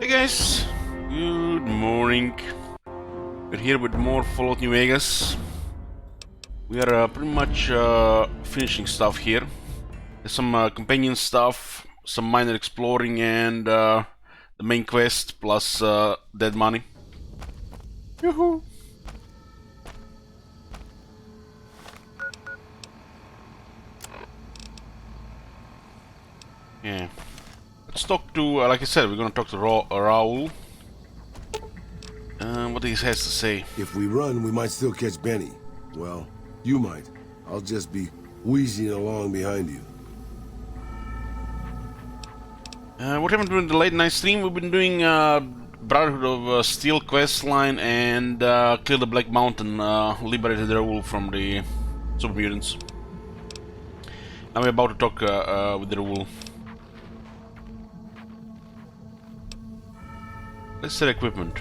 Hey guys, good morning. We're here with more Fallout New Vegas. We are pretty much finishing stuff here. There's some companion stuff, some minor exploring, and the main quest plus dead money. Yoo-hoo! Yeah. Let's talk to, like I said, we're gonna talk to Raul. What he has to say. If we run, we might still catch Benny. Well, you might. I'll just be wheezing along behind you. What happened during the late night stream? We've been doing Brotherhood of Steel quest line and Kill the Black Mountain, liberated Raul from the super mutants. Now we're about to talk with Raul. Let's set equipment.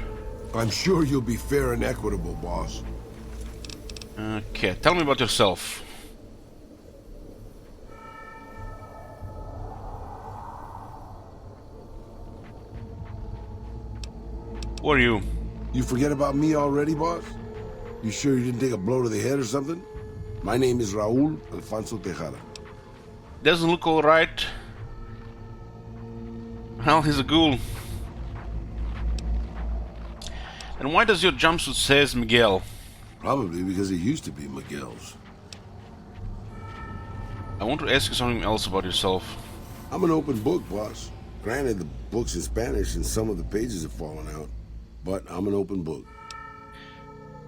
I'm sure you'll be fair and equitable, boss. Okay, tell me about yourself. Who are you? You forget about me already, boss? You sure you didn't take a blow to the head or something? My name is Raul Alfonso Tejada. Doesn't look alright. Well, he's a ghoul. And why does your jumpsuit says Miguel? Probably because it used to be Miguel's. I want to ask you something else about yourself. I'm an open book, boss. Granted, the book's in Spanish and some of the pages have fallen out, but I'm an open book.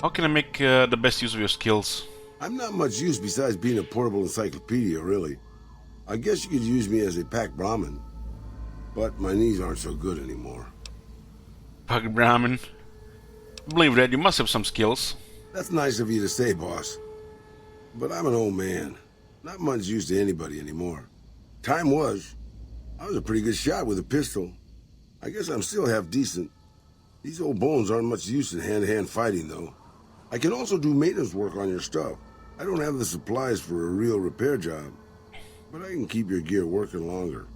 How can I make the best use of your skills? I'm not much use besides being a portable encyclopedia, really. I guess you could use me as a pack Brahmin, but my knees aren't so good anymore. Pack Brahmin? I believe that you must have some skills. That's nice of you to say, boss. But I'm an old man. Not much use to anybody anymore. Time was. I was a pretty good shot with a pistol. I guess I'm still half decent. These old bones aren't much use in hand-to-hand fighting, though. I can also do maintenance work on your stuff. I don't have the supplies for a real repair job, but I can keep your gear working longer.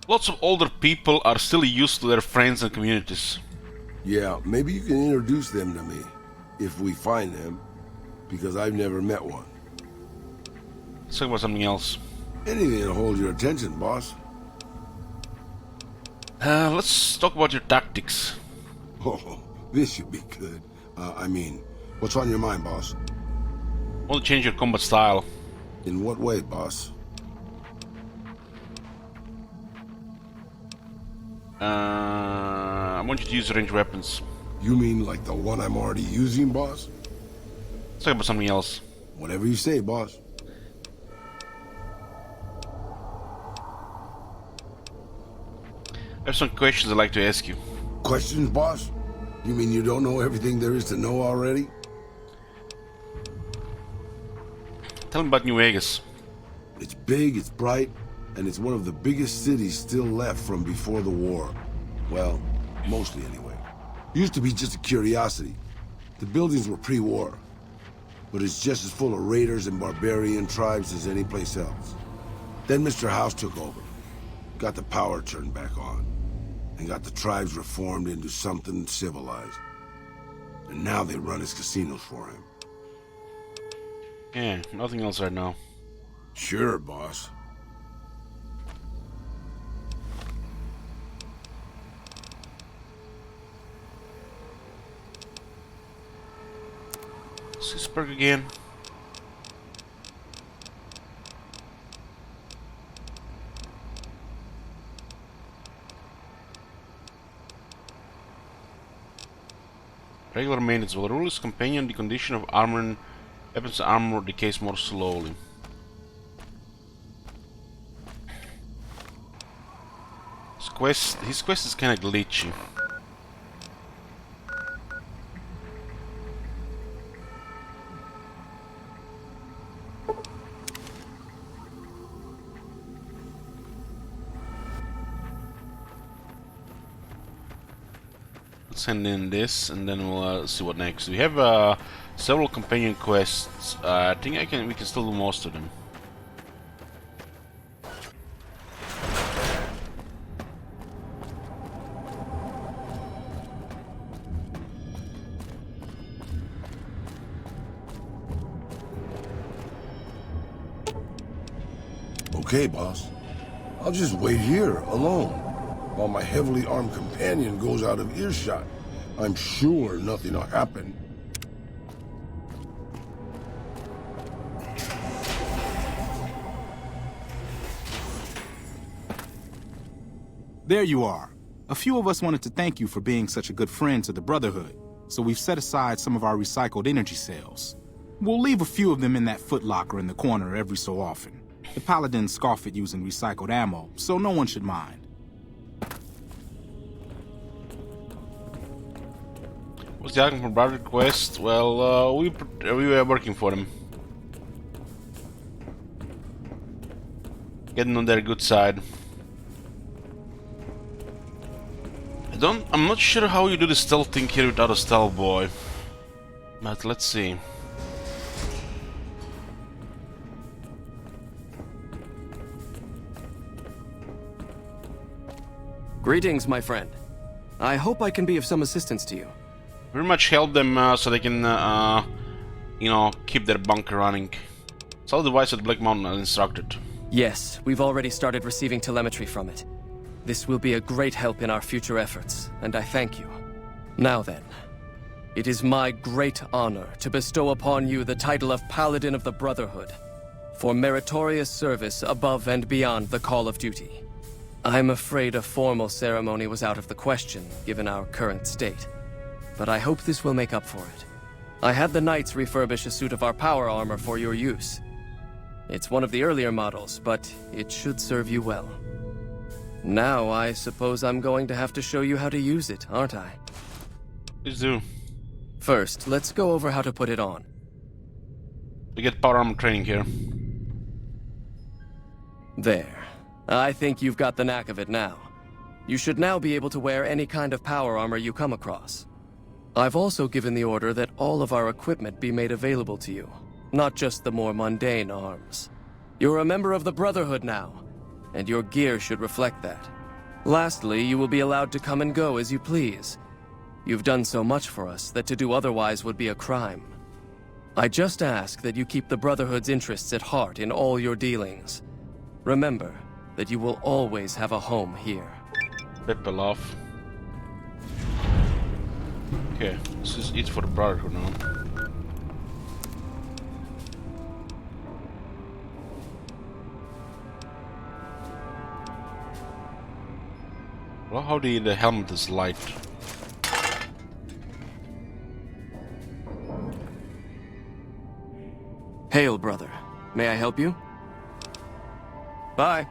Lots of older people are still used to their friends and communities. Yeah, maybe you can introduce them to me, if we find them, because I've never met one. Let's talk about something else. Anything to hold your attention, boss. Let's talk about your tactics. Oh, this should be good. What's on your mind, boss? I want to change your combat style. In what way, boss? I want you to use ranged weapons. You mean like the one I'm already using, boss? Let's talk about something else. Whatever you say, boss. I have some questions I'd like to ask you. Questions, boss? You mean you don't know everything there is to know already? Tell me about New Vegas. It's big, it's bright, and it's one of the biggest cities still left from before the war. Well, mostly anyway. Used to be just a curiosity. The buildings were pre-war. But it's just as full of raiders and barbarian tribes as any place else. Then Mr. House took over. Got the power turned back on. And got the tribes reformed into something civilized. And now they run his casinos for him. Yeah, nothing else right now. Sure, boss. Sisberg again. Regular maintenance will rule his companion. The condition of armor and weapons armor decays more slowly. His quest is kinda glitchy. Send in this and then we'll see what next. We have several companion quests. I think we can still do most of them. Okay, boss. I'll just wait here, alone, while my heavily armed companion goes out of earshot. I'm sure nothing will happen. There you are. A few of us wanted to thank you for being such a good friend to the Brotherhood, so we've set aside some of our recycled energy cells. We'll leave a few of them in that footlocker in the corner every so often. The Paladins scoff at using recycled ammo, so no one should mind. What's the outcome from Brother quest? Well, we were working for them. Getting on their good side. I'm not sure how you do the stealth thing here without a stealth boy. But let's see. Greetings, my friend. I hope I can be of some assistance to you. Very much help them so they can, you know, keep their bunker running. Solid device at Black Mountain uninstructed. Yes, we've already started receiving telemetry from it. This will be a great help in our future efforts, and I thank you. Now then, it is my great honor to bestow upon you the title of Paladin of the Brotherhood for meritorious service above and beyond the call of duty. I'm afraid a formal ceremony was out of the question, given our current state, but I hope this will make up for it. I had the Knights refurbish a suit of our power armor for your use. It's one of the earlier models, but it should serve you well. Now, I suppose I'm going to have to show you how to use it, aren't I? Please do. First, let's go over how to put it on. We get power armor training here. There. I think you've got the knack of it now. You should now be able to wear any kind of power armor you come across. I've also given the order that all of our equipment be made available to you, not just the more mundane arms. You're a member of the Brotherhood now, and your gear should reflect that. Lastly, you will be allowed to come and go as you please. You've done so much for us that to do otherwise would be a crime. I just ask that you keep the Brotherhood's interests at heart in all your dealings. Remember that you will always have a home here. pepeLaugh. Okay, this is it for the Brotherhood now. Well, how the helmet is light. Hail, brother. May I help you? Bye.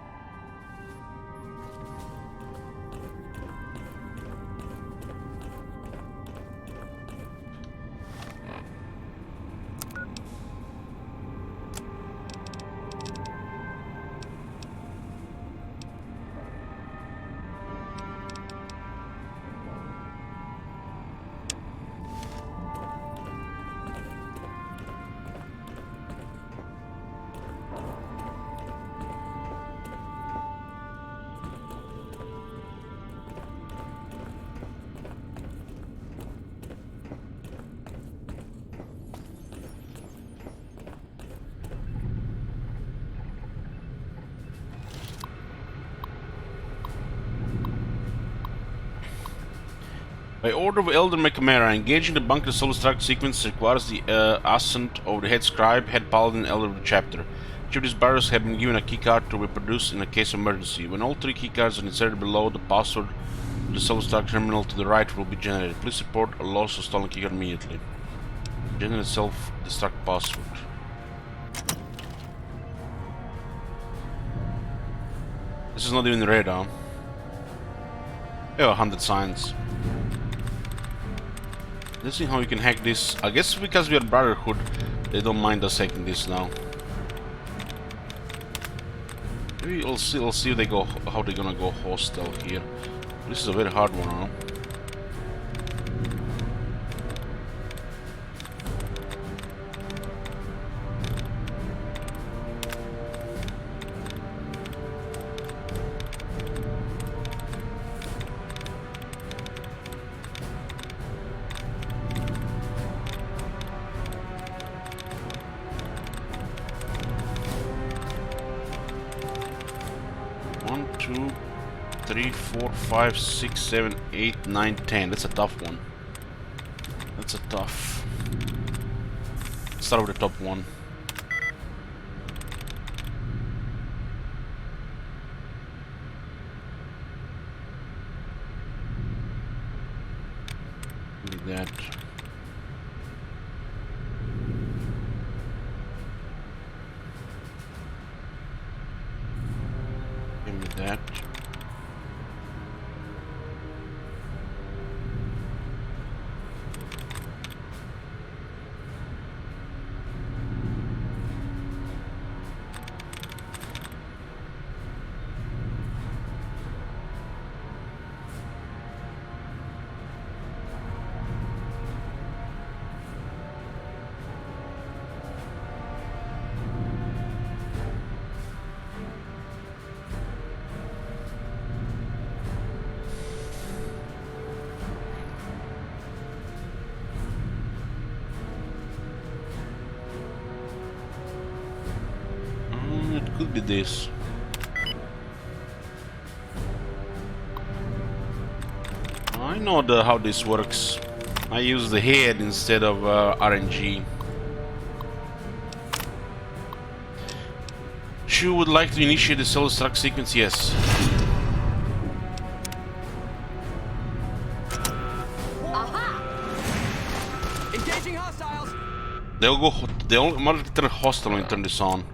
By order of Elder McNamara, engaging the bunker solo strike sequence requires the assent of the head scribe, head paladin, elder of the chapter. Each of these barriers have been given a keycard to reproduce in a case of emergency. When all three keycards are inserted below, the password of the solo strike terminal to the right will be generated. Please report a loss of stolen keycard immediately. Generate self-destruct password. This is not even radar. Oh, 100 signs. Let's see how you can hack this. I guess because we are Brotherhood, they don't mind us hacking this now. Maybe we'll see if they go how they're gonna go hostile here. This is a very hard one, huh? 3, 4, 5, 6, 7, 8, 9, 10. That's a tough one. That's a tough. Let's start with the top one. Give me that. Give me that. It could be this. I know how this works. I use the head instead of RNG. Shu would like to initiate the self-destruct sequence, yes. Engaging hostiles. They'll turn hostile when you turn this on.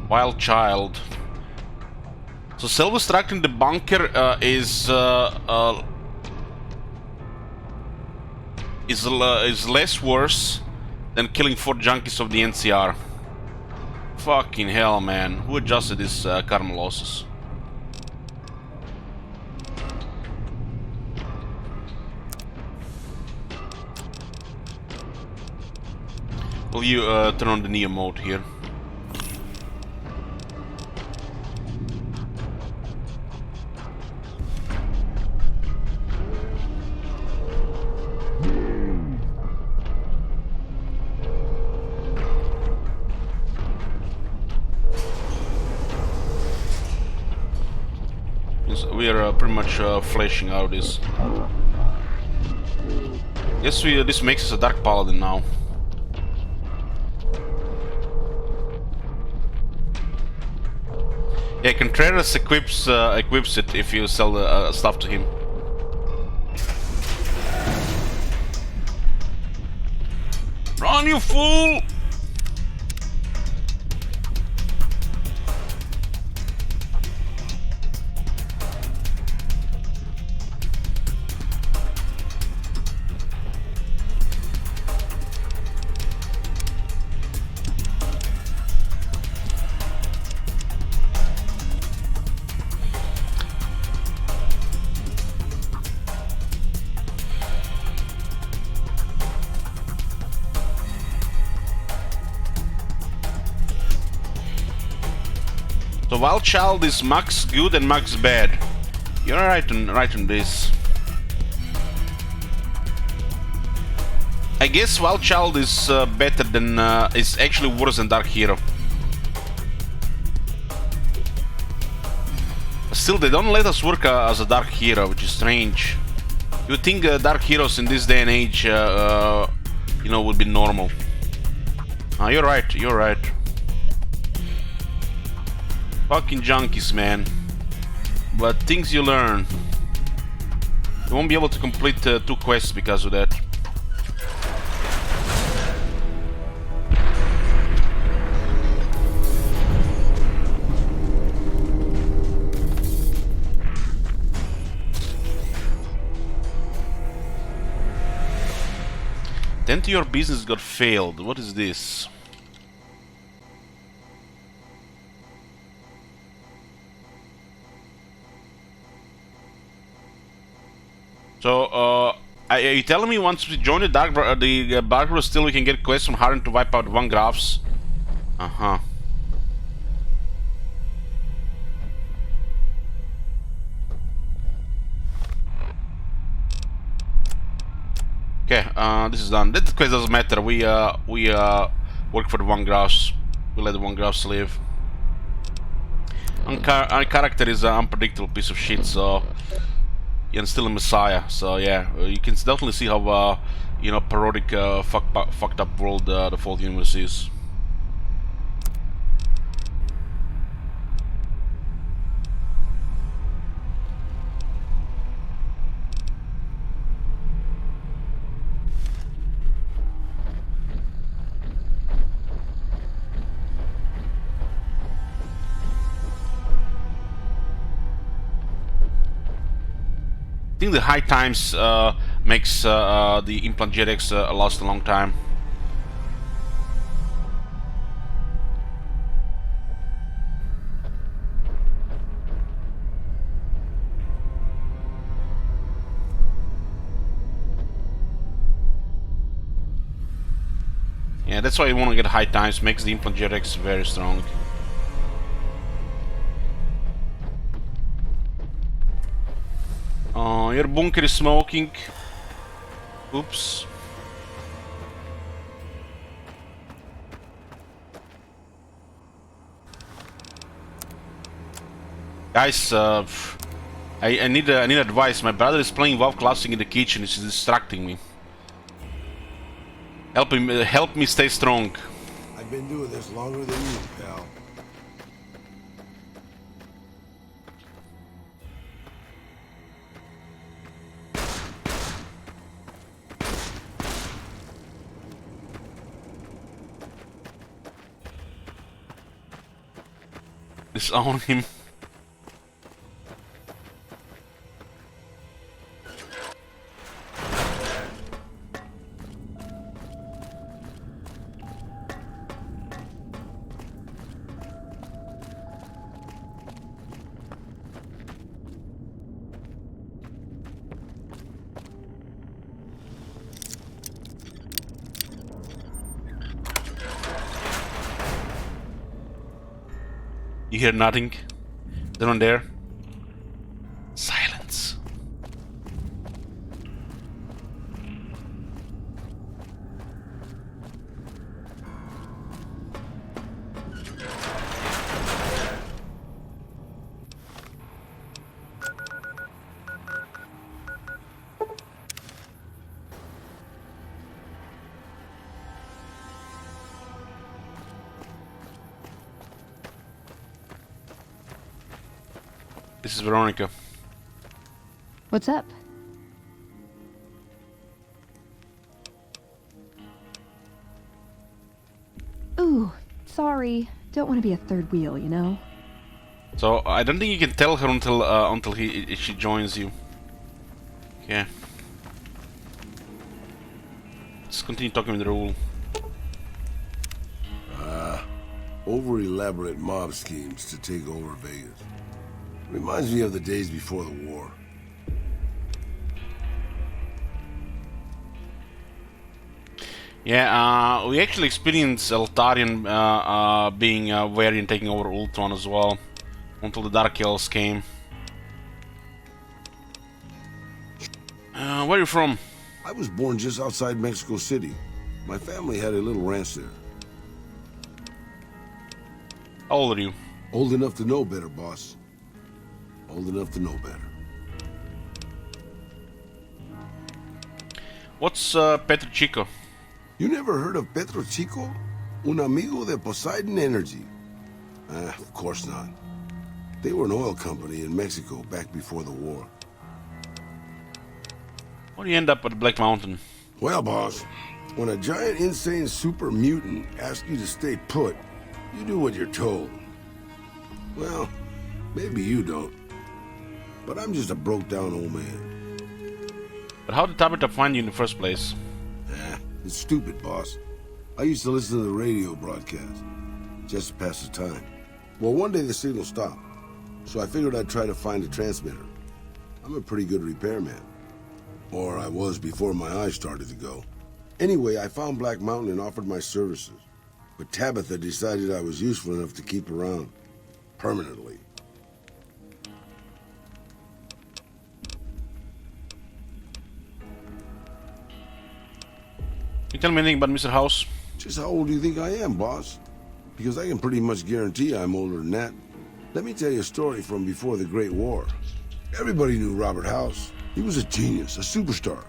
Wild child. So self-destructing the bunker is less worse than killing 4 junkies of the NCR. Fucking hell, man. Who adjusted this karma losses? Will you turn on the Neo mode here? We are pretty much fleshing out this. Guess this makes us a Dark Paladin now. Yeah, Contreras equips it if you sell the stuff to him. Run, you fool! So Wild Child is max good and max bad. You're right on this. I guess Wild Child is better than is actually worse than Dark Hero. Still, they don't let us work as a Dark Hero, which is strange. You would think Dark Heroes in this day and age, you know, would be normal. You're right. You're right. Fucking junkies, man. But things you learn. You won't be able to complete 2 quests because of that. Then to your business got failed. What is this? So, are you telling me once we join the Barker still we can get quests from Harden to wipe out 1 graphs? Uh-huh. Okay, this is done. That quest doesn't matter. We work for the 1 graphs. We let the 1 graphs live. Our character is an unpredictable piece of shit, so... And still a messiah, so yeah, you can definitely see how, you know, parodic, fucked up world the Fallout universe is. I think the high times makes the implant jetix last a long time. Yeah, that's why you want to get high times, makes the implant jetix very strong. Your bunker is smoking. Oops. Guys, I need advice. My brother is playing WoW Classic in the kitchen. It's distracting me. Help me stay strong. I've been doing this longer than you, pal. Disown him. You hear nothing? They're not there. Silence. This is Veronica. What's up? Ooh, sorry. Don't want to be a third wheel, you know? So I don't think you can tell her until she joins you. Okay. Let's continue talking with Raoul. Over-elaborate mob schemes to take over Vegas. Reminds me of the days before the war. Yeah, we actually experienced Eltarian being wary and taking over Ultron as well, until the Dark Elves came. Where are you from? I was born just outside Mexico City. My family had a little ranch there. How old are you? Old enough to know better, boss. Old enough to know better. What's Petro Chico? You never heard of Petro Chico? Un amigo de Poseidon Energy. Of course not. They were an oil company in Mexico back before the war. How do you end up at Black Mountain? Well, boss, when a giant, insane super mutant asks you to stay put, you do what you're told. Well, maybe you don't. But I'm just a broke-down old man. But how did Tabitha find you in the first place? It's stupid, boss. I used to listen to the radio broadcast, just to pass the time. Well, one day the signal stopped, so I figured I'd try to find a transmitter. I'm a pretty good repairman. Or I was before my eyes started to go. Anyway, I found Black Mountain and offered my services. But Tabitha decided I was useful enough to keep around. Permanently. Can you tell me anything about Mr. House? Just how old do you think I am, boss? Because I can pretty much guarantee I'm older than that. Let me tell you a story from before the Great War. Everybody knew Robert House. He was a genius, a superstar.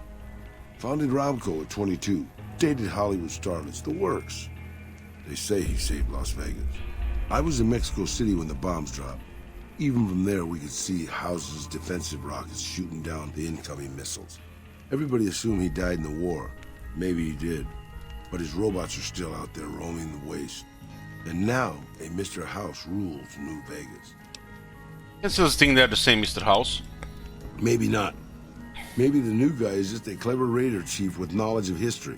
Founded Ramco at 22. Dated Hollywood starlets, the works. They say he saved Las Vegas. I was in Mexico City when the bombs dropped. Even from there, we could see House's defensive rockets shooting down the incoming missiles. Everybody assumed he died in the war. Maybe he did. But his robots are still out there roaming the waste. And now, a Mr. House rules New Vegas. It's just think they're the same Mr. House. Maybe not. Maybe the new guy is just a clever raider chief with knowledge of history.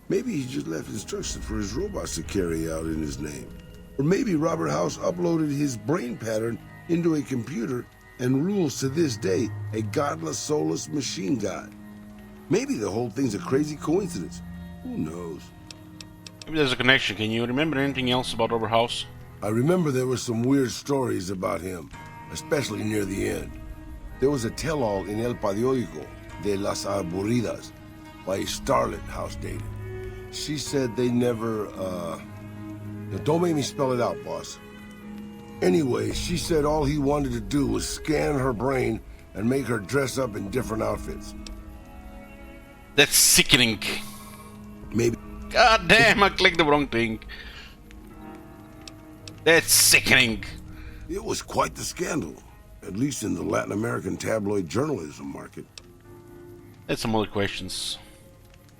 Maybe he just left instructions for his robots to carry out in his name. Or maybe Robert House uploaded his brain pattern into a computer and rules to this day a godless, soulless machine god. Maybe the whole thing's a crazy coincidence. Who knows? Maybe there's a connection. Can you remember anything else about Robert House? I remember there were some weird stories about him, especially near the end. There was a tell-all in El Periódico de las Aburridas by a starlet House dated. She said they never, Now don't make me spell it out, boss. Anyway, she said all he wanted to do was scan her brain and make her dress up in different outfits. That's sickening. Maybe. God damn, I clicked the wrong thing. That's sickening. It was quite the scandal, at least in the Latin American tabloid journalism market. That's some other questions.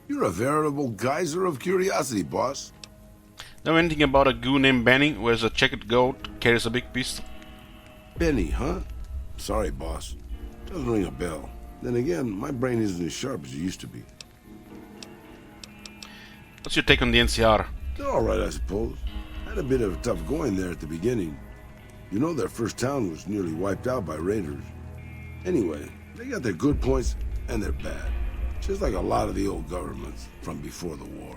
You're a veritable geyser of curiosity, boss. Know anything about a goon named Benny who has a checkered goat, carries a big pistol? Benny, huh? Sorry, boss. Doesn't ring a bell. Then again, my brain isn't as sharp as it used to be. What's your take on the NCR? They're all right, I suppose. Had a bit of a tough going there at the beginning. You know, their first town was nearly wiped out by raiders. Anyway, they got their good points and their bad. Just like a lot of the old governments from before the war.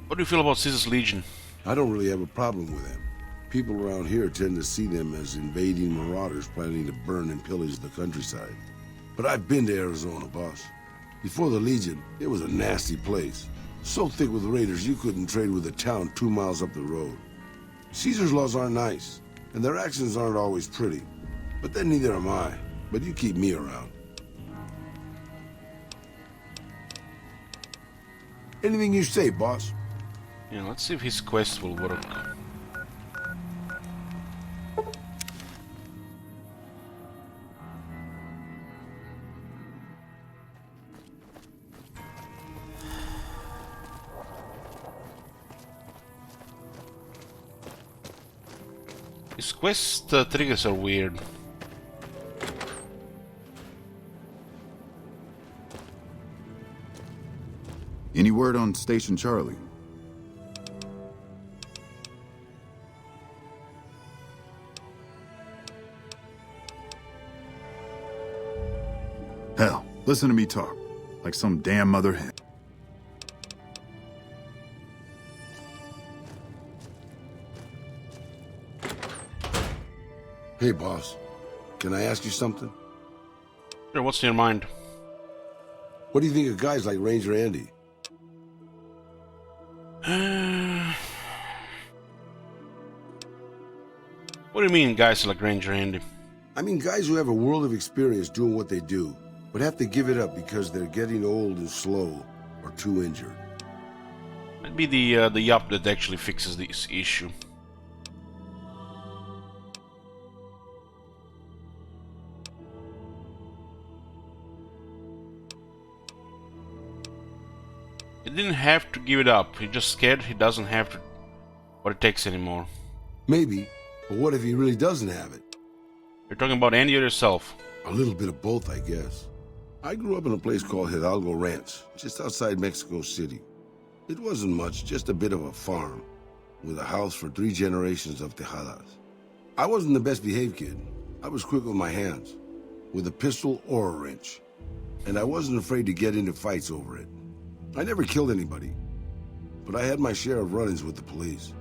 What do you feel about Caesar's Legion? I don't really have a problem with them. People around here tend to see them as invading marauders planning to burn and pillage the countryside. But I've been to Arizona, boss. Before the Legion, it was a nasty place. So thick with raiders you couldn't trade with a town 2 miles up the road. Caesar's laws aren't nice, and their actions aren't always pretty. But then neither am I. But you keep me around. Anything you say, boss. Yeah, let's see if his quest will work. His quest triggers are weird. Any word on Station Charlie? Hell, listen to me talk, like some damn mother hen. Hey, boss. Can I ask you something? Sure, what's in your mind? What do you think of guys like Ranger Andy? What do you mean, guys like Ranger Andy? I mean guys who have a world of experience doing what they do, but have to give it up because they're getting old and slow or too injured. Might be the yup that actually fixes this issue. He didn't have to give it up. He's just scared he doesn't have to what it takes anymore. Maybe, but what if he really doesn't have it? You're talking about Andy or yourself? A little bit of both, I guess. I grew up in a place called Hidalgo Ranch, just outside Mexico City. It wasn't much, just a bit of a farm, with a house for 3 generations of Tejadas. I wasn't the best behaved kid. I was quick with my hands, with a pistol or a wrench. And I wasn't afraid to get into fights over it. I never killed anybody, but I had my share of run-ins with the police.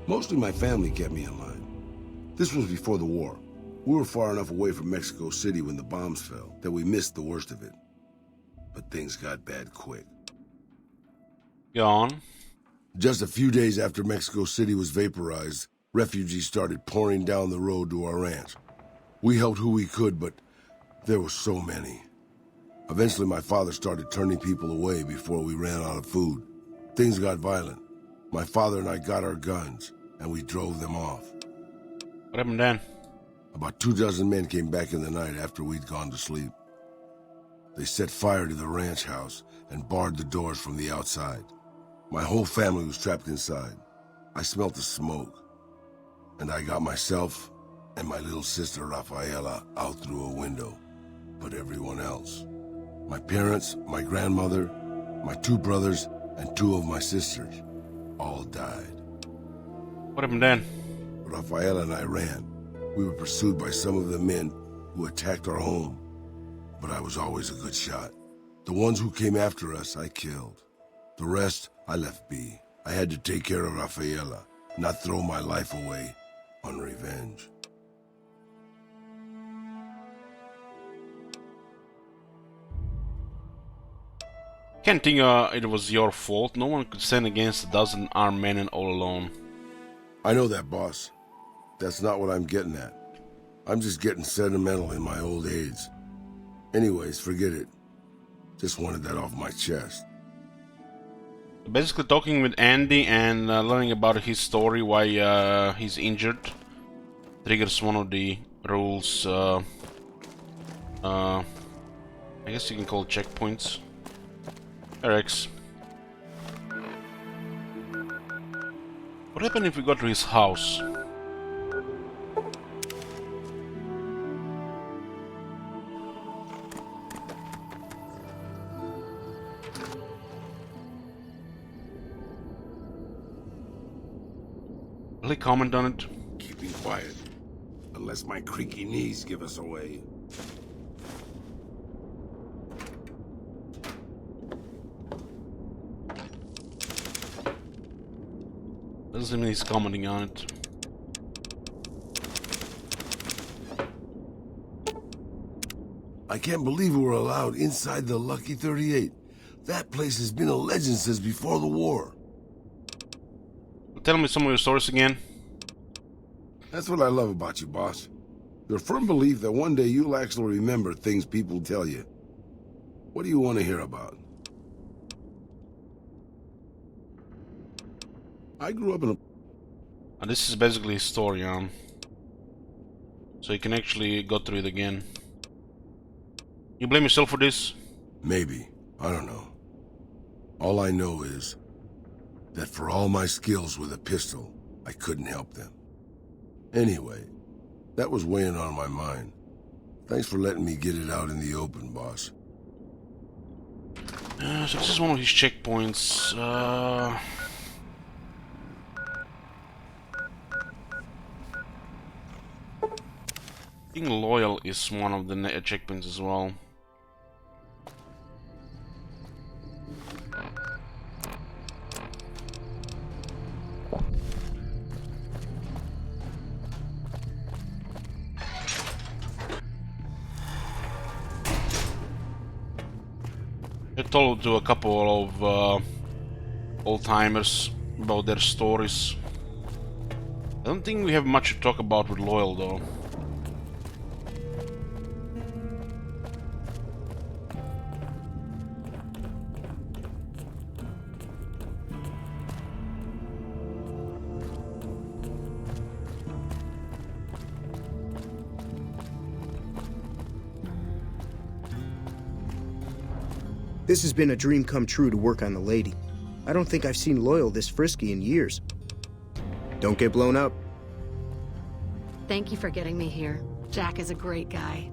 Mostly my family kept me in line. This was before the war. We were far enough away from Mexico City when the bombs fell that we missed the worst of it. But things got bad quick. Go on. Just a few days after Mexico City was vaporized, Refugees started pouring down the road to our ranch. We helped who we could, but there were so many. Eventually, my father started turning people away before we ran out of food. Things got violent. My father and I got our guns, and we drove them off. What happened then? About 24 men came back in the night after we'd gone to sleep. They set fire to the ranch house and barred the doors from the outside. My whole family was trapped inside. I smelt the smoke, and I got myself and my little sister Rafaela out through a window. But everyone else, my parents, my grandmother, my 2 brothers, and 2 of my sisters, all died. What happened then? Rafaela and I ran. We were pursued by some of the men who attacked our home, but I was always a good shot. The ones who came after us, I killed. The rest, I left be. I had to take care of Rafaela, not throw my life away on revenge. Can't think it was your fault. No one could stand against 12 armed men and all alone. I know that, boss. That's not what I'm getting at. I'm just getting sentimental in my old age. Anyways, forget it. Just wanted that off my chest. Basically talking with Andy and learning about his story, why he's injured, triggers one of the rules, I guess you can call it checkpoints. Rex. What happened if we got to his house? Will he comment on it? Keeping quiet. Unless my creaky knees give us away. Doesn't mean he's commenting on it. I can't believe we were allowed inside the Lucky 38. That place has been a legend since before the war. Tell me some of your stories again. That's what I love about you, boss. Your firm belief that one day you'll actually remember things people tell you. What do you want to hear about? I grew up in a... And this is basically his story, so you can actually go through it again. You blame yourself for this? Maybe. I don't know. All I know is that for all my skills with a pistol, I couldn't help them. Anyway, that was weighing on my mind. Thanks for letting me get it out in the open, boss. So this is one of his checkpoints. Being loyal is one of the checkpoints as well. I told to a couple of old-timers about their stories. I don't think we have much to talk about with Loyal though. This has been a dream come true to work on the lady. I don't think I've seen Loyal this frisky in years. Don't get blown up. Thank you for getting me here. Jack is a great guy.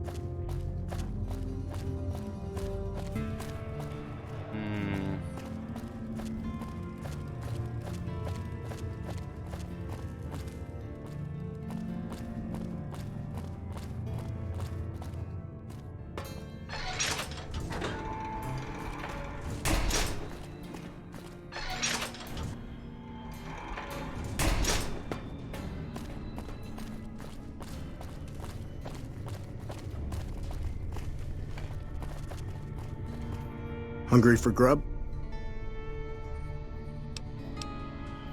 Hungry for grub?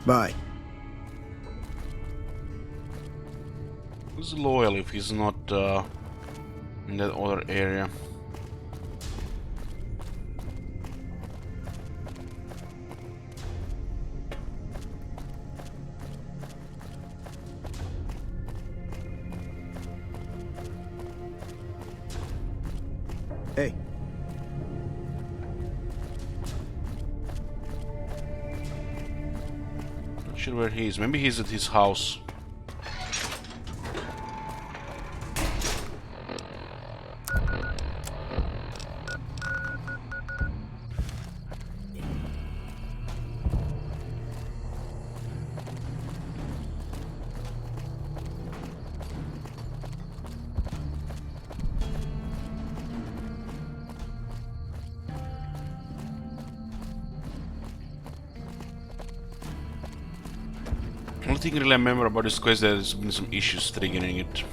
Bye. Who's loyal if he's not in that other area? Hey, Not sure where he is. Maybe he's at his house. Only thing really I remember about this quest, there's been some issues triggering it.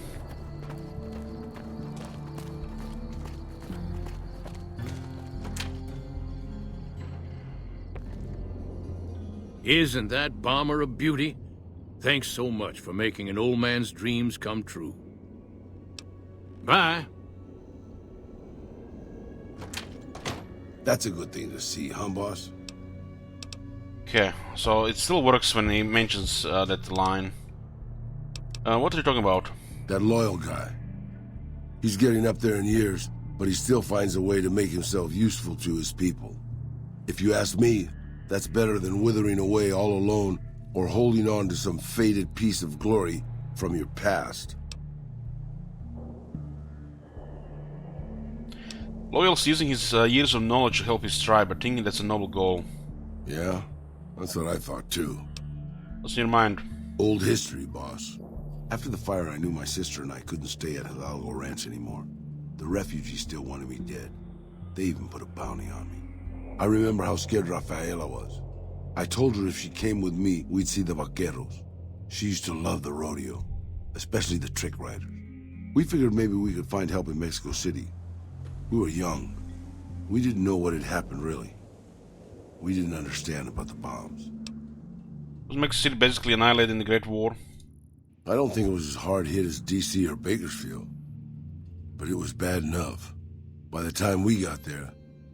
Isn't that bomber a beauty? Thanks so much for making an old man's dreams come true. Bye. That's a good thing to see, huh, boss? Okay, so it still works when he mentions that line. What are you talking about? That loyal guy. He's getting up there in years, but he still finds a way to make himself useful to his people. If you ask me, that's better than withering away all alone or holding on to some faded piece of glory from your past. Loyal's using his years of knowledge to help his tribe, but thinking that's a noble goal. Yeah, that's what I thought too. What's in your mind? Old history, boss. After the fire, I knew my sister and I couldn't stay at Hidalgo Ranch anymore. The refugees still wanted me dead. They even put a bounty on me. I remember how scared Rafaela was. I told her if she came with me, we'd see the vaqueros. She used to love the rodeo, especially the trick riders. We figured maybe we could find help in Mexico City. We were young. We didn't know what had happened, really. We didn't understand about the bombs. Was Mexico City basically annihilated in the Great War? I don't think it was as hard hit as DC or Bakersfield, but it was bad enough. By the time we got there,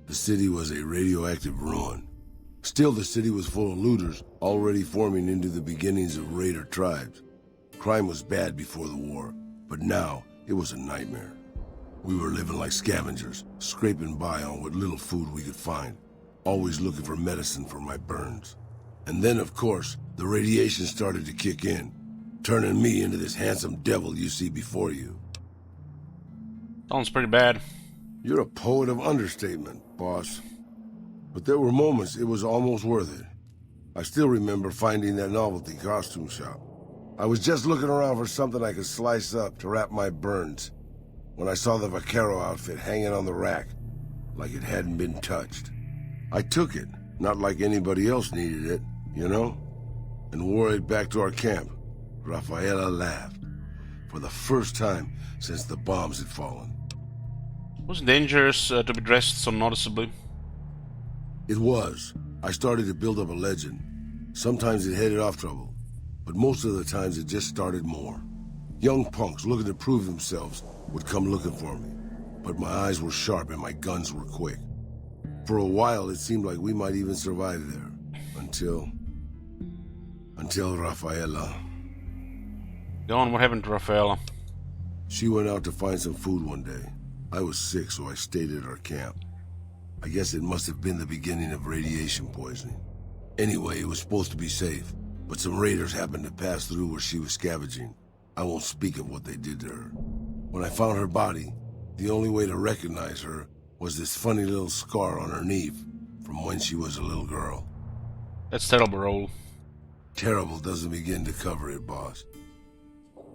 the city was a radioactive ruin. Still, the city was full of looters, already forming into the beginnings of raider tribes. Crime was bad before the war, but now it was a nightmare. We were living like scavengers, scraping by on what little food we could find, always looking for medicine for my burns. And then, of course, the radiation started to kick in, turning me into this handsome devil you see before you. Sounds pretty bad. You're a poet of understatement, boss. But there were moments it was almost worth it. I still remember finding that novelty costume shop. I was just looking around for something I could slice up to wrap my burns when I saw the vaquero outfit hanging on the rack, like it hadn't been touched. I took it, not like anybody else needed it, you know, and wore it back to our camp. Rafaela laughed, for the first time since the bombs had fallen. Was it dangerous to be dressed so noticeably? It was. I started to build up a legend. Sometimes it headed off trouble, but most of the times it just started more. Young punks looking to prove themselves would come looking for me, but my eyes were sharp and my guns were quick. For a while, it seemed like we might even survive there, until Rafaela. Go on, what happened to Rafaela? She went out to find some food one day. I was sick, so I stayed at our camp. I guess it must have been the beginning of radiation poisoning. Anyway, it was supposed to be safe, but some raiders happened to pass through where she was scavenging. I won't speak of what they did to her. When I found her body, the only way to recognize her was this funny little scar on her knee from when she was a little girl. That's terrible, Raul. Terrible doesn't begin to cover it, boss.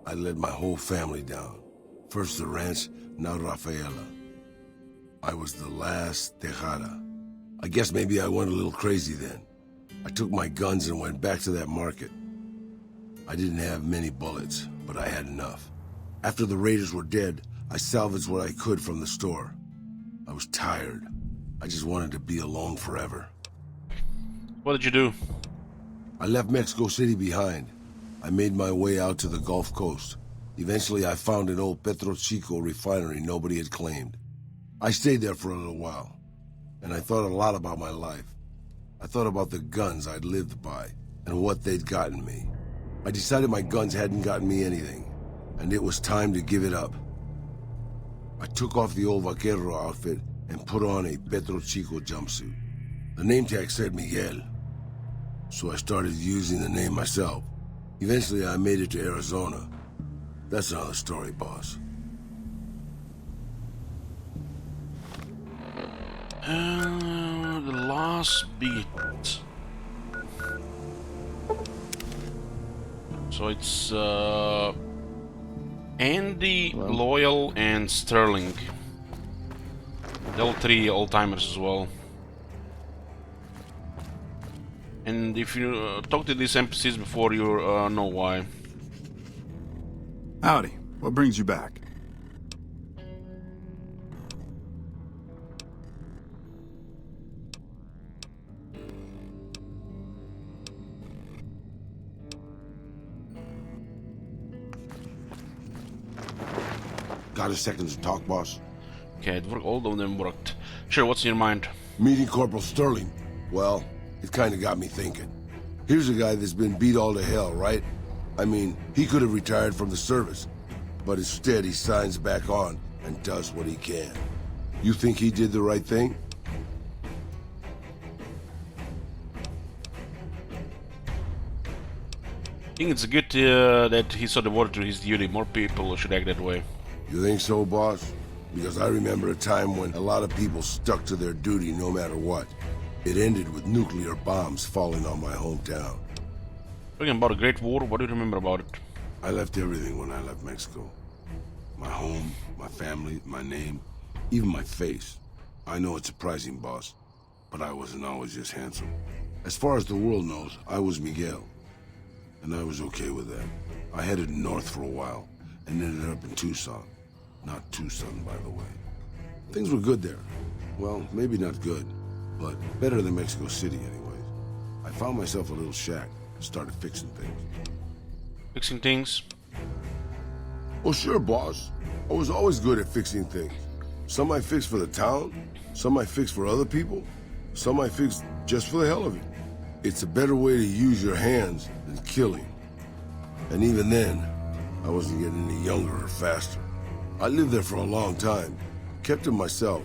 I led my whole family down. First the ranch, now Rafaela. I was the last Tejada. I guess maybe I went a little crazy then. I took my guns and went back to that market. I didn't have many bullets, but I had enough. After the raiders were dead, I salvaged what I could from the store. I was tired. I just wanted to be alone forever. What did you do? I left Mexico City behind. I made my way out to the Gulf Coast. Eventually, I found an old Petrochico refinery nobody had claimed. I stayed there for a little while, and I thought a lot about my life. I thought about the guns I'd lived by, and what they'd gotten me. I decided my guns hadn't gotten me anything, and it was time to give it up. I took off the old vaquero outfit and put on a Petrochico jumpsuit. The name tag said Miguel, so I started using the name myself. Eventually, I made it to Arizona. That's another story, boss. The last bit. So it's Andy, Loyal, and Sterling. They're all three old-timers as well. And if you talk to these NPCs before, you know why. Howdy. What brings you back? Got a second to talk, boss? Okay, all of them worked. Sure, what's in your mind? Meeting Corporal Sterling. Well, it kinda got me thinking. Here's a guy that's been beat all to hell, right? I mean, he could have retired from the service, but instead he signs back on and does what he can. You think he did the right thing? I think it's good that he's so devoted to his duty. More people should act that way. You think so, boss? Because I remember a time when a lot of people stuck to their duty no matter what. It ended with nuclear bombs falling on my hometown. Talking about a great war, what do you remember about it? I left everything when I left Mexico. My home, my family, my name, even my face. I know it's surprising, boss, but I wasn't always just handsome. As far as the world knows, I was Miguel, and I was okay with that. I headed north for a while, and ended up in Tucson. Not Tucson, by the way. Things were good there. Well, maybe not good, but better than Mexico City anyways. I found myself a little shack, started fixing things. Fixing things? Oh, sure, boss. I was always good at fixing things. Some I fixed for the town, some I fixed for other people, some I fixed just for the hell of it. It's a better way to use your hands than killing. And even then, I wasn't getting any younger or faster. I lived there for a long time, kept to myself,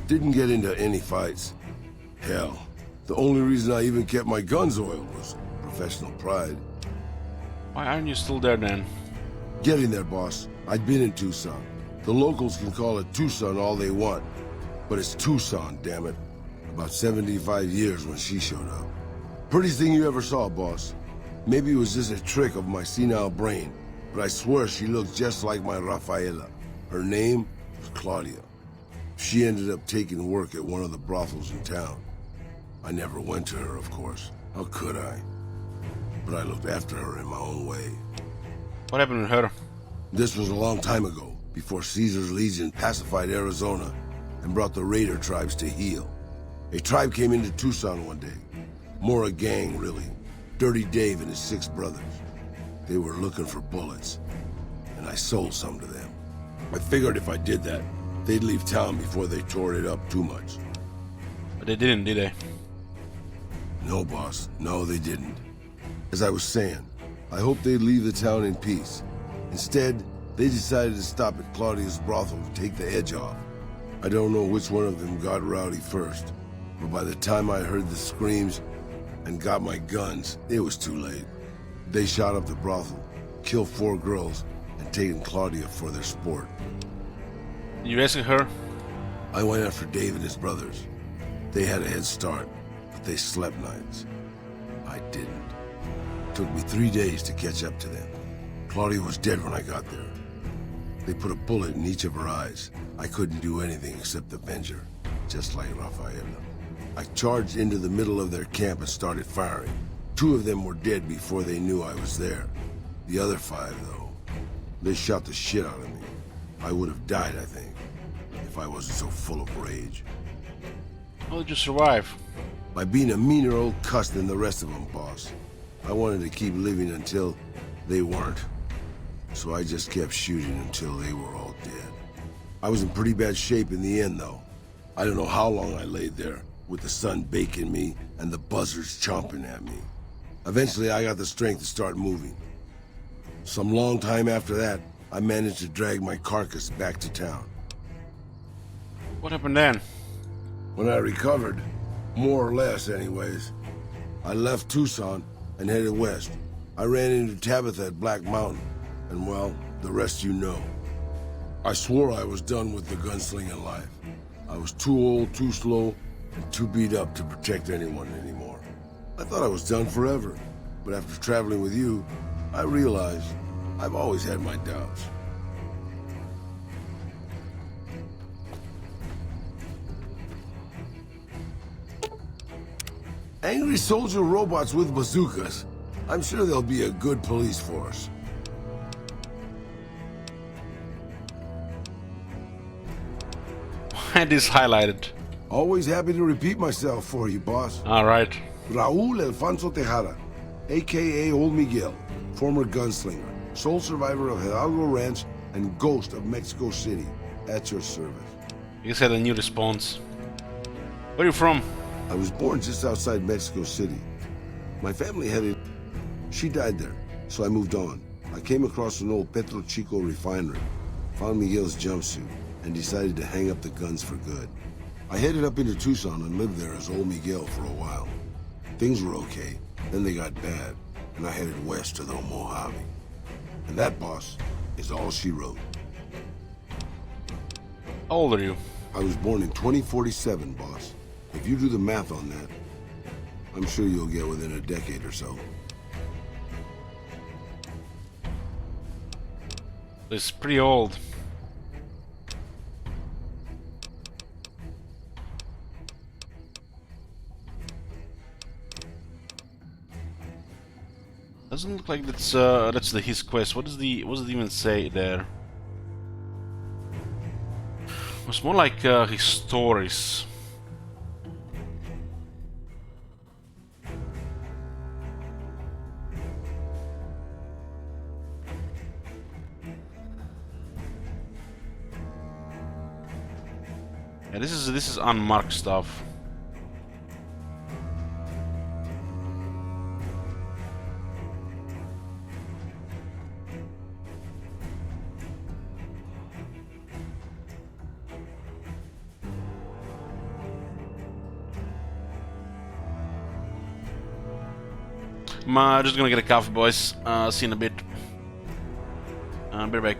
didn't get into any fights. Hell, the only reason I even kept my guns oiled was professional pride. Why aren't you still there then? Getting there, boss. I'd been in Tucson. The locals can call it Tucson all they want, but it's Tucson, damn it. About 75 years when she showed up. Prettiest thing you ever saw, boss. Maybe it was just a trick of my senile brain, but I swear she looked just like my Rafaela. Her name was Claudia. She ended up taking work at one of the brothels in town. I never went to her, of course. How could I? But I looked after her in my own way. What happened with her? This was a long time ago, before Caesar's Legion pacified Arizona and brought the raider tribes to heel. A tribe came into Tucson one day. More a gang, really. Dirty Dave and his 6 brothers. They were looking for bullets, and I sold some to them. I figured if I did that, they'd leave town before they tore it up too much. But they didn't, did they? No, boss. No, they didn't. As I was saying, I hoped they'd leave the town in peace. Instead, they decided to stop at Claudia's brothel to take the edge off. I don't know which one of them got rowdy first, but by the time I heard the screams and got my guns, it was too late. They shot up the brothel, killed 4 girls, and taken Claudia for their sport. You rescued her? I went after Dave and his brothers. They had a head start, but they slept nights. I didn't. It took me 3 days to catch up to them. Claudia was dead when I got there. They put a bullet in each of her eyes. I couldn't do anything except avenge her, just like Rafaela. I charged into the middle of their camp and started firing. 2 of them were dead before they knew I was there. The other 5, though, they shot the shit out of me. I would have died, I think, if I wasn't so full of rage. How did you survive? By being a meaner old cuss than the rest of them, boss. I wanted to keep living until they weren't. so I just kept shooting until they were all dead. I was in pretty bad shape in the end, though. I don't know how long I laid there, with the sun baking me and the buzzards chomping at me. Eventually, I got the strength to start moving. Some long time after that, I managed to drag my carcass back to town. What happened then? When I recovered, more or less anyways, I left Tucson and headed west. I ran into Tabitha at Black Mountain, and well, the rest you know. I swore I was done with the gunslinging life. I was too old, too slow, and too beat up to protect anyone anymore. I thought I was done forever, but after traveling with you, I realized I've always had my doubts. Angry soldier robots with bazookas. I'm sure they'll be a good police force. And is highlighted. Always happy to repeat myself for you, boss. Alright. Raul Alfonso Tejada, a.k.a. Old Miguel, former gunslinger, sole survivor of Hidalgo Ranch and ghost of Mexico City, at your service. You just had a new response. Where are you from? I was born just outside Mexico City. My family had it. She died there, so I moved on. I came across an old Petro Chico refinery, found Miguel's jumpsuit, and decided to hang up the guns for good. I headed up into Tucson and lived there as Old Miguel for a while. Things were okay, then they got bad, and I headed west to the Mojave. And that, boss, is all she wrote. How old are you? I was born in 2047, boss. If you do the math on that, I'm sure you'll get within a decade or so. It's pretty old. Doesn't look like that's the his quest. What does it even say there? It's more like his stories. Yeah, this is unmarked stuff. I'm just gonna get a coffee, boys. See you in a bit. Be right back.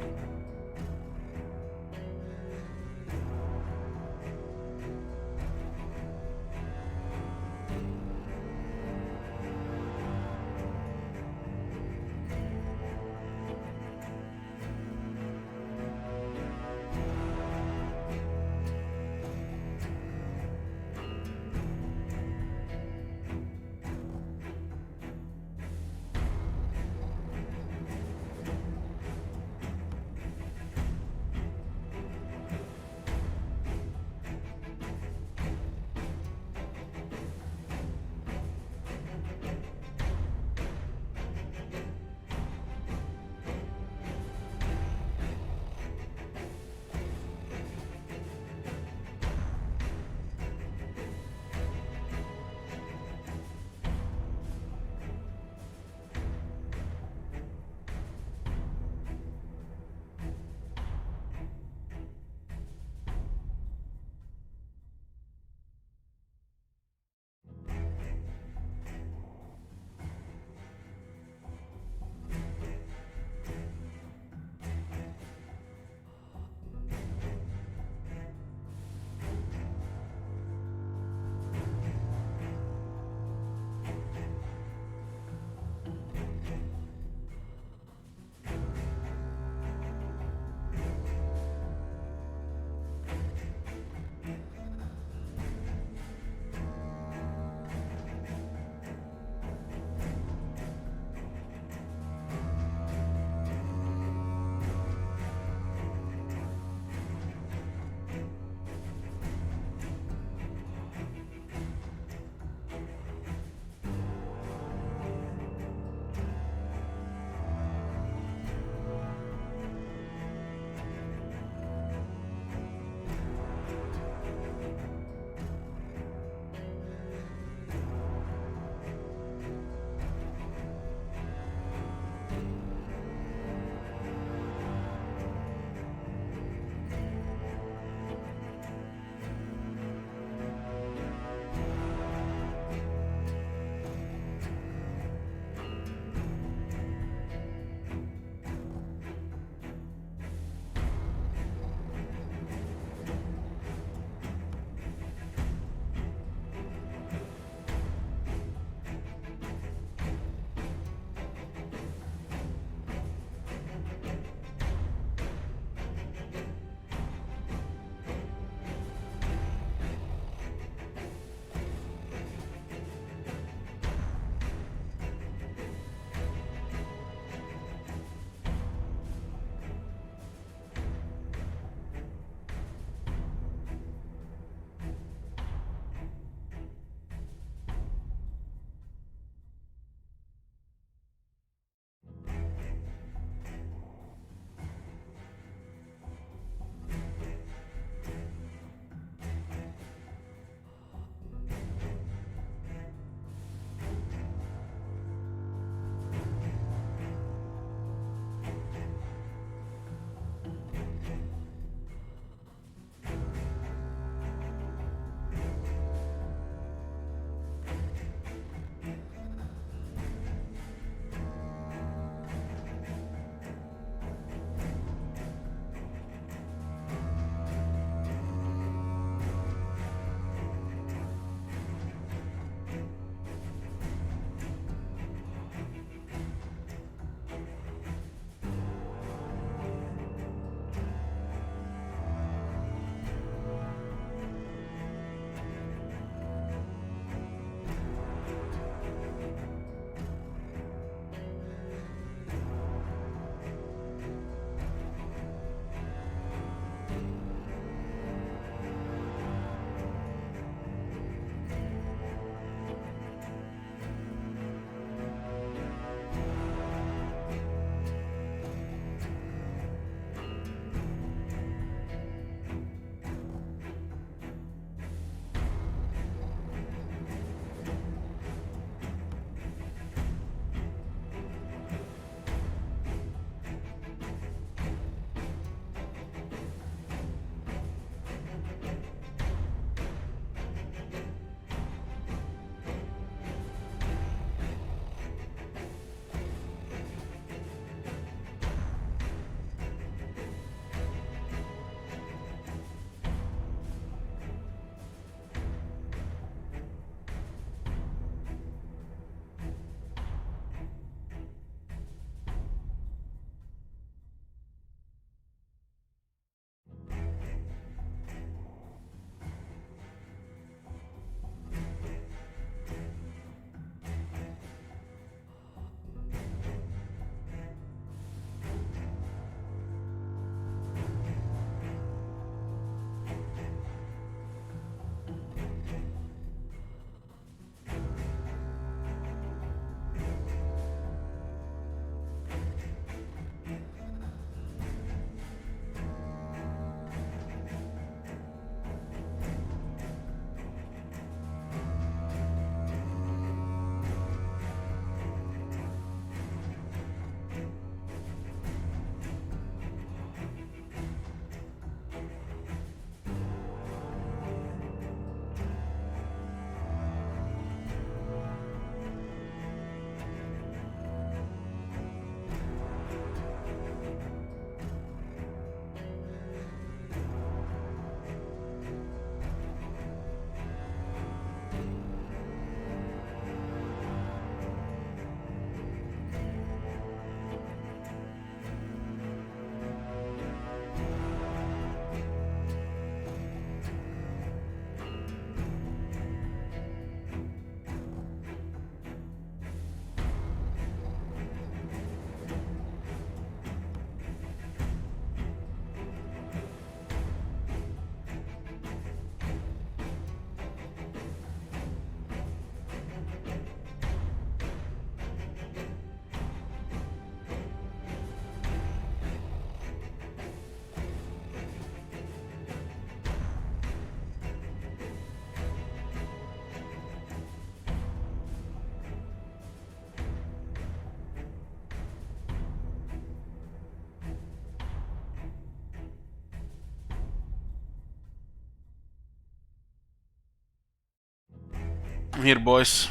I'm here, boys.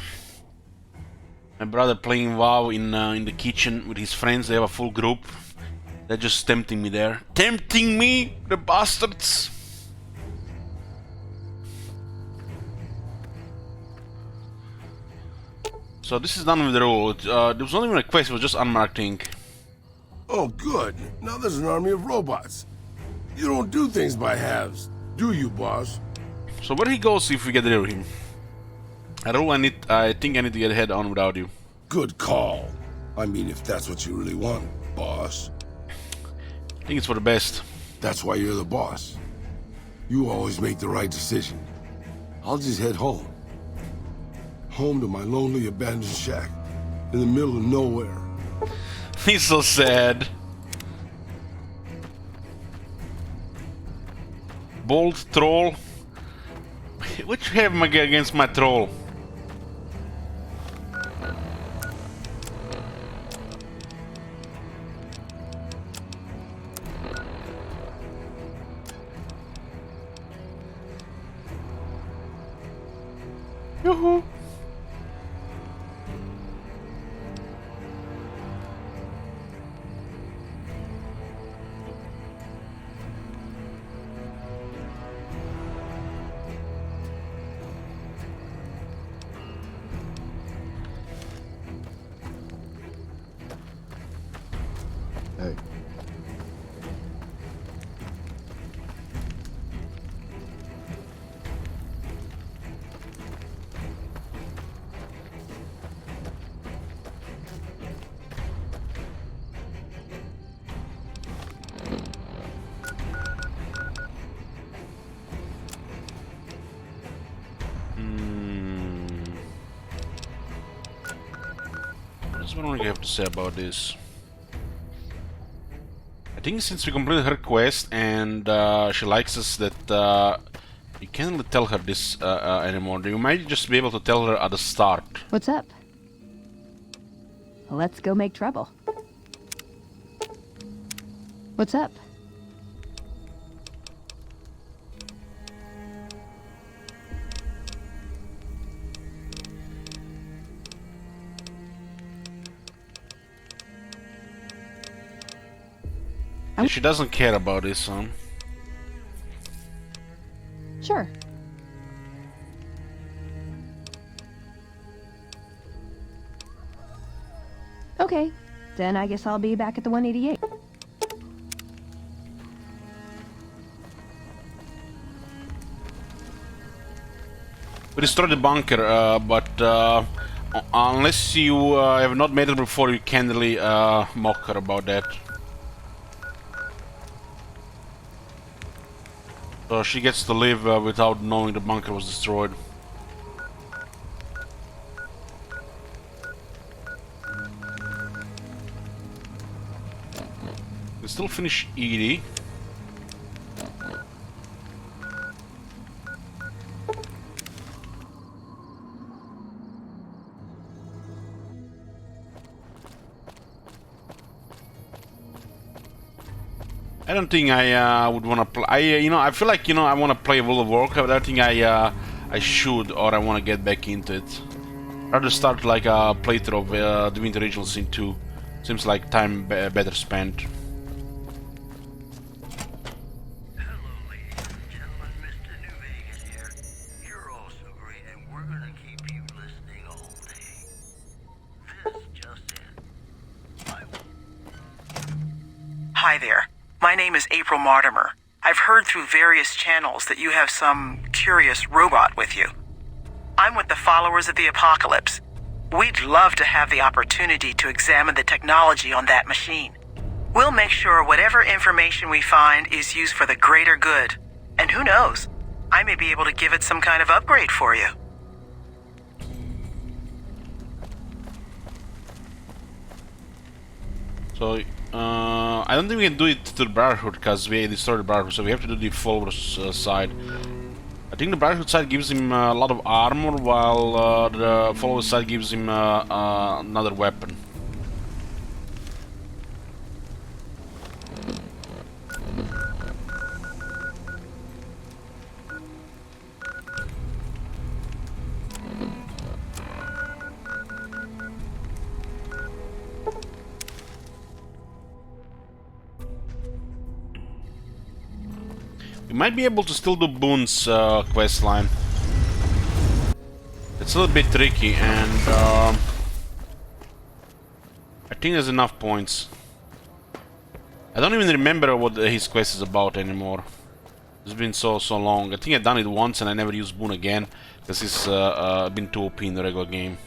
My brother playing WoW in the kitchen with his friends. They have a full group. They're just tempting me there. Tempting me, the bastards! So this is done with the rule. There was not even a quest, it was just unmarked ink. Oh, good. Now there's an army of robots. You don't do things by halves, do you, boss? So where he goes if we get rid of him? I think I need to get head on without you. Good call. I mean, if that's what you really want, boss. I think it's for the best. That's why you're the boss. You always make the right decision. I'll just head home. Home to my lonely abandoned shack in the middle of nowhere. He's so sad. Bold troll. What you have against my troll? Yoo-hoo. Hey. What do you have to say about this? I think since we completed her quest and she likes us, that you can't really tell her this anymore. You might just be able to tell her at the start. What's up? Let's go make trouble. What's up? She doesn't care about this, huh? Sure. Okay, then I guess I'll be back at the 188. We destroyed the bunker, but unless you have not made it before, you can't really mock her about that. So she gets to live without knowing the bunker was destroyed. We still finish Edie. I don't think I would want to play. I feel like I want to play World of Warcraft. I don't think I should, or I want to get back into it. Rather start like a playthrough of the Winter Regional Scene 2. Seems like time better spent. Hello, ladies and gentlemen. Mr. New Vegas here. You're all so great, and we're gonna keep you listening all day. This just in. Hi there. My name is April Mortimer. I've heard through various channels that you have some curious robot with you. I'm with the Followers of the Apocalypse. We'd love to have the opportunity to examine the technology on that machine. We'll make sure whatever information we find is used for the greater good. And who knows, I may be able to give it some kind of upgrade for you. So, I don't think we can do it to the Brotherhood because we destroyed the Brotherhood, so we have to do the Followers side. I think the Brotherhood side gives him a lot of armor, while the Followers side gives him another weapon. might be able to still do Boone's quest line. It's a little bit tricky, and I think there's enough points. I don't even remember what his quest is about anymore. It's been so long. I think I've done it once and I never used Boone again because he's been too OP in the regular game.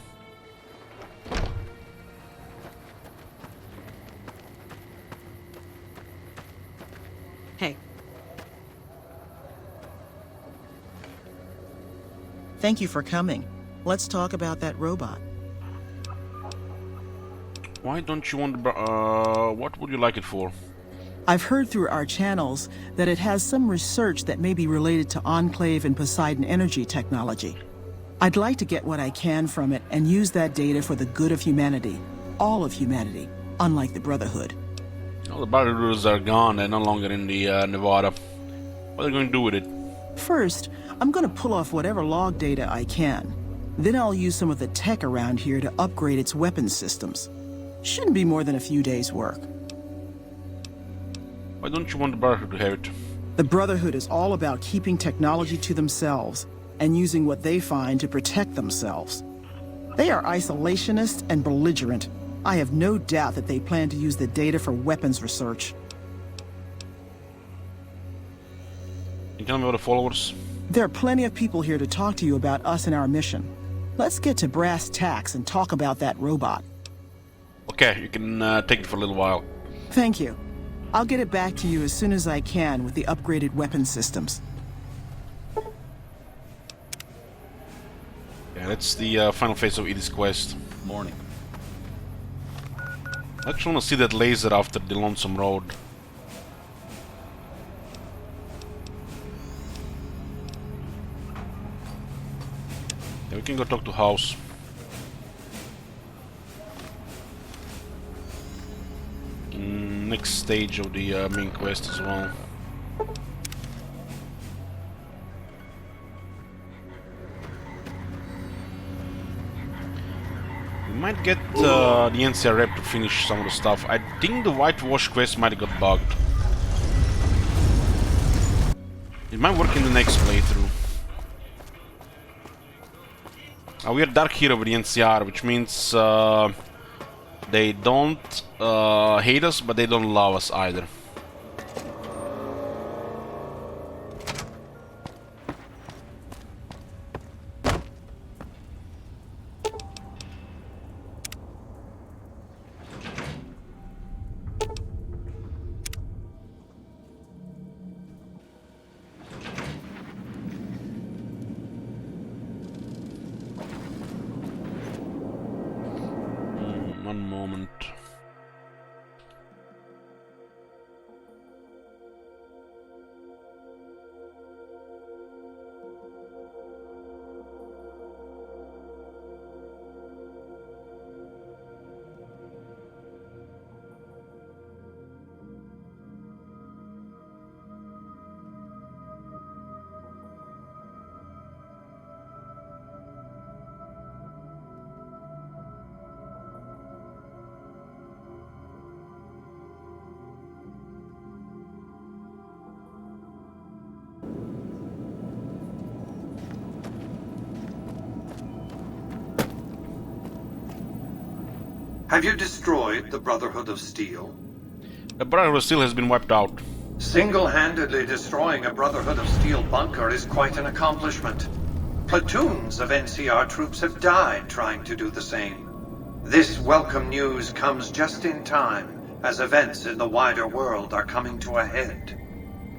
Hey. Thank you for coming. Let's talk about that robot. Why don't you want what would you like it for? I've heard through our channels that it has some research that may be related to Enclave and Poseidon energy technology. I'd like to get what I can from it and use that data for the good of humanity. All of humanity, unlike the Brotherhood. Well, the Brotherhoods are gone. They're no longer in the Nevada. What are they going to do with it? First, I'm going to pull off whatever log data I can. Then I'll use some of the tech around here to upgrade its weapons systems. Shouldn't be more than a few days' work. Why don't you want the Brotherhood to have it? The Brotherhood is all about keeping technology to themselves and using what they find to protect themselves. They are isolationist and belligerent. I have no doubt that they plan to use the data for weapons research. Can you tell me about the followers? There are plenty of people here to talk to you about us and our mission. Let's get to brass tacks and talk about that robot. Okay, you can take it for a little while. Thank you. I'll get it back to you as soon as I can with the upgraded weapon systems. Yeah, that's the final phase of Edith's quest. Morning. I actually want to see that laser after the Lonesome Road. Yeah, we can go talk to House. Next stage of the main quest as well. We might get the NCR rep to finish some of the stuff. I think the whitewash quest might have got bugged. It might work in the next playthrough. We are Dark Hero with the NCR, which means they don't hate us, but they don't love us either. One moment. Have you destroyed the Brotherhood of Steel? The Brotherhood of Steel has been wiped out. Single-handedly destroying a Brotherhood of Steel bunker is quite an accomplishment. Platoons of NCR troops have died trying to do the same. This welcome news comes just in time, as events in the wider world are coming to a head.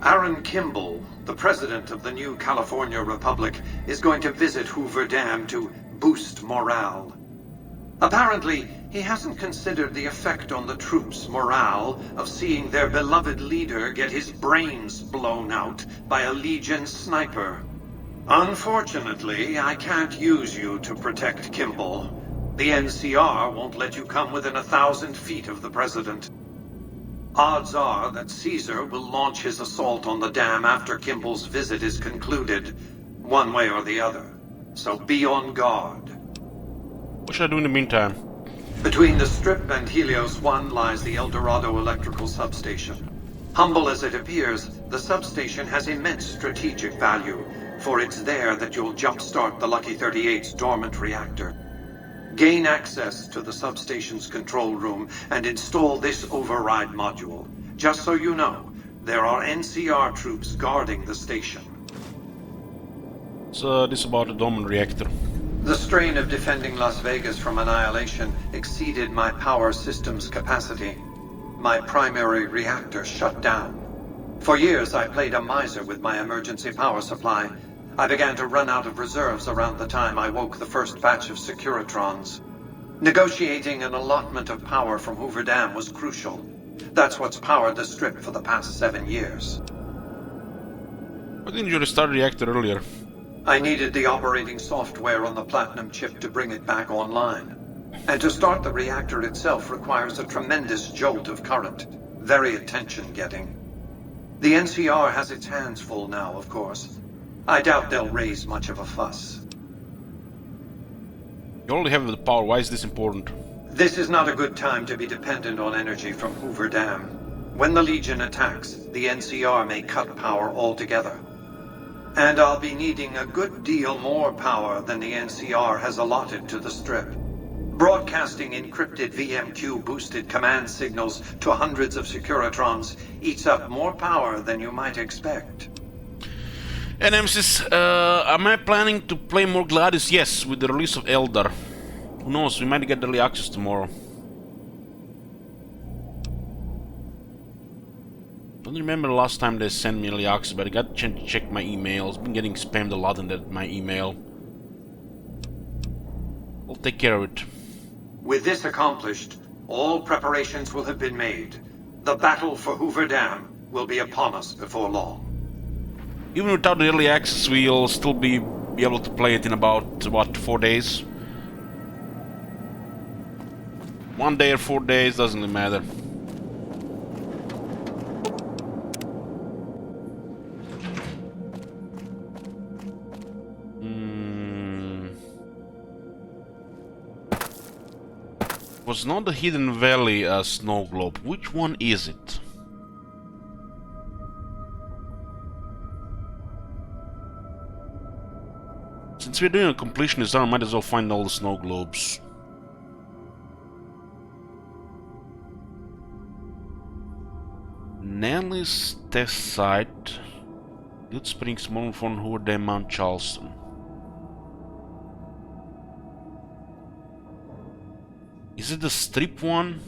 Aaron Kimball, the president of the new California Republic, is going to visit Hoover Dam to boost morale. Apparently, he hasn't considered the effect on the troops' morale of seeing their beloved leader get his brains blown out by a Legion sniper. Unfortunately, I can't use you to protect Kimball. The NCR won't let you come within 1,000 feet of the president. Odds are that Caesar will launch his assault on the dam after Kimball's visit is concluded, one way or the other. So be on guard. What should I do in the meantime? Between the Strip and Helios 1 lies the El Dorado electrical substation. Humble as it appears, the substation has immense strategic value, for it's there that you'll jumpstart the Lucky 38's dormant reactor. Gain access to the substation's control room and install this override module. Just so you know, there are NCR troops guarding the station. So this about the dormant reactor. The strain of defending Las Vegas from annihilation exceeded my power system's capacity. My primary reactor shut down. For years, I played a miser with my emergency power supply. I began to run out of reserves around the time I woke the first batch of Securitrons. Negotiating an allotment of power from Hoover Dam was crucial. That's what's powered the strip for the past 7 years. Why didn't you restart the reactor earlier? I needed the operating software on the Platinum chip to bring it back online. And to start the reactor itself requires a tremendous jolt of current. Very attention-getting. The NCR has its hands full now, of course. I doubt they'll raise much of a fuss. You already have the power. Why is this important? This is not a good time to be dependent on energy from Hoover Dam. When the Legion attacks, the NCR may cut power altogether. And I'll be needing a good deal more power than the NCR has allotted to the strip. Broadcasting encrypted VMQ-boosted command signals to hundreds of Securitrons eats up more power than you might expect. And Nemesis, am I planning to play more Gladius? Yes, with the release of Eldar. Who knows, we might get early access tomorrow. Don't remember the last time they sent me early access, but I got a chance to check my emails. Been getting spammed a lot in my email. I'll take care of it. With this accomplished, all preparations will have been made. The battle for Hoover Dam will be upon us before long. Even without the early access, we'll still be able to play it in about, what, 4 days? 1 day or 4 days, doesn't really matter. Was not the Hidden Valley a snow globe? Which one is it? Since we're doing a completionist run, I might as well find all the snow globes. Nelly's test site. Good Springs, Mormon Fort, Hoover Dam, Mount Charleston. Is it the strip one?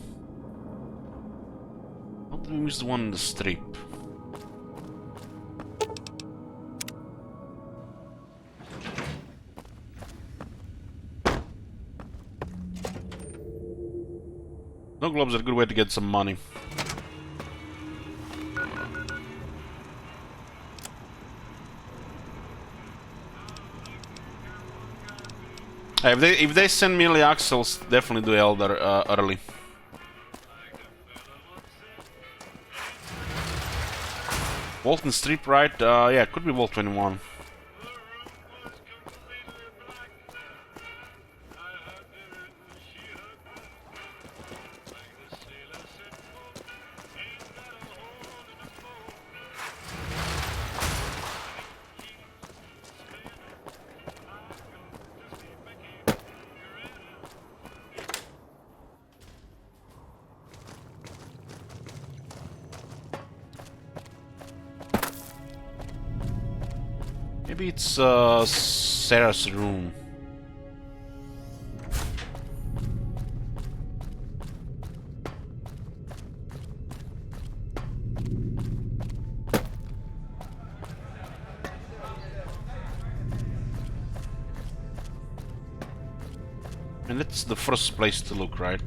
How did we miss the one in the strip? Snow globes are a good way to get some money. If they send me early access, I'll definitely do Eldar early. Walton Strip, right? Yeah, could be Vault 21. Maybe it's Sarah's room. And that's the first place to look, right?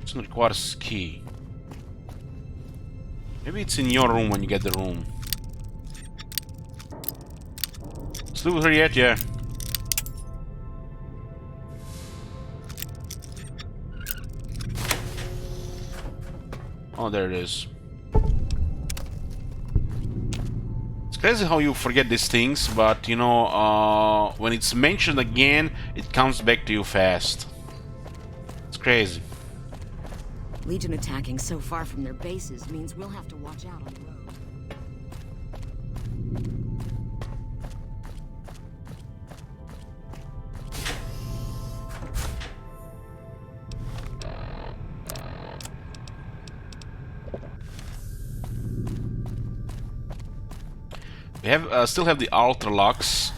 It's gonna require a key. Maybe it's in your room when you get the room. Still with her yet? Yeah. Oh, there it is. It's crazy how you forget these things, but you know, when it's mentioned again, it comes back to you fast. It's crazy. Legion attacking so far from their bases means we'll have to watch out on the road. We have still have the Ultra locks.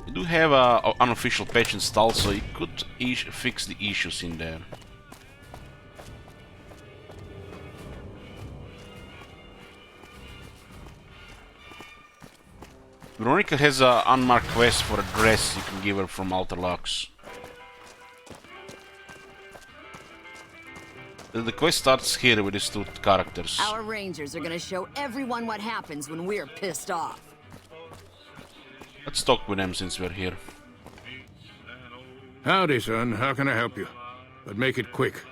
We do have an unofficial patch installed, so it could fix the issues in there. Veronica has an unmarked quest for a dress you can give her from Ultra locks. The quest starts here with these two characters. Our rangers are gonna show everyone what happens when we're pissed off. Let's talk with them since we're here. Howdy, son. How can I help you? But make it quick.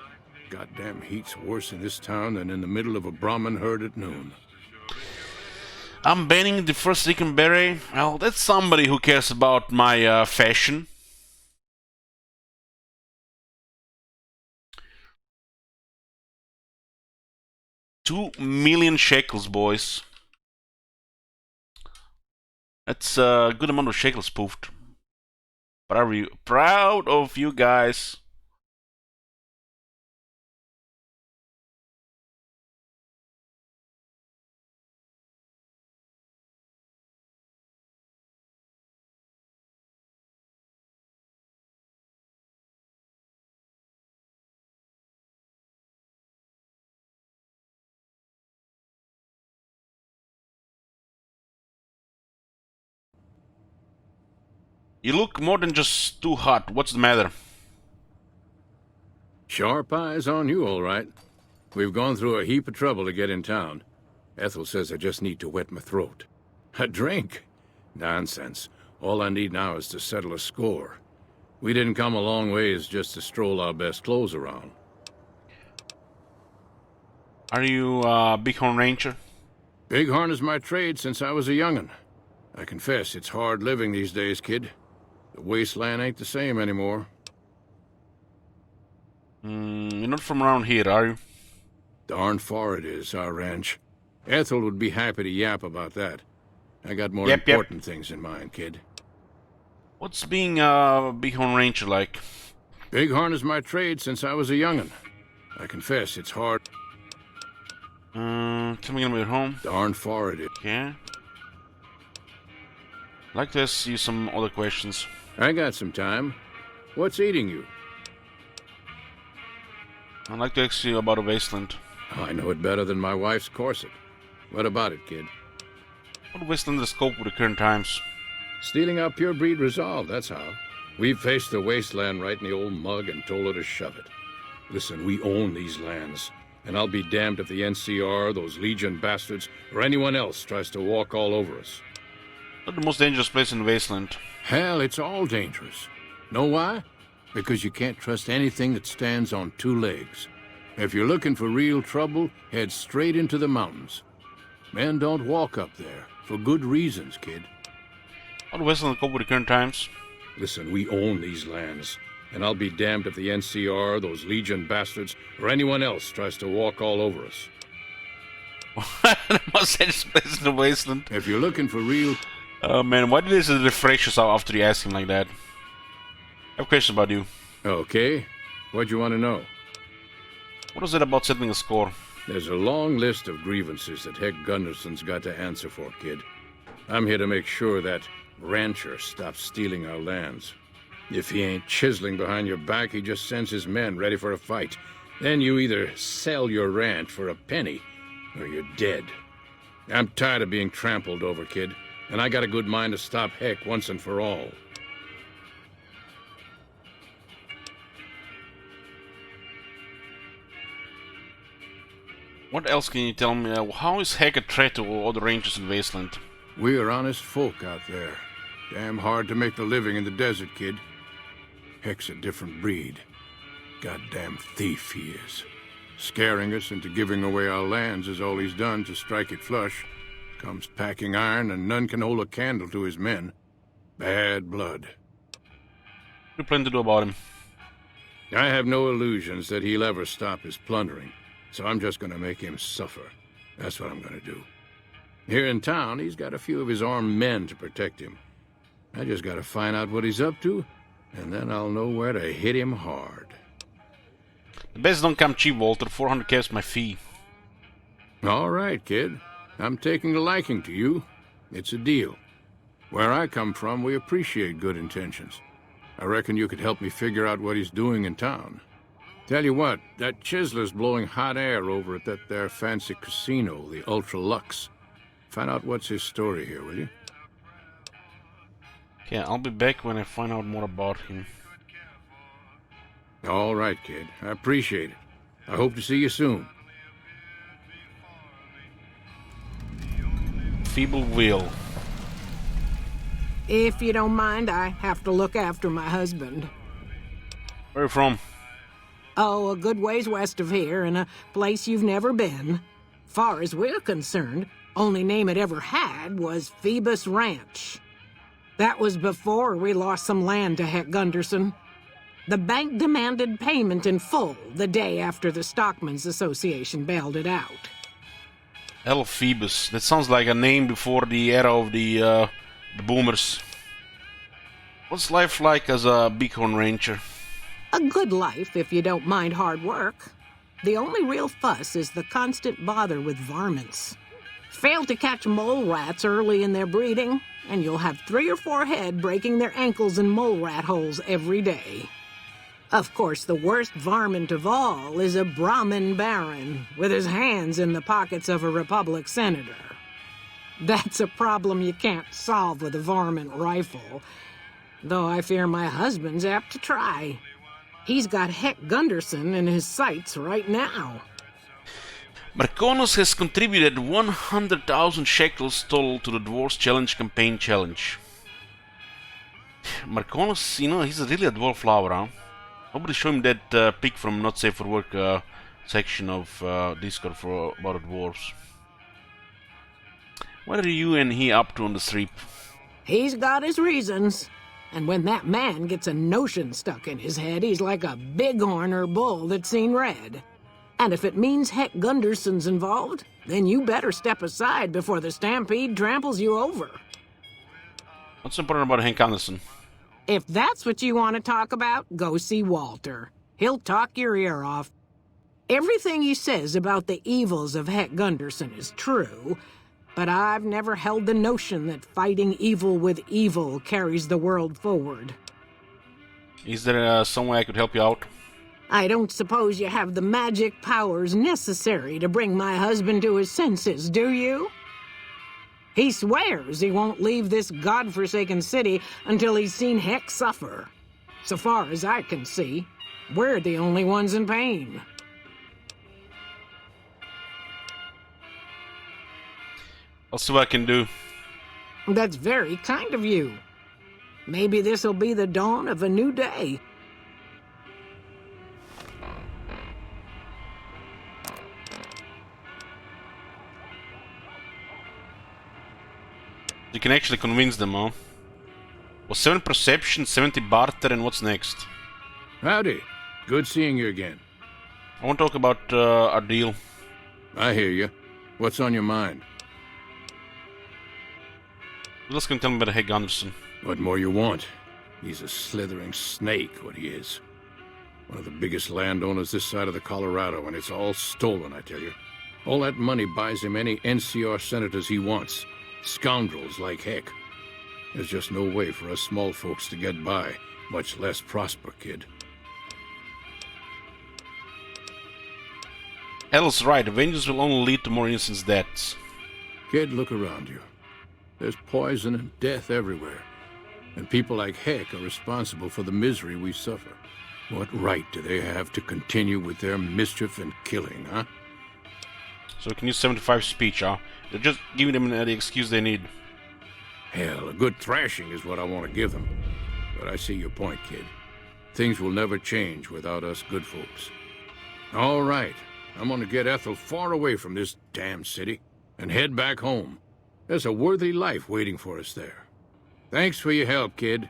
Goddamn heat's worse in this town than in the middle of a Brahmin herd at noon. I'm banning the first Rican Beret. Well, that's somebody who cares about my fashion. $2 million shekels, boys. That's a good amount of shekels spoofed. But are we proud of you guys? You look more than just too hot. What's the matter? Sharp eyes on you, all right. We've gone through a heap of trouble to get in town. Ethel says I just need to wet my throat. A drink? Nonsense. All I need now is to settle a score. We didn't come a long ways just to stroll our best clothes around. Are you a Bighorn Ranger? Bighorn is my trade since I was a young'un. I confess, it's hard living these days, kid. The wasteland ain't the same anymore. You're not from around here, are you? Darn far it is, our ranch. Ethel would be happy to yap about that. I got more Yep. important things in mind, kid. What's being a Bighorn Ranger like? Bighorn is my trade since I was a young'un. I confess, it's hard. Tell me when we're home. Darn far it is. Okay. I'd like to ask you some other questions. I got some time. What's eating you? I'd like to ask you about a wasteland. I know it better than my wife's corset. What about it, kid? What wasteland is scope with the current times? Stealing our pure breed resolve, that's how. We've faced the wasteland right in the old mug and told her to shove it. Listen, we own these lands. And I'll be damned if the NCR, those Legion bastards, or anyone else tries to walk all over us. Not the most dangerous place in the wasteland. Hell, it's all dangerous. Know why? Because you can't trust anything that stands on two legs. If you're looking for real trouble, head straight into the mountains. Men don't walk up there, for good reasons, kid. How do wasteland cope with the current times? Listen, we own these lands. And I'll be damned if the NCR, those Legion bastards, or anyone else tries to walk all over us. The most dangerous place in the wasteland. If you're looking for real... Oh man, why did this refresh us after you asked him like that? I have a question about you. Okay. What'd you want to know? What was it about settling a score? There's a long list of grievances that Heck Gunderson's got to answer for, kid. I'm here to make sure that rancher stops stealing our lands. If he ain't chiseling behind your back, he just sends his men ready for a fight. Then you either sell your ranch for a penny, or you're dead. I'm tired of being trampled over, kid. And I got a good mind to stop Heck once and for all. What else can you tell me? How is Heck a threat to all the rangers in Wasteland? We're honest folk out there. Damn hard to make the living in the desert, kid. Heck's a different breed. Goddamn thief he is. Scaring us into giving away our lands is all he's done to strike it flush. Comes packing iron, and none can hold a candle to his men. Bad blood. What do you plan to do about him? I have no illusions that he'll ever stop his plundering, so I'm just gonna make him suffer. That's what I'm gonna do. Here in town, he's got a few of his armed men to protect him. I just gotta find out what he's up to, and then I'll know where to hit him hard. The best don't come cheap, Walter. 400k is my fee. All right, kid. I'm taking a liking to you. It's a deal. Where I come from, we appreciate good intentions. I reckon you could help me figure out what he's doing in town. Tell you what, that chiseler's blowing hot air over at that there fancy casino, the Ultra Lux. Find out what's his story here, will you? Okay, I'll be back when I find out more about him. All right, kid. I appreciate it. I hope to see you soon. Feeble will. If you don't mind, I have to look after my husband. Where are you from? Oh, a good ways west of here, in a place you've never been. Far as we're concerned, only name it ever had was Phoebus Ranch. That was before we lost some land to Heck Gunderson. The bank demanded payment in full the day after the Stockmen's Association bailed it out. El Phoebus. That sounds like a name before the era of the boomers. What's life like as a bighorn rancher? A good life if you don't mind hard work. The only real fuss is the constant bother with varmints. Fail to catch mole rats early in their breeding, and you'll have 3 or 4 head breaking their ankles in mole rat holes every day. Of course, the worst varmint of all is a Brahmin baron with his hands in the pockets of a Republic senator. That's a problem you can't solve with a varmint rifle, though I fear my husband's apt to try. He's got Heck Gunderson in his sights right now. Marconos has contributed 100,000 shekels total to the Dwarves Challenge campaign challenge. Marconos, you know, he's really a dwarf flower, huh? Nobody show him that pic from Not Safe for Work section of Discord for about the dwarves. What are you and he up to on the street? He's got his reasons. And when that man gets a notion stuck in his head, he's like a bighorn or bull that's seen red. And if it means Heck Gunderson's involved, then you better step aside before the stampede tramples you over. What's important about Hank Anderson? If that's what you want to talk about, go see Walter. He'll talk your ear off. Everything he says about the evils of Heck Gunderson is true, but I've never held the notion that fighting evil with evil carries the world forward. Is there some way I could help you out? I don't suppose you have the magic powers necessary to bring my husband to his senses, do you? He swears he won't leave this godforsaken city until he's seen Heck suffer. So far as I can see, we're the only ones in pain. I'll see what I can do. That's very kind of you. Maybe this'll be the dawn of a new day. You can actually convince them, huh? Well, 7 perception, 70 barter, and what's next? Howdy. Good seeing you again. I want to talk about our deal. I hear you. What's on your mind? What else can you tell me about Heck Anderson? What more you want? He's a slithering snake, what he is. One of the biggest landowners this side of the Colorado, and it's all stolen, I tell you. All that money buys him any NCR senators he wants. Scoundrels like Heck. There's just no way for us small folks to get by, much less prosper, kid. Elle's right, vengeance will only lead to more innocent deaths. Kid, look around you. There's poison and death everywhere. And people like Heck are responsible for the misery we suffer. What right do they have to continue with their mischief and killing, huh? So we can use 75 speech, huh? They're just giving them the excuse they need. Hell, a good thrashing is what I want to give them. But I see your point, kid. Things will never change without us good folks. All right, I'm gonna get Ethel far away from this damn city and head back home. There's a worthy life waiting for us there. Thanks for your help, kid.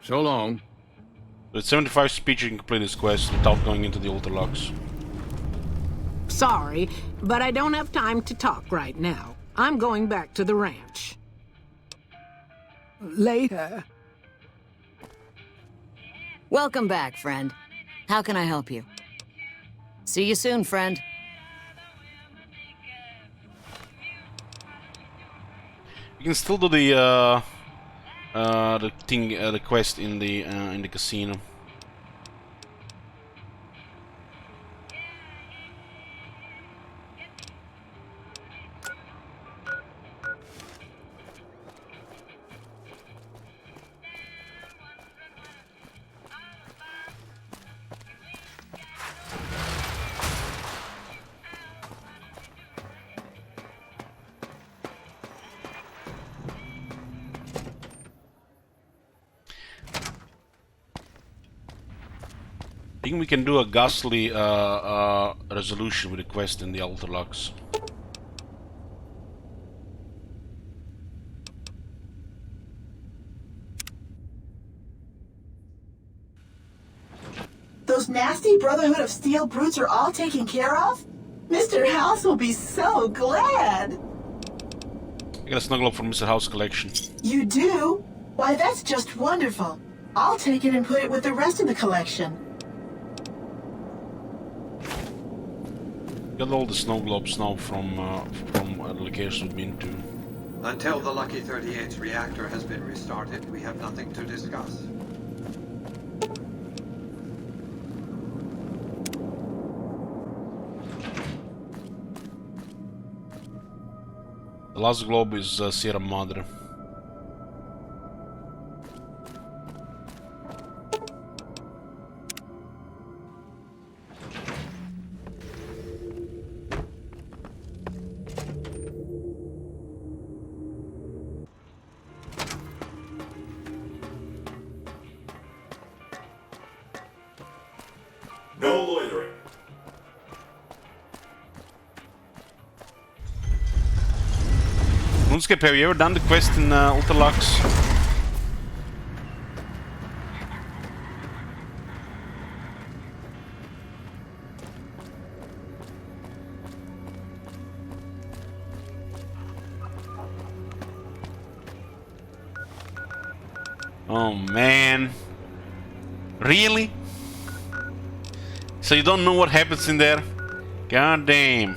So long. With 75 speech, you can complete this quest without going into the altar locks. Sorry, but I don't have time to talk right now. I'm going back to the ranch. Later. Welcome back, friend. How can I help you? See you soon, friend. You can still do the quest in the casino. I think we can do a ghastly resolution with the quest in the altar locks. Those nasty Brotherhood of Steel brutes are all taken care of? Mr. House will be so glad! I got a snuggle up from Mr. House collection. You do? Why, that's just wonderful. I'll take it and put it with the rest of the collection. Got all the snow globes now from the location we've been to. Until the Lucky 38's reactor has been restarted, we have nothing to discuss. The last globe is Sierra Madre. No loitering. RuneScape, have you ever done the quest in Altar Lux? Oh man. Really? So you don't know what happens in there? God damn.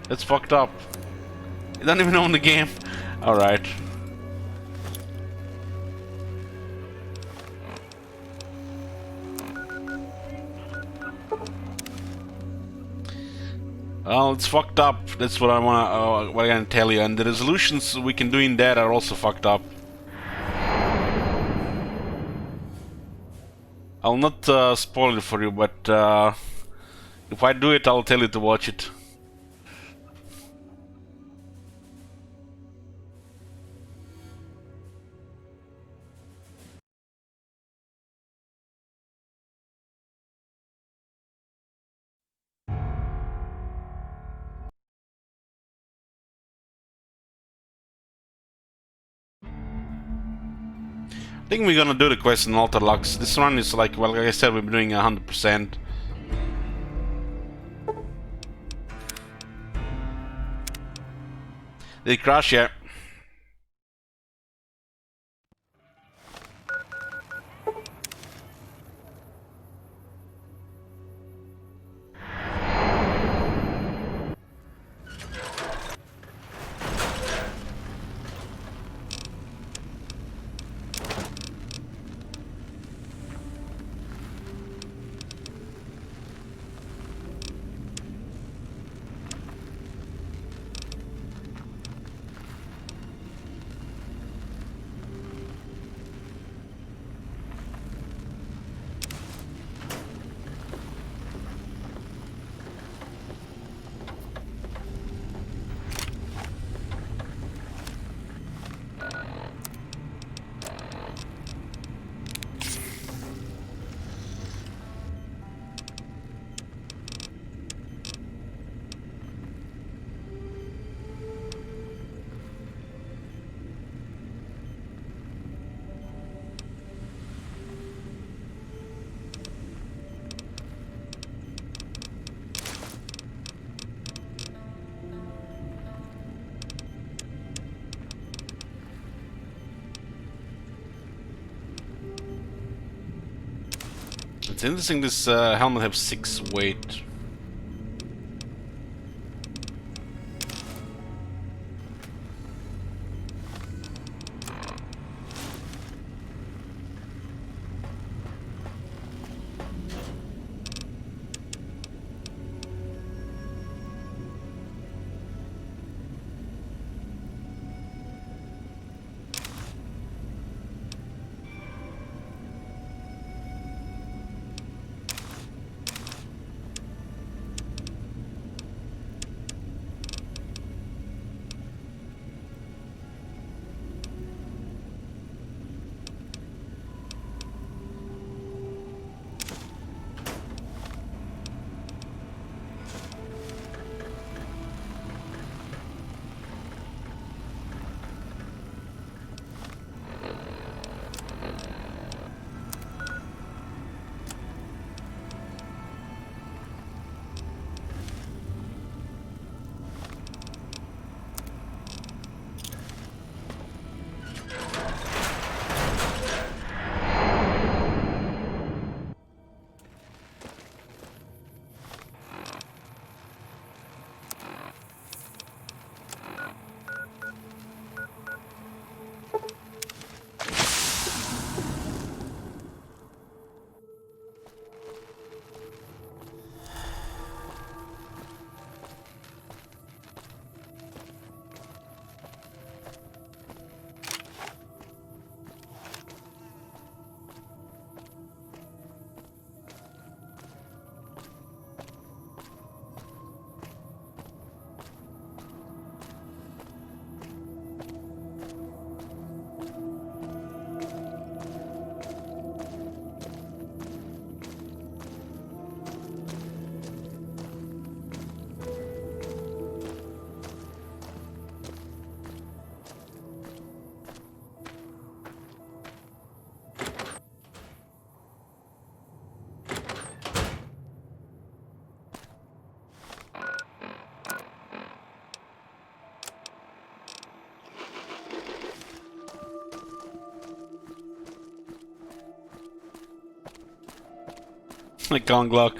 That's fucked up. You don't even own the game. Alright. Well, it's fucked up. That's what I wanna what I'm gonna tell you. And the resolutions we can do in that are also fucked up. I'll not spoil it for you, but if I do it, I'll tell you to watch it. I think we're gonna do the quest in Altar Lux. This run is like, well, like I said, we've been doing 100%. Did it crash? Yeah. It's interesting this helmet has 6 weight. Like Gong Glock.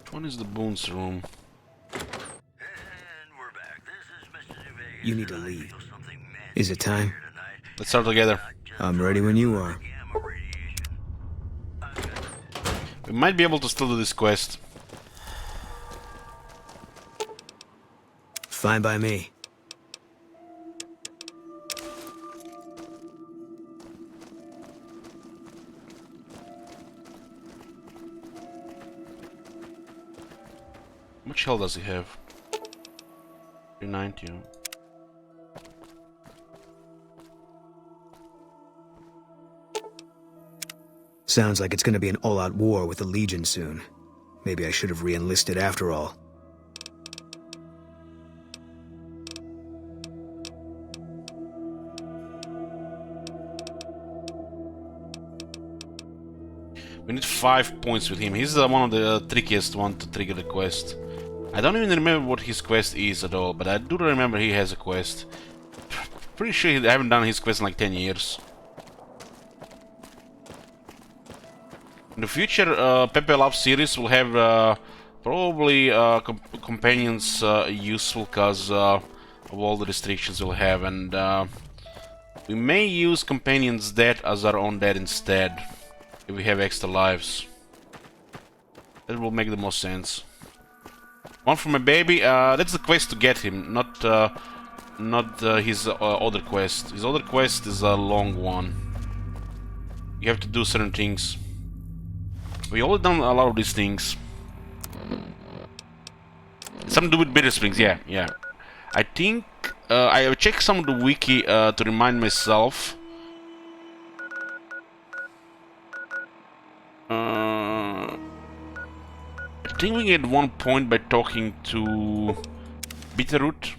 Which one is the Boons room? You need to leave. Is it time? Let's start together. I'm ready when you are. We might be able to still do this quest. Fine by me. How much health does he have? 390. Sounds like it's gonna be an all-out war with the Legion soon. Maybe I should have re-enlisted after all. We need 5 points with him. He's one of the trickiest one to trigger the quest. I don't even remember what his quest is at all, but I do remember he has a quest. Pretty sure I haven't done his quest in like 10 years. In the future, pepeLaugh series will have probably companions useful because of all the restrictions we'll have, and we may use companions dead as our own dead instead. If we have extra lives, that will make the most sense. One for my baby. That's the quest to get him, not his other quest. His other quest is a long one. You have to do certain things. We already done a lot of these things. Something to do with bitter springs. Yeah. I think I checked some of the wiki to remind myself. I think we get 1 point by talking to Bitterroot,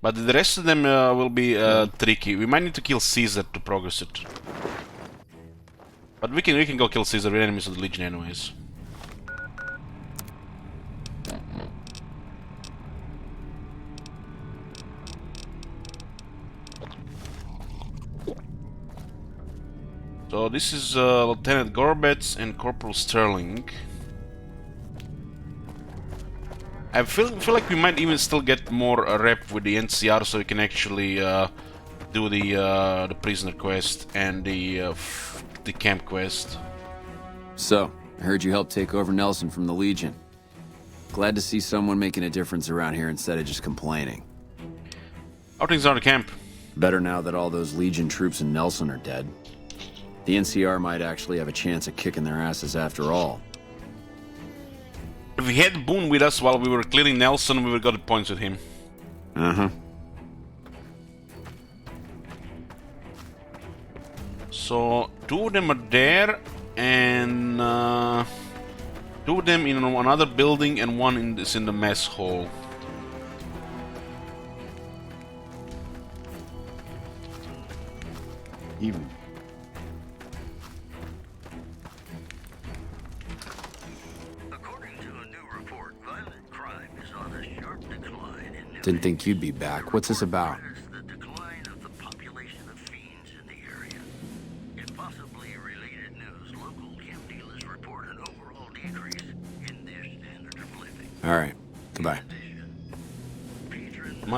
but the rest of them will be tricky. We might need to kill Caesar to progress it. But we can go kill Caesar. We're enemies of the Legion anyways. So this is Lieutenant Gorbets and Corporal Sterling. I feel like we might even still get more rep with the NCR, so we can actually do the prisoner quest and the camp quest. So, I heard you helped take over Nelson from the Legion. Glad to see someone making a difference around here instead of just complaining. How things are in the camp? Better now that all those Legion troops in Nelson are dead. The NCR might actually have a chance at kicking their asses after all. If we had Boone with us while we were clearing Nelson, we would have got the points with him. Uh-huh. So, 2 of them are there, and 2 of them in another building, and 1 is in the mess hall. Even. Didn't think you'd be back. What's this about? Alright. Goodbye.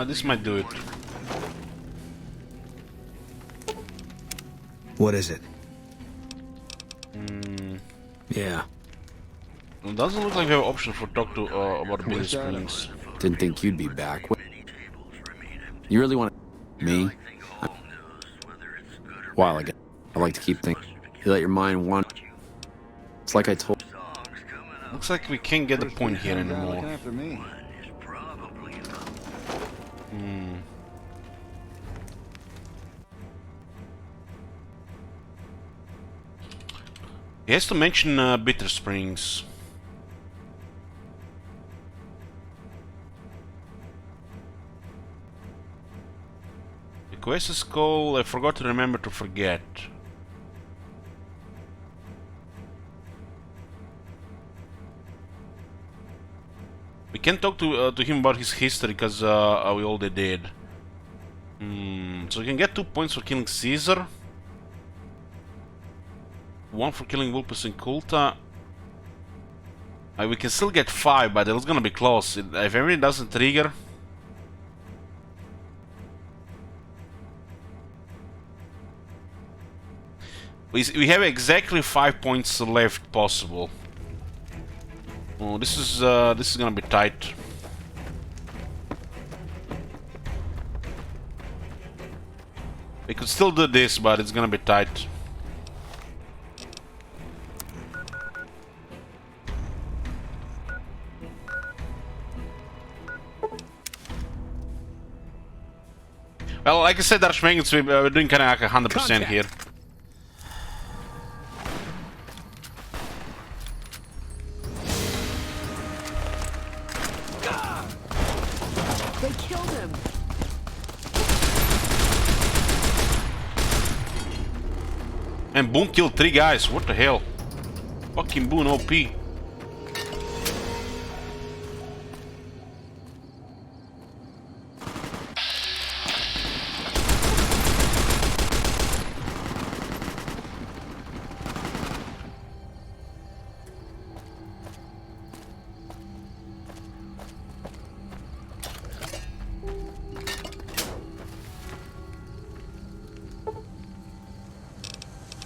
This might do it. What is it? Yeah. It doesn't look like we have an option for talk to about the business springs. Didn't think you'd be back. You really want me? A while ago. I like to keep things. You let your mind wander. It's like I told. Looks like we can't get the point here anymore. He has to mention Bitter Springs. The quest is called I forgot to remember to forget. We can't talk to him about his history because we already did. So we can get 2 points for killing Caesar. 1 for killing Vulpes and Kulta. We can still get 5, but it's gonna be close. If everything doesn't trigger. We have exactly 5 points left possible. Oh, this is gonna be tight. We could still do this, but it's gonna be tight. Well, like I said, Archmagans, we're doing kind of like 100% here. They killed him. And Boone killed 3 guys. What the hell? Fucking Boone OP.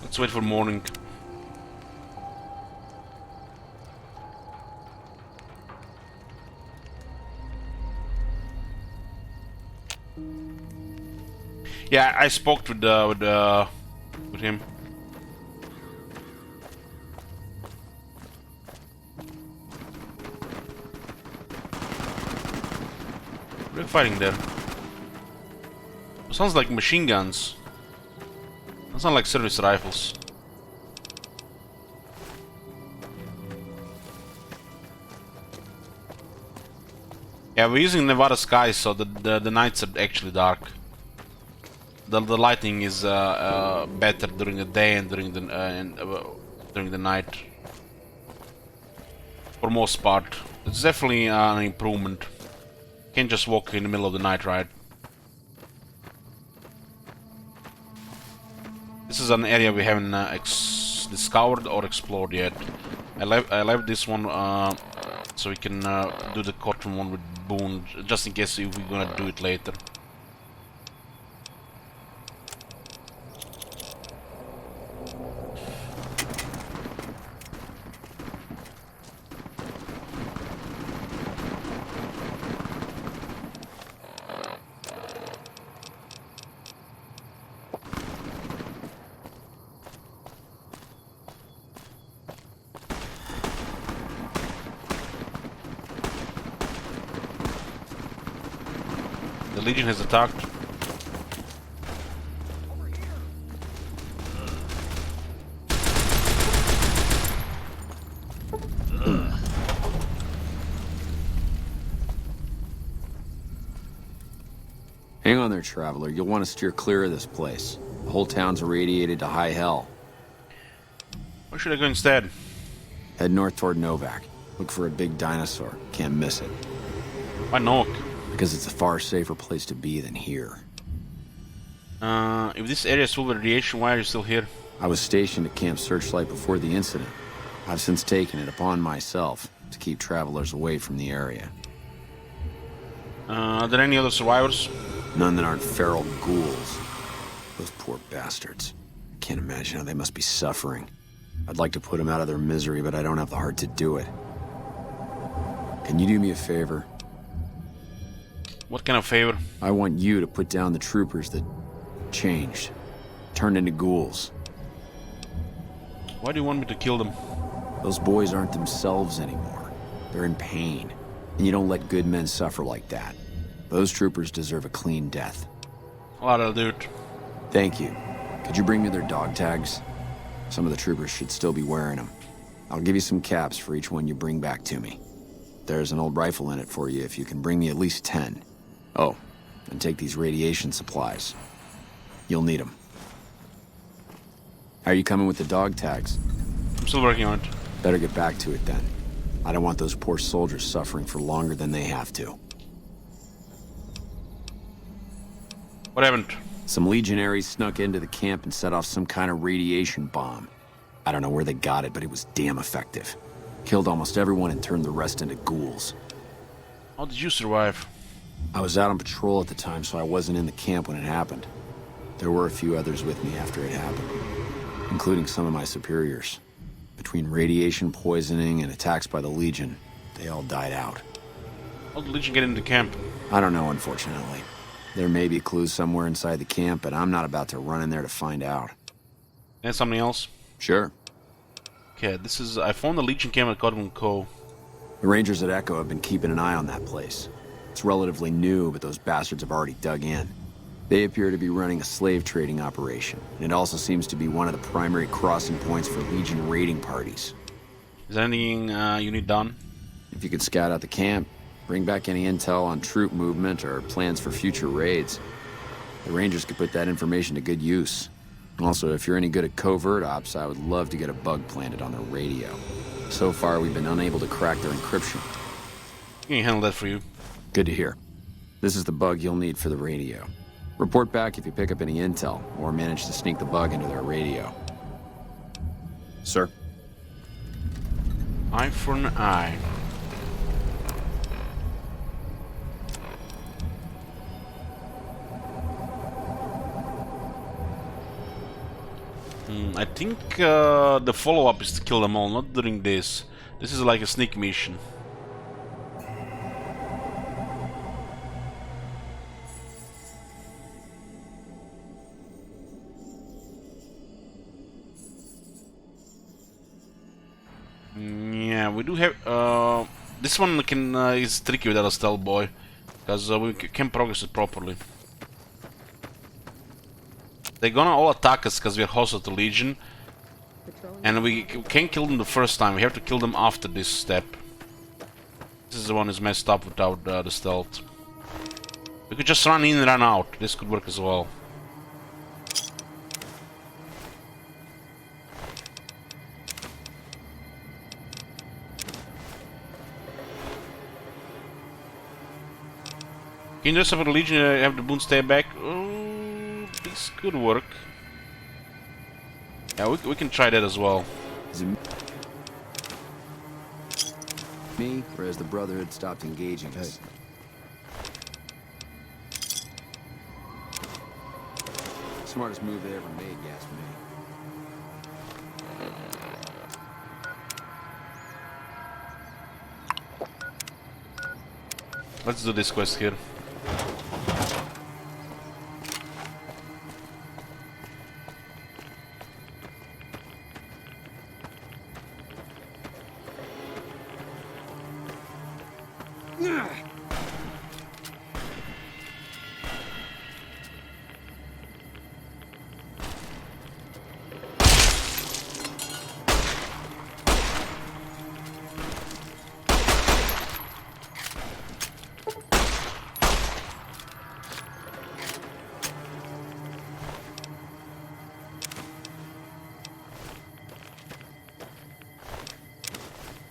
Let's wait for morning. Yeah, I spoke with him. We're fighting there. It sounds like machine guns. That sounds like service rifles. Yeah, we're using Nevada skies, so the nights are actually dark. the lighting is better during the day and during the night. For most part, it's definitely an improvement. Can't just walk in the middle of the night, right? This is an area we haven't discovered or explored yet. I left this one so we can do the cotton one with Boone, just in case if we're gonna do it later. The Legion has attacked. Hang on there, traveler. You'll want to steer clear of this place. The whole town's irradiated to high hell. Where should I go instead? Head north toward Novak. Look for a big dinosaur. Can't miss it. Why Novak? Because it's a far safer place to be than here. If this area is full of radiation, why are you still here? I was stationed at Camp Searchlight before the incident. I've since taken it upon myself to keep travelers away from the area. Are there any other survivors? None that aren't feral ghouls. Those poor bastards. I can't imagine how they must be suffering. I'd like to put them out of their misery, but I don't have the heart to do it. Can you do me a favor? What kind of favor? I want you to put down the troopers that changed, turned into ghouls. Why do you want me to kill them? Those boys aren't themselves anymore. They're in pain. And you don't let good men suffer like that. Those troopers deserve a clean death. Alright, I'll do it. Thank you. Could you bring me their dog tags? Some of the troopers should still be wearing them. I'll give you some caps for each one you bring back to me. There's an old rifle in it for you if you can bring me at least 10. Oh, and take these radiation supplies. You'll need them. How are you coming with the dog tags? I'm still working on it. Better get back to it then. I don't want those poor soldiers suffering for longer than they have to. What happened? Some legionaries snuck into the camp and set off some kind of radiation bomb. I don't know where they got it, but it was damn effective. Killed almost everyone and turned the rest into ghouls. How did you survive? I was out on patrol at the time, so I wasn't in the camp when it happened. There were a few others with me after it happened, including some of my superiors. Between radiation poisoning and attacks by the Legion, they all died out. How did the Legion get into camp? I don't know, unfortunately. There may be clues somewhere inside the camp, but I'm not about to run in there to find out. And something else? Sure. Okay, this is... I found the Legion camp at Godwin Cove. The Rangers at Echo have been keeping an eye on that place. It's relatively new, but those bastards have already dug in. They appear to be running a slave trading operation, and it also seems to be one of the primary crossing points for Legion raiding parties. Is there anything you need done? If you could scout out the camp, bring back any intel on troop movement or plans for future raids. The Rangers could put that information to good use. Also, if you're any good at covert ops, I would love to get a bug planted on their radio. So far, we've been unable to crack their encryption. I can handle that for you. Good to hear. This is the bug you'll need for the radio. Report back if you pick up any intel, or manage to sneak the bug into their radio. Sir? Eye for an eye. I think the follow-up is to kill them all, not during this. This is like a sneak mission. Yeah, we do have... this one can is tricky without a stealth boy, because we can progress it properly. They're gonna all attack us because we're hostile to Legion, and we can't kill them the first time. We have to kill them after this step. This is the one who's messed up without the stealth. We could just run in and run out. This could work as well. Can you just have a Legion have the boon stay back? Oh, this could work. Yeah, we can try that as well. Is it me, or has the Brotherhood stopped engaging us? Smartest move they ever made, gas me. Let's do this quest here.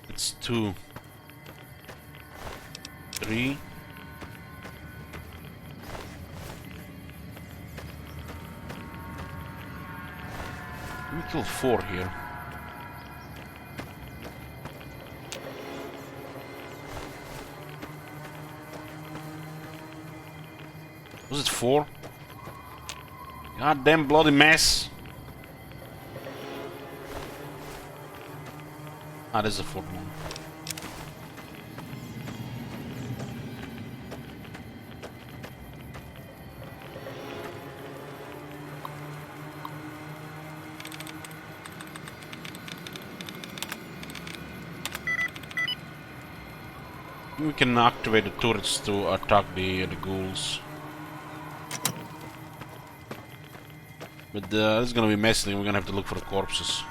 It's 2, 3. Let me kill 4 here. Was it 4? Goddamn bloody mess! Ah, this is a 4th one. We can activate the turrets to attack the ghouls. But this is gonna be messy, we're gonna have to look for the corpses.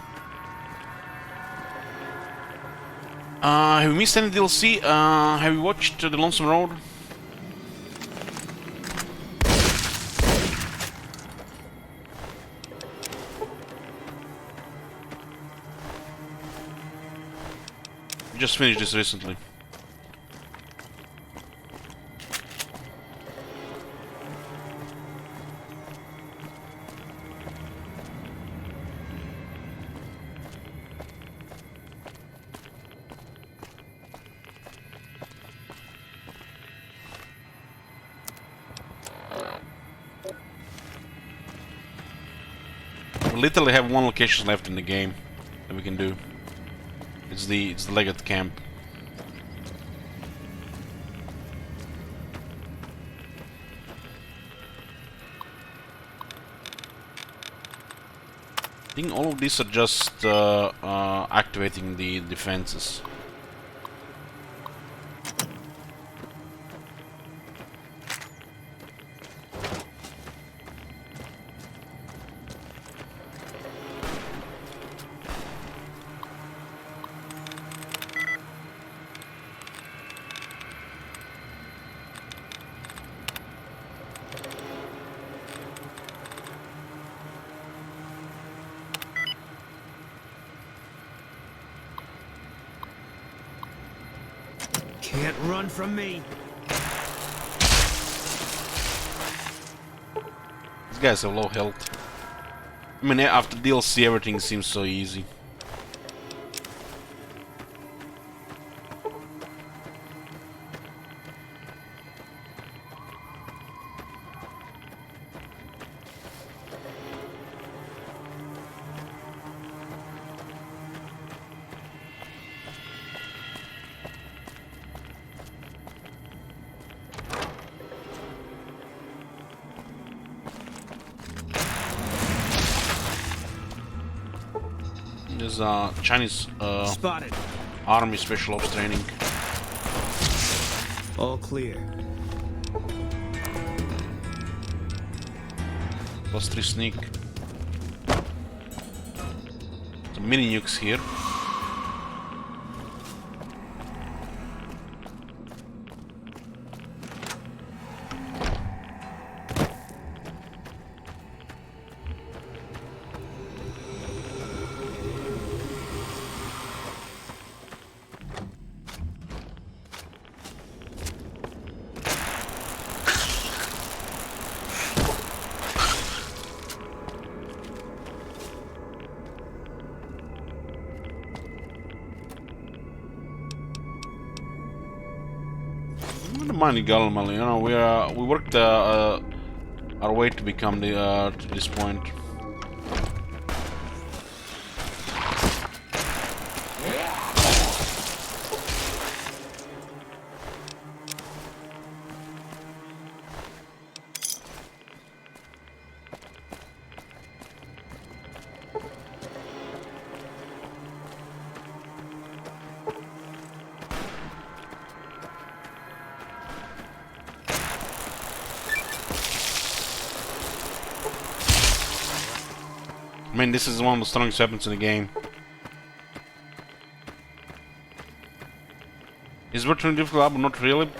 Have we missed any DLC? Have you watched The Lonesome Road? We just finished this recently. We literally have 1 location left in the game that we can do. It's the Legate camp. I think all of these are just activating the defenses. Can't run from me. These guys have low health. I mean, after DLC everything seems so easy. There's Chinese Spotted. Army Special Ops training. All clear. +3 sneak. Some mini nukes here. don't mind the Gullimal, you know, we worked our way to become the to this point. I mean, this is one of the strongest weapons in the game. Is it turning difficult? Not really.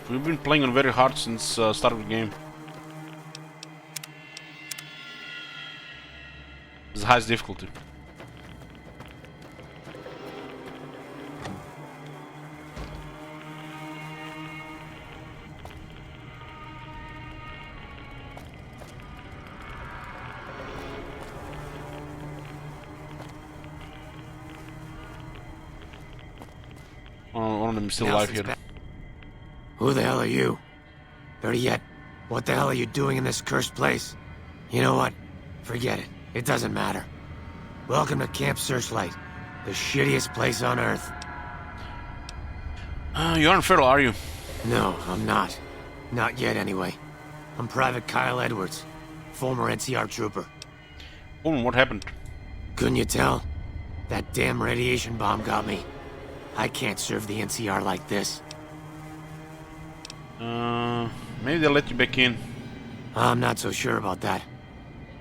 We've been playing on very hard since start of the game. It's the highest difficulty. One of them is still alive here. Who the hell are you? Better yet, what the hell are you doing in this cursed place? You know what? Forget it. It doesn't matter. Welcome to Camp Searchlight, the shittiest place on Earth. You aren't Feral, are you? No, I'm not. Not yet, anyway. I'm Private Kyle Edwards, former NCR trooper. Oh, what happened? Couldn't you tell? That damn radiation bomb got me. I can't serve the NCR like this. Maybe they'll let you back in. I'm not so sure about that.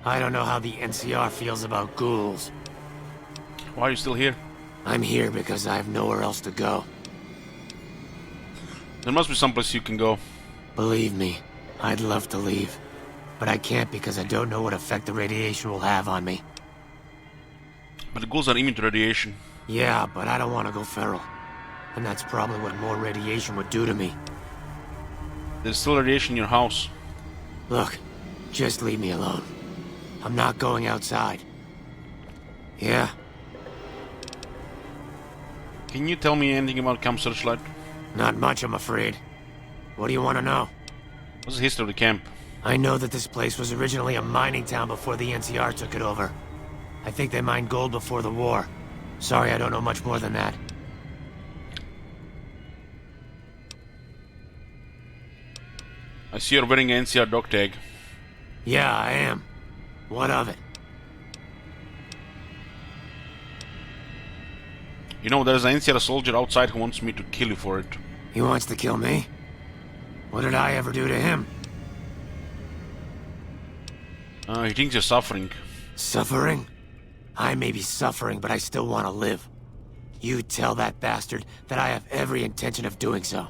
I don't know how the NCR feels about ghouls. Why are you still here? I'm here because I have nowhere else to go. There must be someplace you can go. Believe me, I'd love to leave. But I can't because I don't know what effect the radiation will have on me. But the ghouls are immune to radiation. Yeah, but I don't want to go feral. And that's probably what more radiation would do to me. There's still radiation in your house. Look, just leave me alone. I'm not going outside. Yeah? Can you tell me anything about Camp Searchlight? Not much, I'm afraid. What do you want to know? What's the history of the camp? I know that this place was originally a mining town before the NCR took it over. I think they mined gold before the war. Sorry, I don't know much more than that. I see you're wearing an NCR dog tag. Yeah, I am. What of it? You know, there's an NCR soldier outside who wants me to kill you for it. He wants to kill me? What did I ever do to him? He thinks you're suffering. Suffering? I may be suffering, but I still want to live. You tell that bastard that I have every intention of doing so.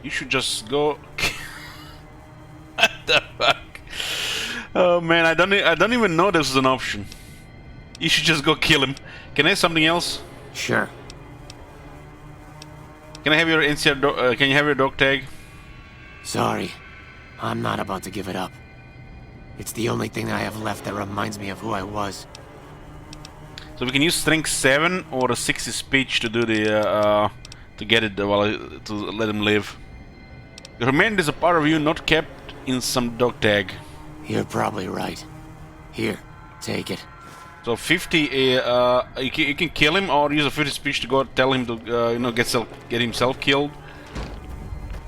You should just go... What the fuck? Oh man, I don't even know this is an option. You should just go kill him. Can I have something else? Sure. Can I have your NCR can you have your dog tag? Sorry. I'm not about to give it up. It's the only thing I have left that reminds me of who I was. So we can use strength 7 or a 60 speech to do the to get it to let him live. The remainder is a part of you not kept in some dog tag. You're probably right. Here, take it. So 50, you can kill him or use a 50 speech to go tell him to you know, get himself killed.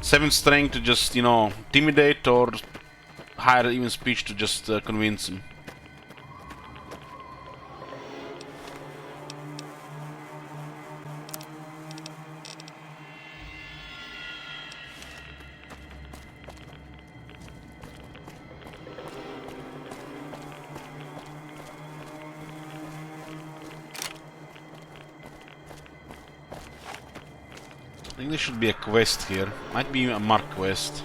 7 strength to just, you know, intimidate, or higher even speech to just convince him. I think there should be a quest here. Might be a mark quest.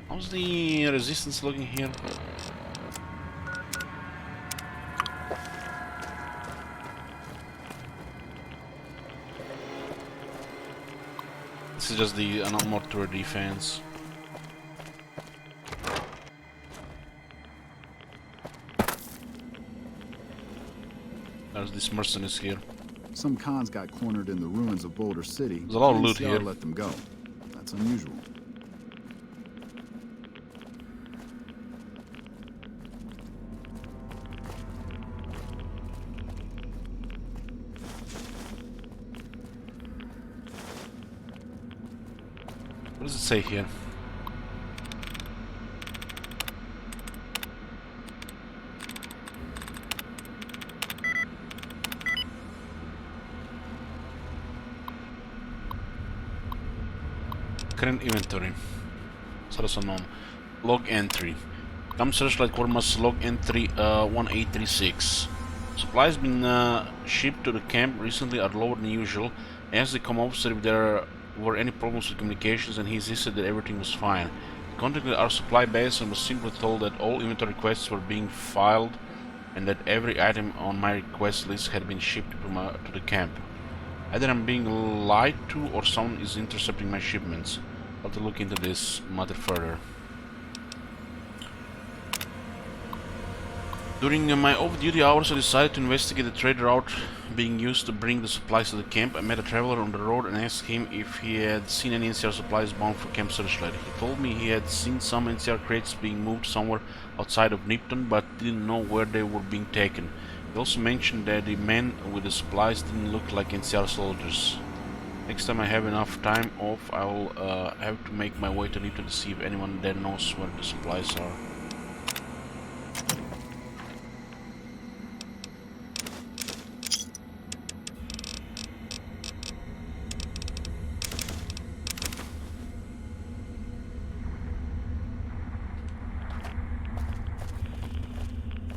How's the resistance looking here? This is just the mortar defense. these mercenaries here. Some cons got cornered in the ruins of Boulder City. There's a lot of loot NCR here. let them go. That's unusual. What does it say here? Current inventory. Source unknown. Log entry. Camp Searchlight Quartermaster log entry 1836. Supplies been shipped to the camp recently are lower than usual. I asked the comm officer if there were any problems with communications, and he insisted that everything was fine. He contacted our supply base and was simply told that all inventory requests were being filed and that every item on my request list had been shipped to the camp. Either I'm being lied to or someone is intercepting my shipments. I'll have to look into this matter further. During my off-duty hours, I decided to investigate the trade route being used to bring the supplies to the camp. I met a traveler on the road and asked him if he had seen any NCR supplies bound for Camp Searchlight. He told me he had seen some NCR crates being moved somewhere outside of Nipton, but didn't know where they were being taken. He also mentioned that the men with the supplies didn't look like NCR soldiers. Next time I have enough time off, I'll have to make my way to Nipton to see if anyone there knows where the supplies are.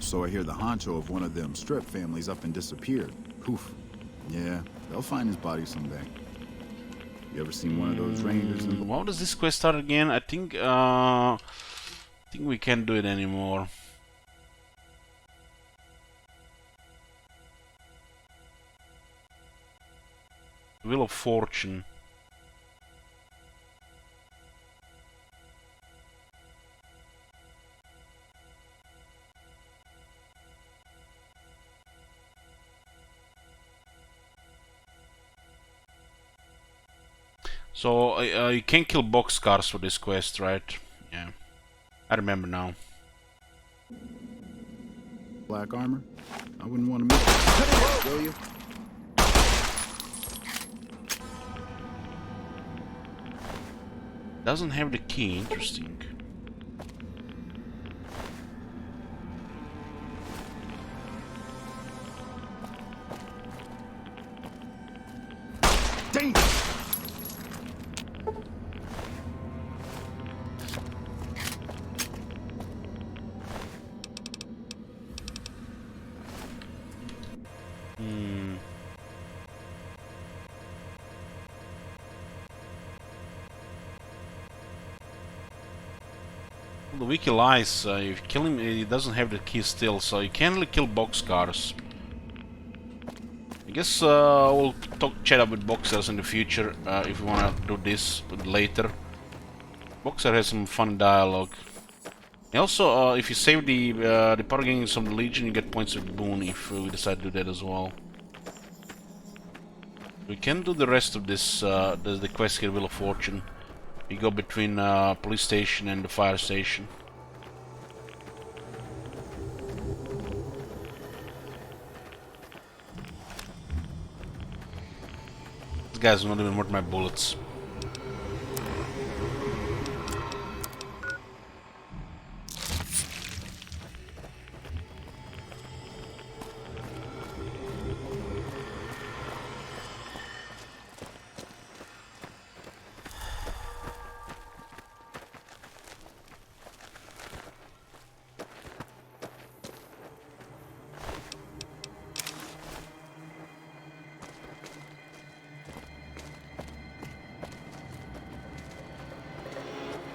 So I hear the honcho of one of them strip families up and disappeared. Poof. Yeah, they'll find his body someday. You ever seen one of those rangers? How does this quest start again? I think we can't do it anymore. Wheel of Fortune. So you can kill boxcars for this quest, right? Yeah, I remember now. Black armor? I wouldn't want to miss it, will you? Doesn't have the key, interesting. Danger! The wiki lies, if you kill him, he doesn't have the key still, so you can't really kill boxcars. I guess we'll chat up with boxers in the future if we want to do this later. Boxer has some fun dialogue. And also, if you save the power gains from the Legion, you get points of boon if we decide to do that as well. We can do the rest of this, the quest here, Wheel of Fortune. We go between police station and the fire station. This guy's not even worth my bullets.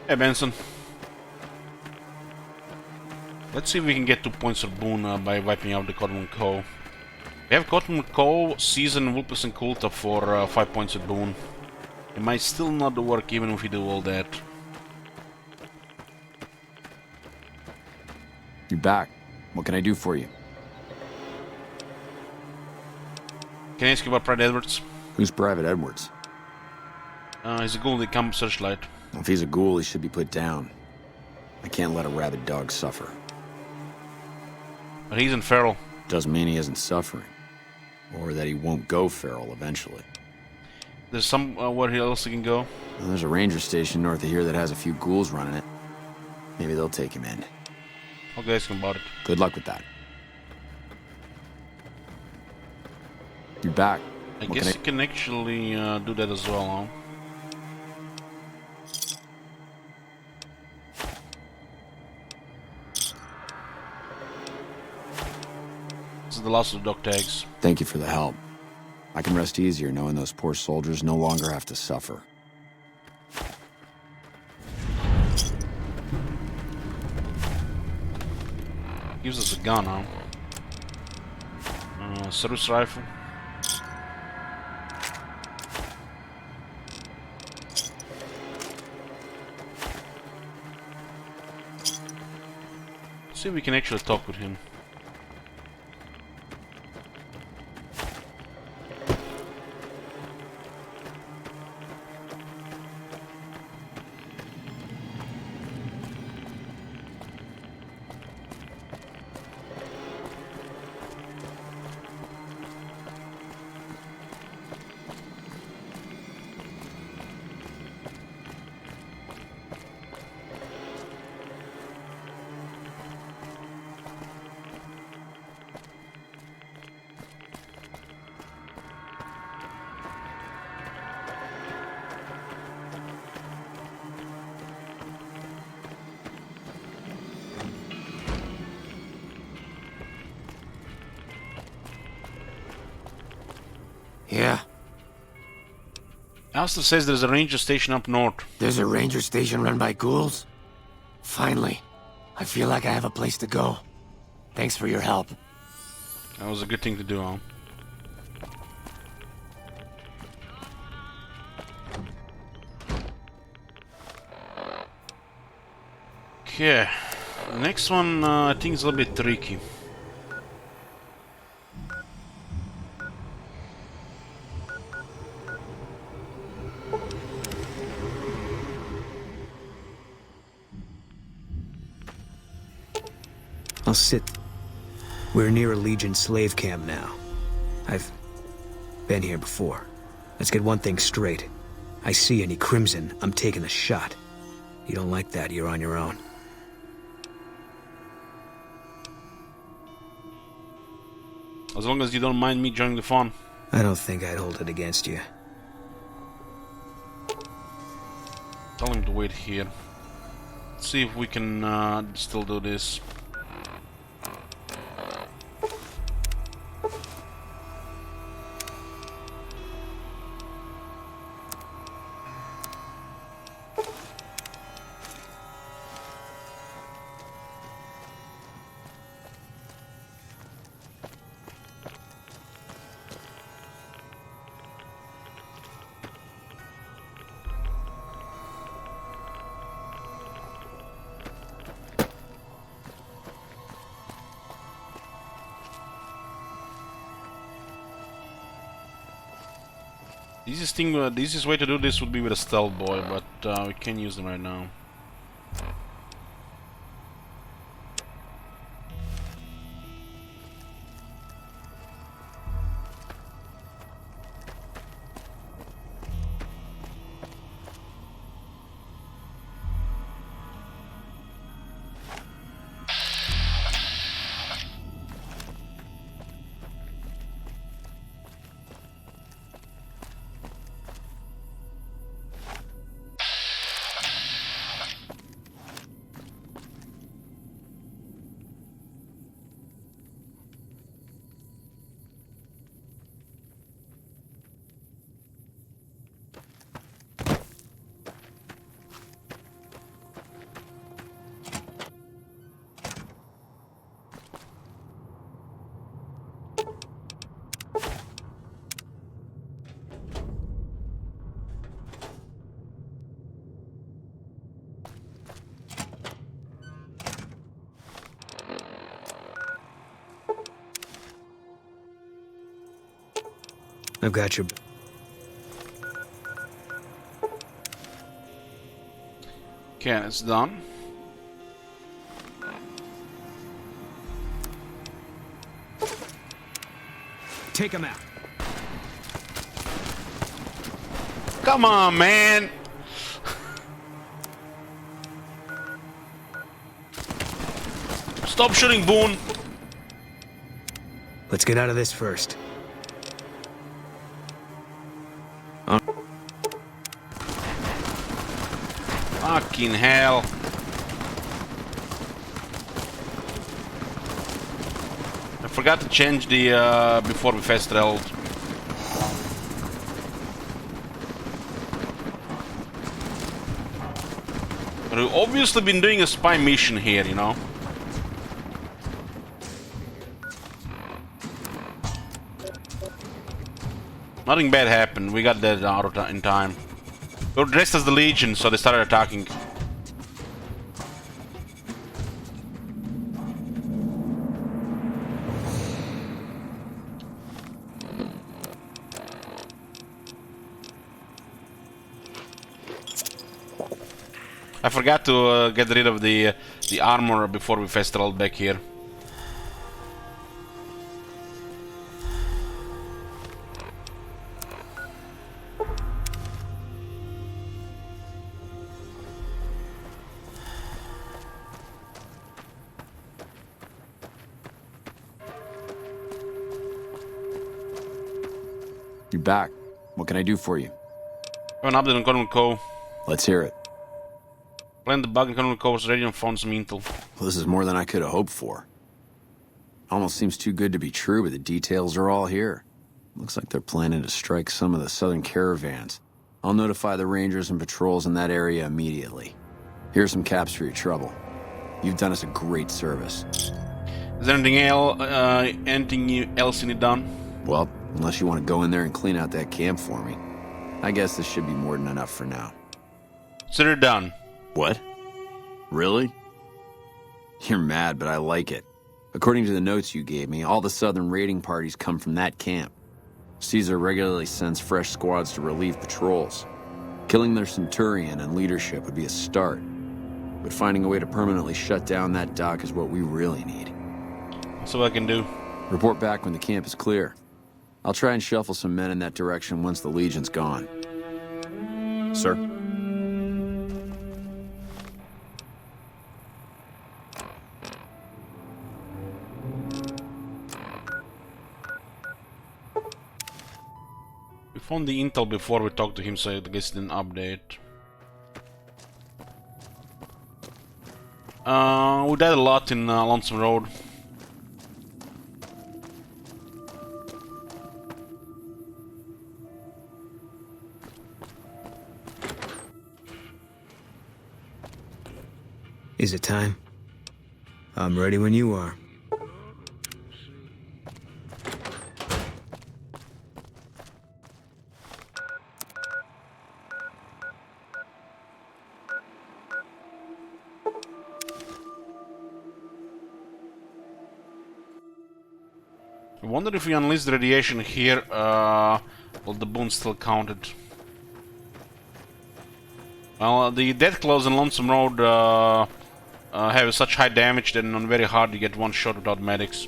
Hey Benson. Let's see if we can get 2 points of boon by wiping out the Cottonwood Cove. We have Cottonwood Cove, Season, Wilpus and Kulta for 5 points of boon. It might still not work even if we do all that. You're back. What can I do for you? Can I ask you about Private Edwards? Who's Private Edwards? He's a ghoul in the camp searchlight. If he's a ghoul, he should be put down. I can't let a rabid dog suffer. But he's in feral. Doesn't mean he isn't suffering. Or that he won't go feral eventually. There's somewhere else he can go. Well, there's a ranger station north of here that has a few ghouls running it. Maybe they'll take him in. I'll ask him about it. Good luck with that. You're back. I guess you can actually do that as well, huh? This is the last of the dog tags. Thank you for the help. I can rest easier knowing those poor soldiers no longer have to suffer. Gives us a gun, huh? Service rifle. See if we can actually talk with him. Yeah. Alistair says there's a ranger station up north. There's a ranger station run by ghouls? Finally. I feel like I have a place to go. Thanks for your help. That was a good thing to do, huh? Okay. Next one, I think is a little bit tricky. I'll sit. We're near a Legion slave camp now. I've been here before. Let's get one thing straight. I see any crimson, I'm taking a shot. You don't like that, you're on your own. As long as you don't mind me joining the fun. I don't think I'd hold it against you. Tell him to wait here. Let's see if we can still do this. The easiest way to do this would be with a stealth boy, but we can't use them right now. I've got your... Okay, it's done. Take him out. Come on, man! Stop shooting, Boone! Let's get out of this first. Fucking hell. I forgot to change the before we fast traveled. But we've obviously been doing a spy mission here, you know. Nothing bad happened. We got that out in time. We were dressed as the Legion, so they started attacking. I forgot to get rid of the armor before we fast traveled back here. You're back. What can I do for you? An update on Colonel Co. Let's hear it. Plan the bug and Colonel Co was ready and found some intel. Well, this is more than I could have hoped for. Almost seems too good to be true, but the details are all here. Looks like they're planning to strike some of the southern caravans. I'll notify the rangers and patrols in that area immediately. Here's some caps for your trouble. You've done us a great service. Is there anything else you need done? Well, unless you want to go in there and clean out that camp for me. I guess this should be more than enough for now. Consider done. What? Really? You're mad, but I like it. According to the notes you gave me, all the southern raiding parties come from that camp. Caesar regularly sends fresh squads to relieve patrols. Killing their centurion and leadership would be a start. But finding a way to permanently shut down that dock is what we really need. That's what I can do. Report back when the camp is clear. I'll try and shuffle some men in that direction once the Legion's gone. Sir? We found the intel before we talked to him, so I guess it didn't update. We died a lot in Lonesome Road. Is it time? I'm ready when you are. I wonder if we unleash the radiation here, will the boon still counted? Well, the death claws in Lonesome Road have such high damage that it's very hard to get one shot without medics.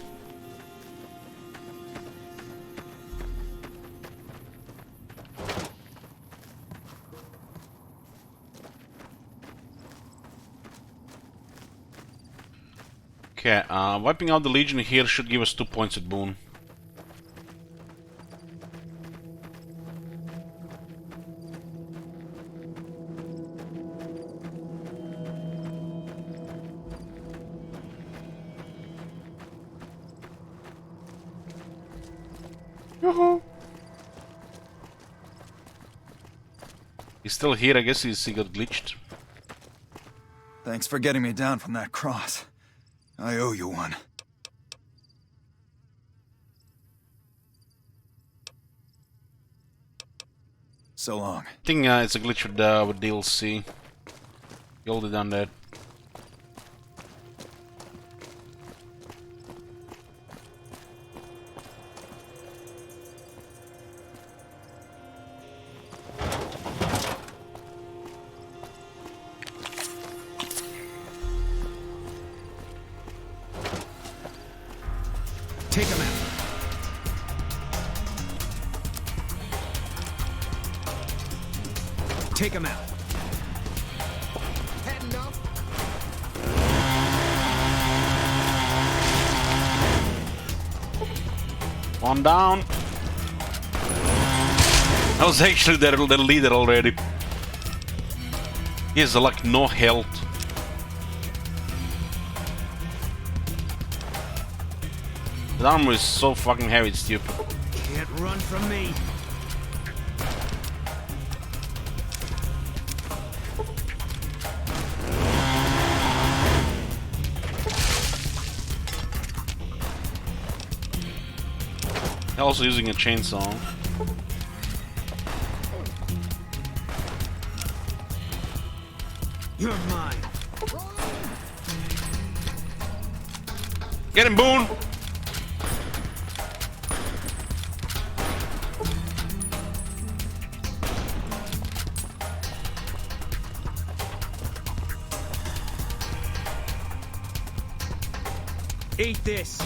Okay, wiping out the Legion here should give us 2 points at boon. He's still here, I guess he got glitched. Thanks for getting me down from that cross. I owe you one. So long. I think it's a glitch with DLC. You already done that. Take him out. Heading up. One down. I was actually the leader already. He has like no health. The armor is so fucking heavy, it's stupid. Can't run from me. Also using a chainsaw. You're mine. Get him, Boone! Eat this.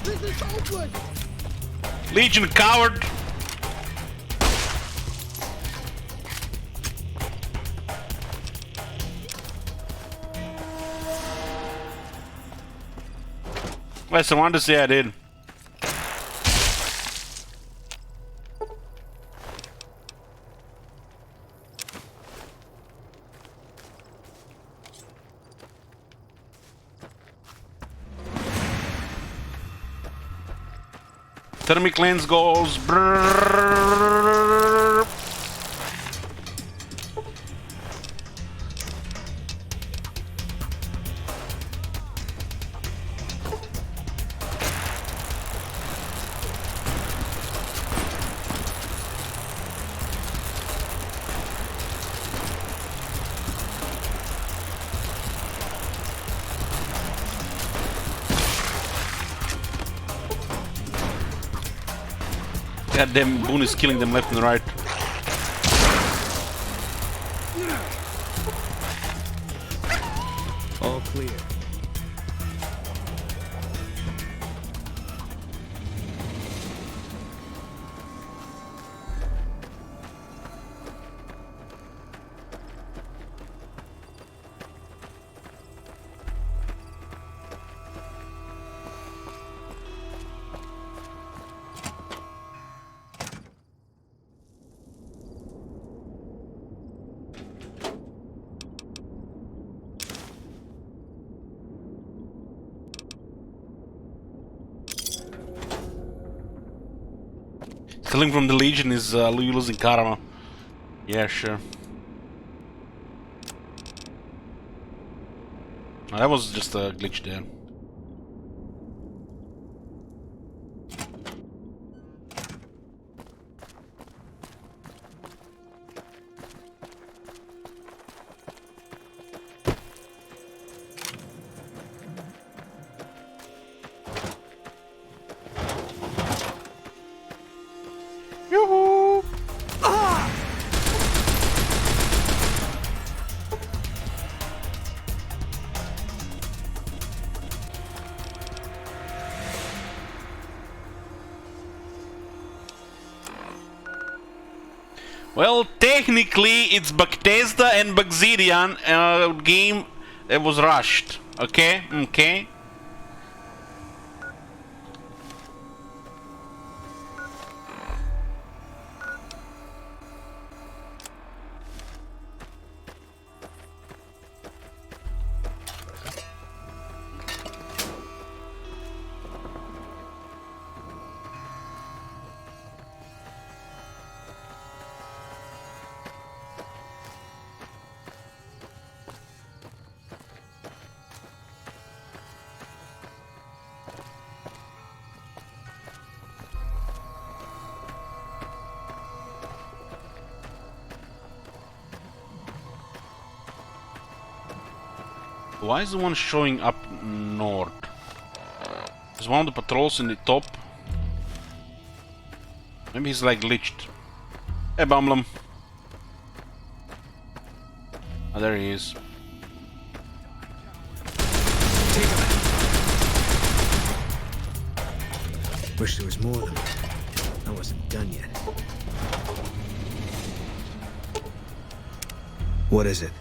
This is hopeless. Legion coward! Yes, I wanted to say I did. Thermic lens goes. Brrrr. Goddamn, Boone is killing them left and right. All clear. Stealing from the Legion is losing karma. Yeah, sure. Oh, that was just a glitch there. Yoo-hoo! Well, technically it's Bethesda and Bugzedian game that was rushed. Okay? Okay? Why is the one showing up north? Is one of the patrols in the top? Maybe he's like glitched. Hey, Bumblum. Oh, there he is. Wish there was more of them. wasn't done yet. What is it?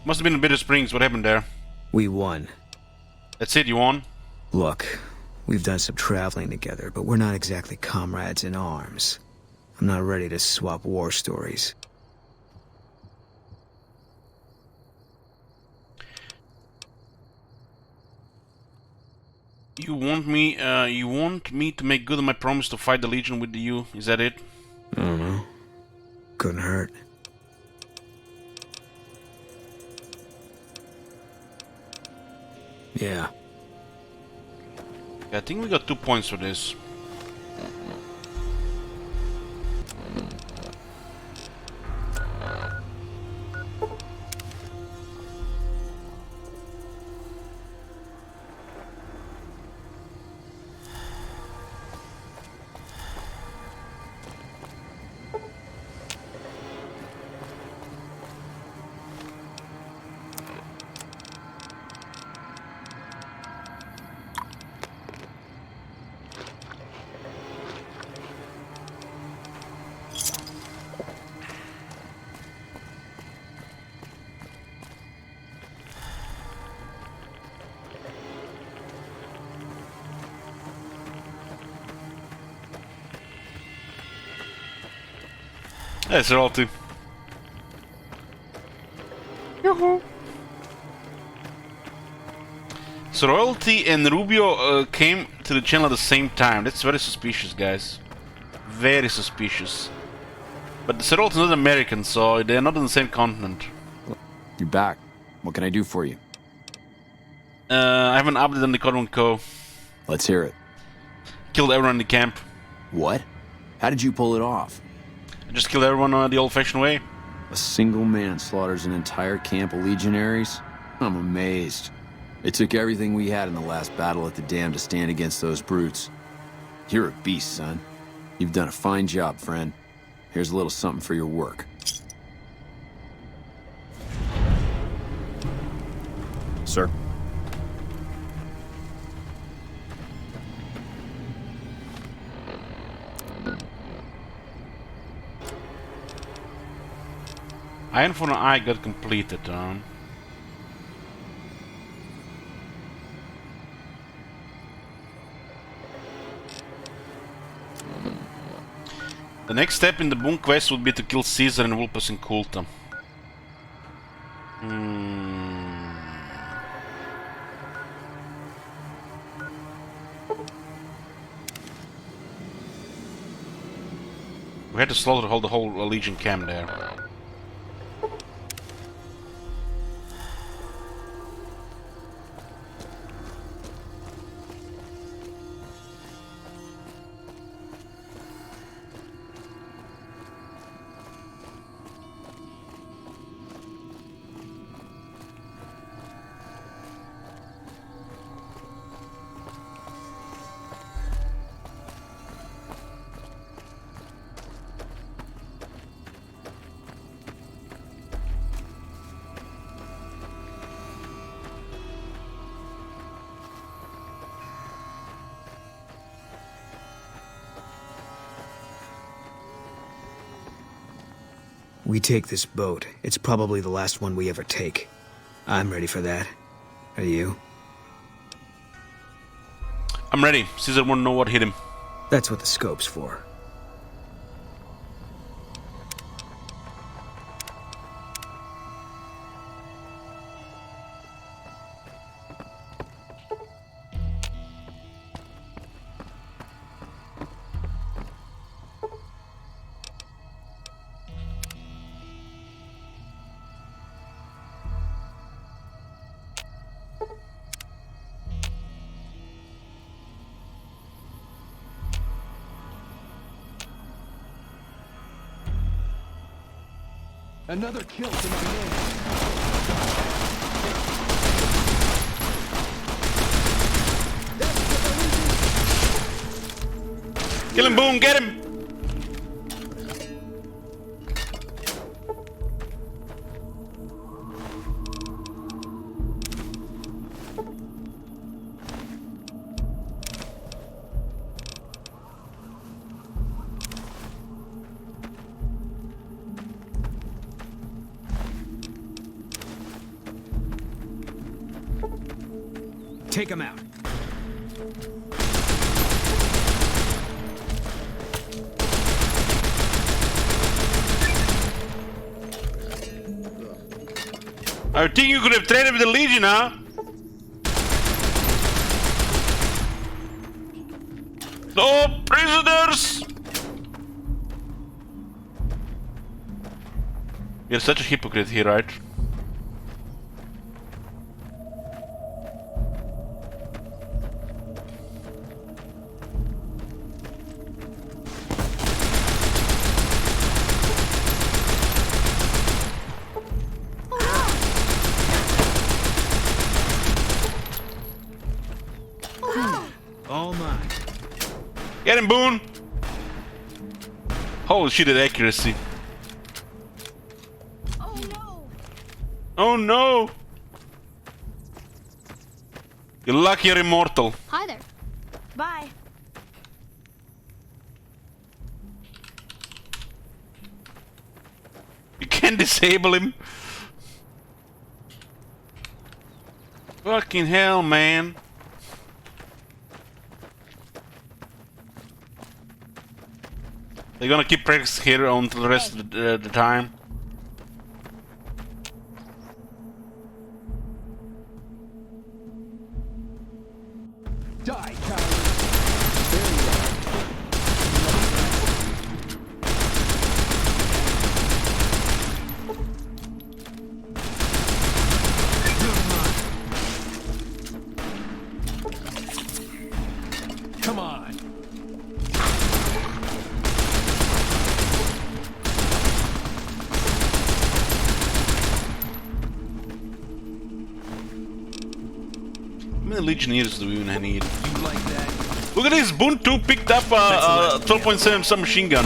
Must have been in Bitter Springs. What happened there? We won. That's it, you won? Look, we've done some traveling together, but we're not exactly comrades in arms. I'm not ready to swap war stories. You want me to make good on my promise to fight the Legion with you? Is that it? I don't know. Couldn't hurt. Yeah. I think we got 2 points for this. That's royalty. So Royalty and Rubio came to the channel at the same time. That's very suspicious, guys. Very suspicious. But the Royalty is not American, so they're not on the same continent. You're back. What can I do for you? I have an update on the Codon Co. Let's hear it. Killed everyone in the camp. What? How did you pull it off? I just killed everyone the old-fashioned way. A single man slaughters an entire camp of legionaries? I'm amazed. It took everything we had in the last battle at the dam to stand against those brutes. You're a beast, son. You've done a fine job, friend. Here's a little something for your work. Sir. Iron for an Eye got completed. The next step in the Boon quest would be to kill Caesar and Vulpes and Kulta. We had to slaughter the whole Legion camp there. We take this boat. It's probably the last one we ever take. I'm ready for that. Are you? I'm ready. Caesar won't know what hit him. That's what the scope's for. Another kill to my men. Kill him, Boom! Get him! Take him out. I think you could have traded with the Legion, huh? No prisoners! You're such a hypocrite here, right? All mine. Get him, Boone! Holy shit, that accuracy. Oh no! You're lucky you're immortal. Hi there. Bye. You can't disable him. Fucking hell, man. They're gonna keep practice here until the rest of the time. Die, coward. There you are. Come on. How many Legionnaires do we even need? Look at this! Boone 2 picked up a 12.7 submachine gun.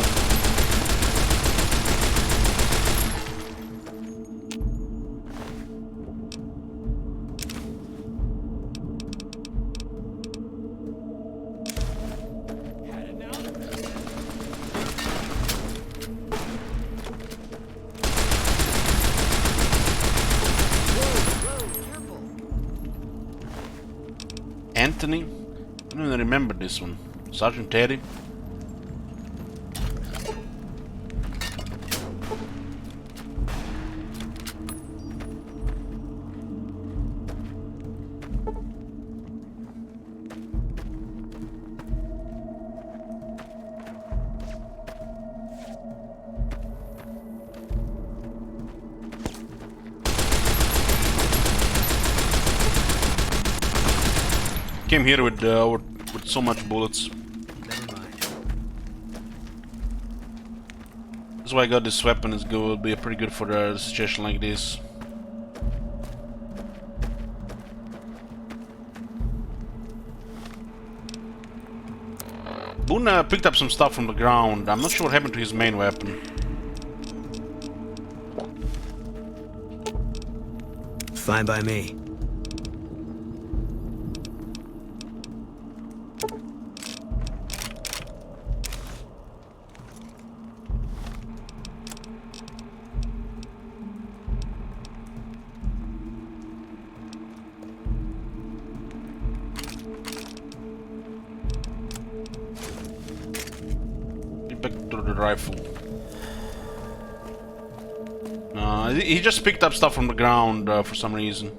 Anthony? I don't even remember this one. Sergeant Teddy? Came here with so much bullets. Never mind. That's why I got this weapon. It's will be pretty good for a situation like this. Boone picked up some stuff from the ground. I'm not sure what happened to his main weapon. Fine by me. Back to the rifle. He just picked up stuff from the ground for some reason.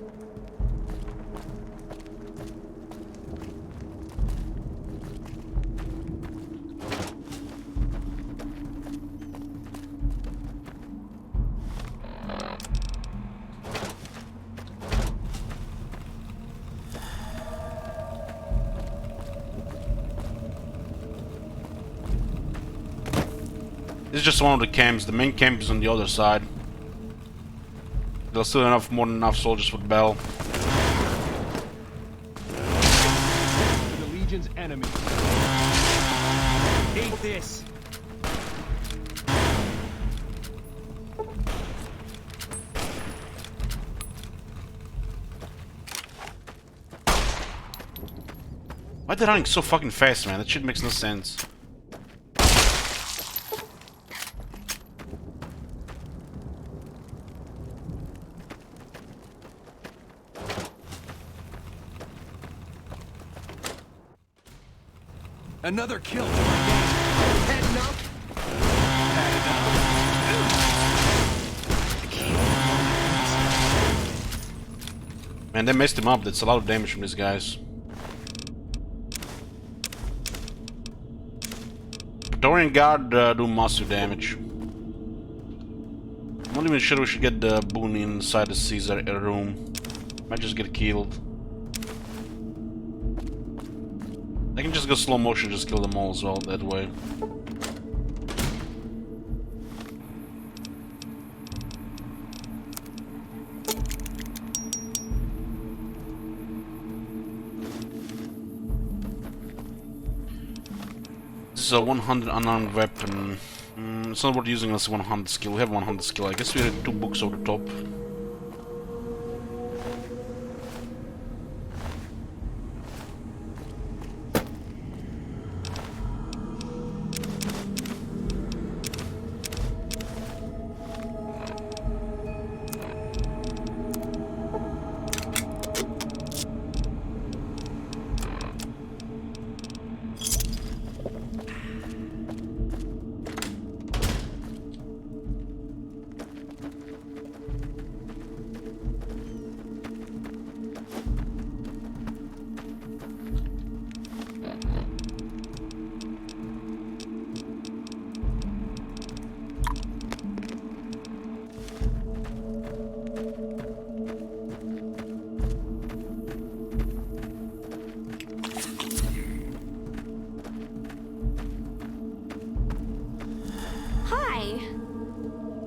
This is just one of the camps. The main camp is on the other side. There's still more than enough soldiers with Bell. The Legion's enemy. Eat this. Why are they running so fucking fast, man? That shit makes no sense. Another kill to our game. Had enough? Had enough. Man, they messed him up. That's a lot of damage from these guys. Praetorian Guard do massive damage. I'm not even sure we should get the boon inside the Caesar room. Might just get killed. I can just go slow motion, just kill them all as well that way. This is a 100 unarmed weapon. It's not worth using as 100 skill. We have 100 skill. I guess we had 2 books over the top.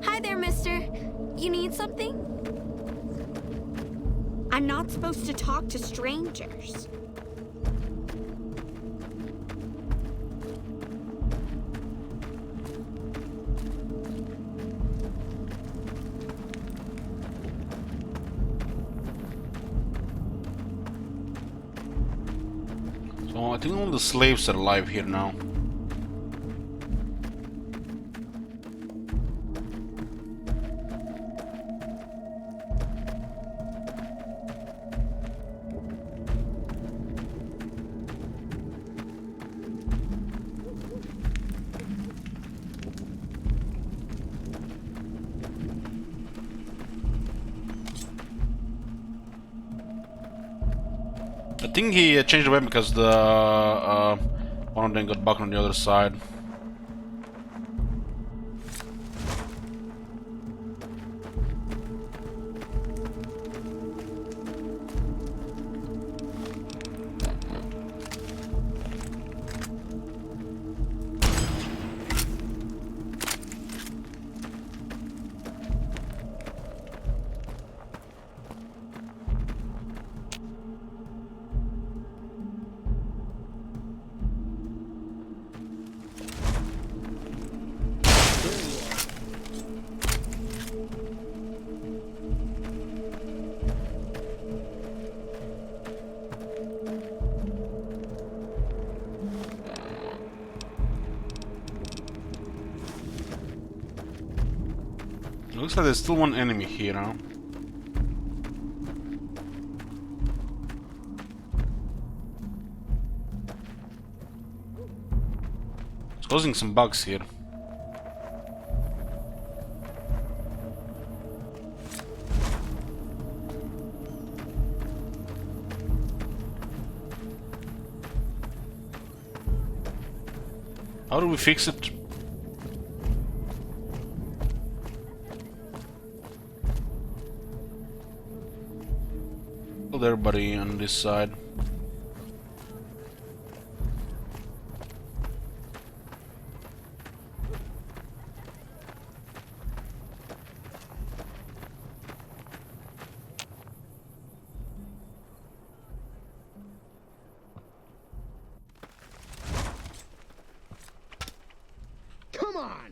Hi there, mister. You need something? I'm not supposed to talk to strangers. So I think all the slaves are alive here now. I think he changed the weapon because the one of them got bucked on the other side. Looks like there's still one enemy here now. It's causing some bugs here. How do we fix it? Killed everybody on this side. Come on!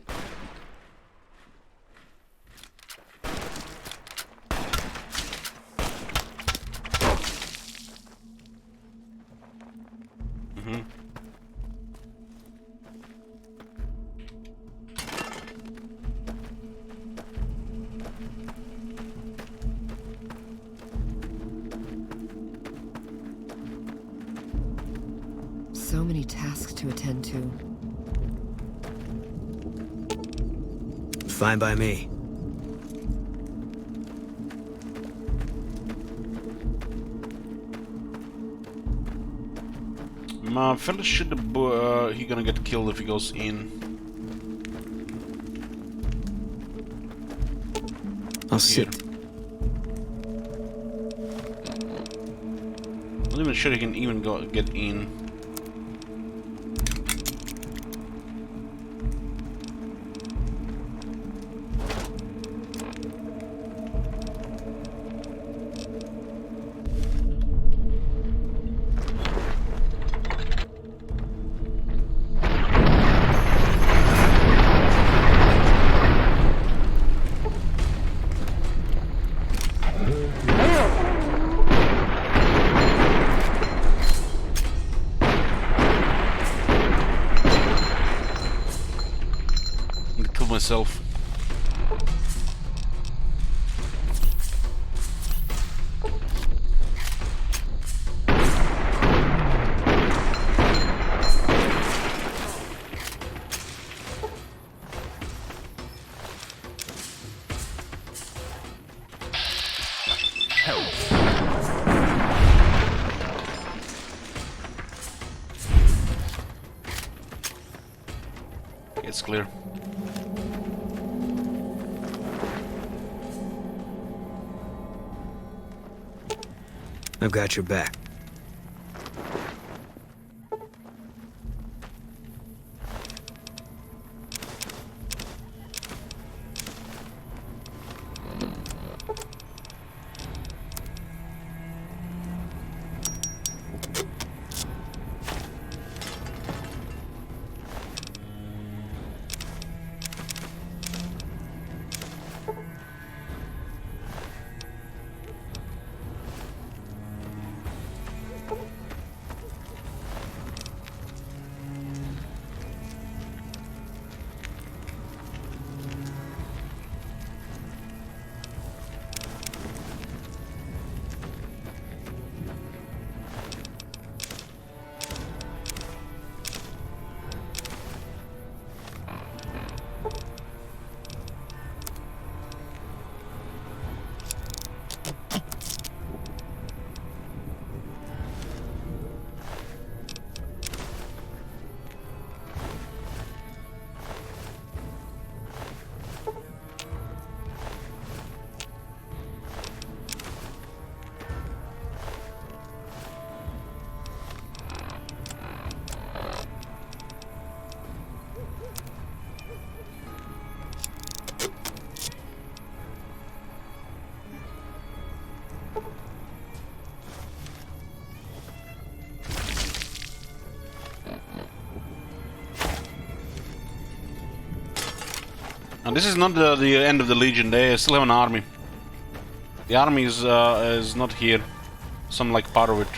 so many tasks to attend to. Fine by me. My fella should he gonna get killed if he goes in. I'll sit. Not even sure he can even get in. Myself. It's clear. I've got your back. And this is not the end of the Legion. They still have an army. The army is not here. Some like part of it.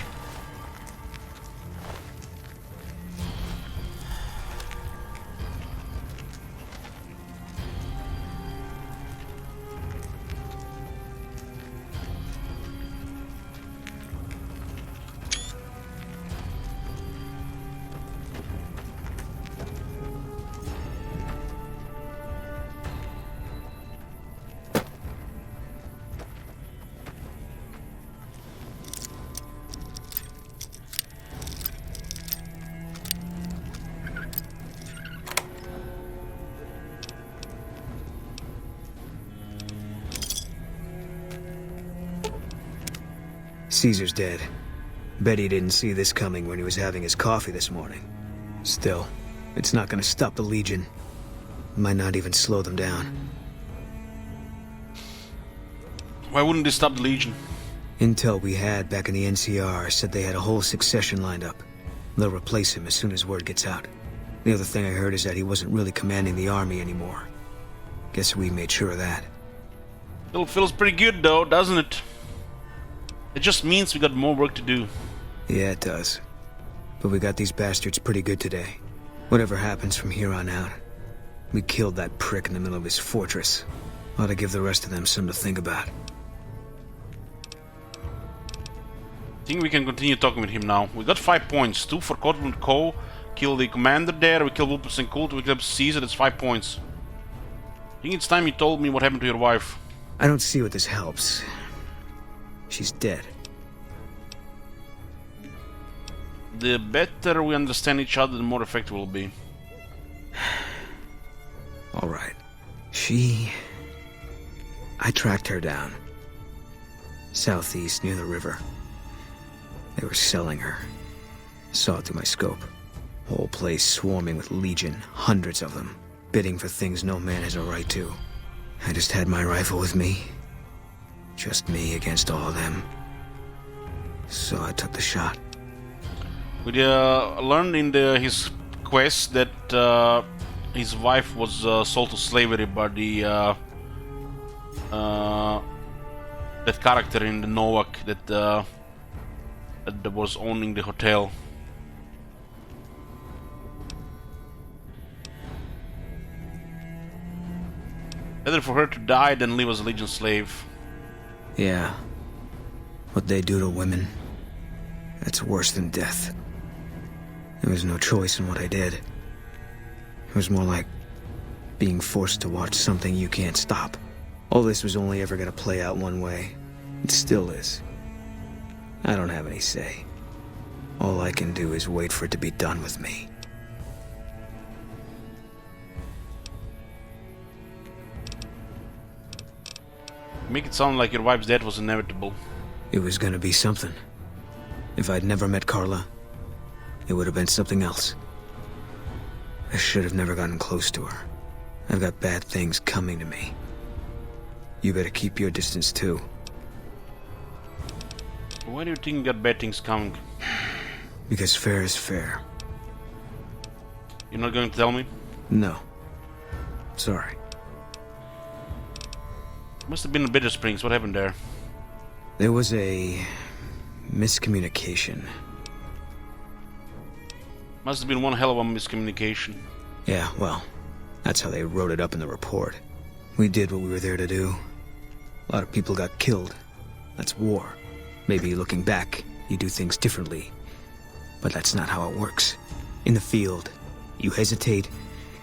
Caesar's dead. Bet he didn't see this coming when he was having his coffee this morning. Still, it's not gonna stop the Legion. Might not even slow them down. Why wouldn't they stop the Legion? Intel we had back in the NCR said they had a whole succession lined up. They'll replace him as soon as word gets out. The other thing I heard is that he wasn't really commanding the army anymore. Guess we made sure of that. Still feels pretty good though, doesn't it? It just means we got more work to do. Yeah, it does. But we got these bastards pretty good today. Whatever happens from here on out, we killed that prick in the middle of his fortress. Ought to give the rest of them something to think about. think we can continue talking with him now. We got 5 points. 2 for Cottonwood Co. Kill the commander there. We kill Vulpes and Cult. We kill Caesar. That's 5 points. I think it's time you told me what happened to your wife. I don't see what this helps. She's dead. The better we understand each other, the more effective we'll be. Alright. I tracked her down. Southeast, near the river. They were selling her. Saw it through my scope. Whole place swarming with Legion, hundreds of them, bidding for things no man has a right to. I just had my rifle with me. Just me against all of them. So I took the shot. We learned in his quest that his wife was sold to slavery by the that character in the Novak that was owning the hotel. Better for her to die than live as a Legion slave. Yeah. What they do to women, that's worse than death. There was no choice in what I did. It was more like being forced to watch something you can't stop. All this was only ever gonna play out one way. It still is. I don't have any say. All I can do is wait for it to be done with me. Make it sound like your wife's death was inevitable. It was gonna be something. If I'd never met Carla, it would have been something else. I should have never gotten close to her. I've got bad things coming to me. You better keep your distance too. Why do you think you got bad things coming? Because fair is fair. You're not going to tell me? No. Sorry. Must have been in Bitter Springs. What happened there? There was a miscommunication. Must have been one hell of a miscommunication. Yeah, well, that's how they wrote it up in the report. We did what we were there to do. A lot of people got killed. That's war. Maybe looking back, you do things differently. But that's not how it works. In the field, you hesitate,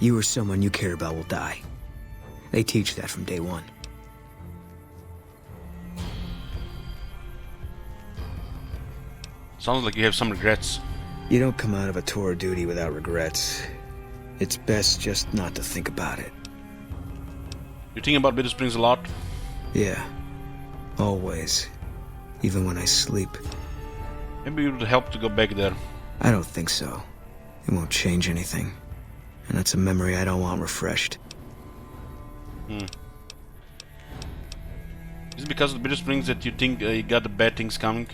you or someone you care about will die. They teach that from day one. Sounds like you have some regrets. You don't come out of a tour of duty without regrets. It's best just not to think about it. You think about Bitter Springs a lot? Yeah. Always. Even when I sleep. Maybe it would help to go back there. I don't think so. It won't change anything. And that's a memory I don't want refreshed. Is it because of Bitter Springs that you think you got the bad things coming?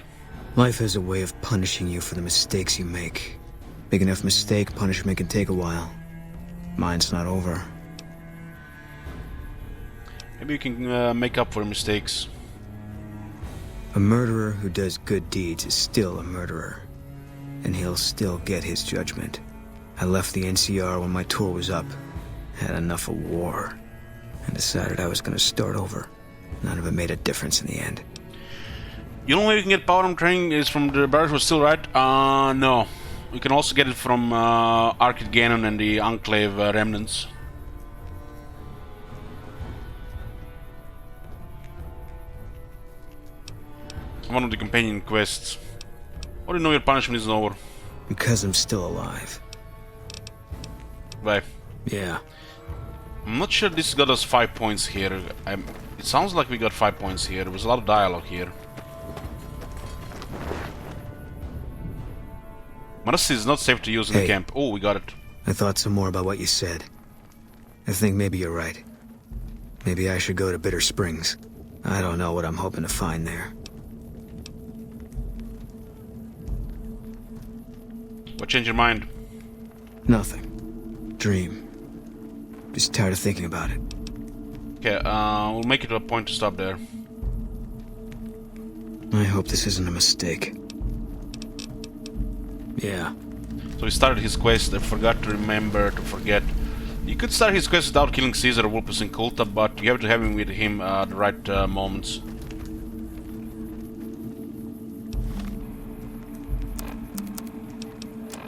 Life has a way of punishing you for the mistakes you make. Big enough mistake, punishment can take a while. Mine's not over. Maybe you can make up for mistakes. A murderer who does good deeds is still a murderer. And he'll still get his judgment. I left the NCR when my tour was up. Had enough of war. And decided I was gonna start over. None of it made a difference in the end. The only way you can get power arm training is from the Barrage was still right? No. You can also get it from Arcade Ganon and the Enclave remnants. One of the companion quests. How do you know your punishment isn't over? Because I'm still alive. Right. Yeah. I'm not sure this got us 5 points here. It sounds like we got 5 points here. There was a lot of dialogue here. Mercy is not safe to use in the camp. Oh, we got it. I thought some more about what you said. I think maybe you're right. Maybe I should go to Bitter Springs. I don't know what I'm hoping to find there. What changed your mind? Nothing. Dream. Just tired of thinking about it. Okay, we'll make it to a point to stop there. I hope this isn't a mistake. Yeah. So he started his quest. I forgot to remember to forget. You could start his quest without killing Caesar, Vulpes, and Kulta, but you have to have him with him at the right moments.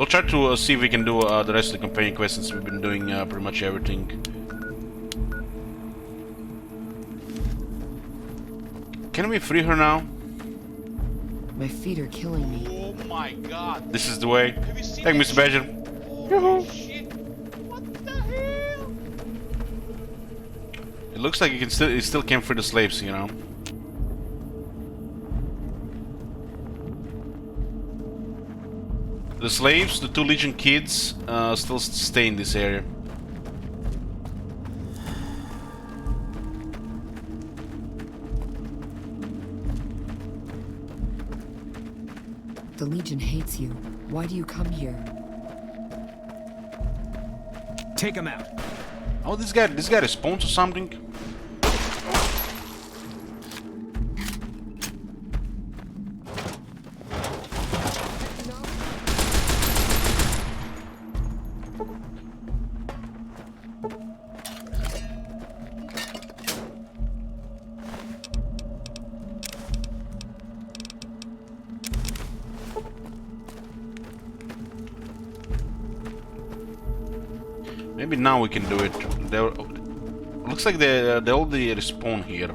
We'll try to see if we can do the rest of the companion quests since we've been doing pretty much everything. Can we free her now? My feet are killing me. Oh my god. This is the way. Thank you, Mr. Badger. It looks like you still can free the slaves, you know. The slaves, the 2 Legion kids, still stay in this area. The Legion hates you. Why do you come here? Take him out. Oh, this guy responds or something? Maybe now we can do it. Looks like they already respawn here.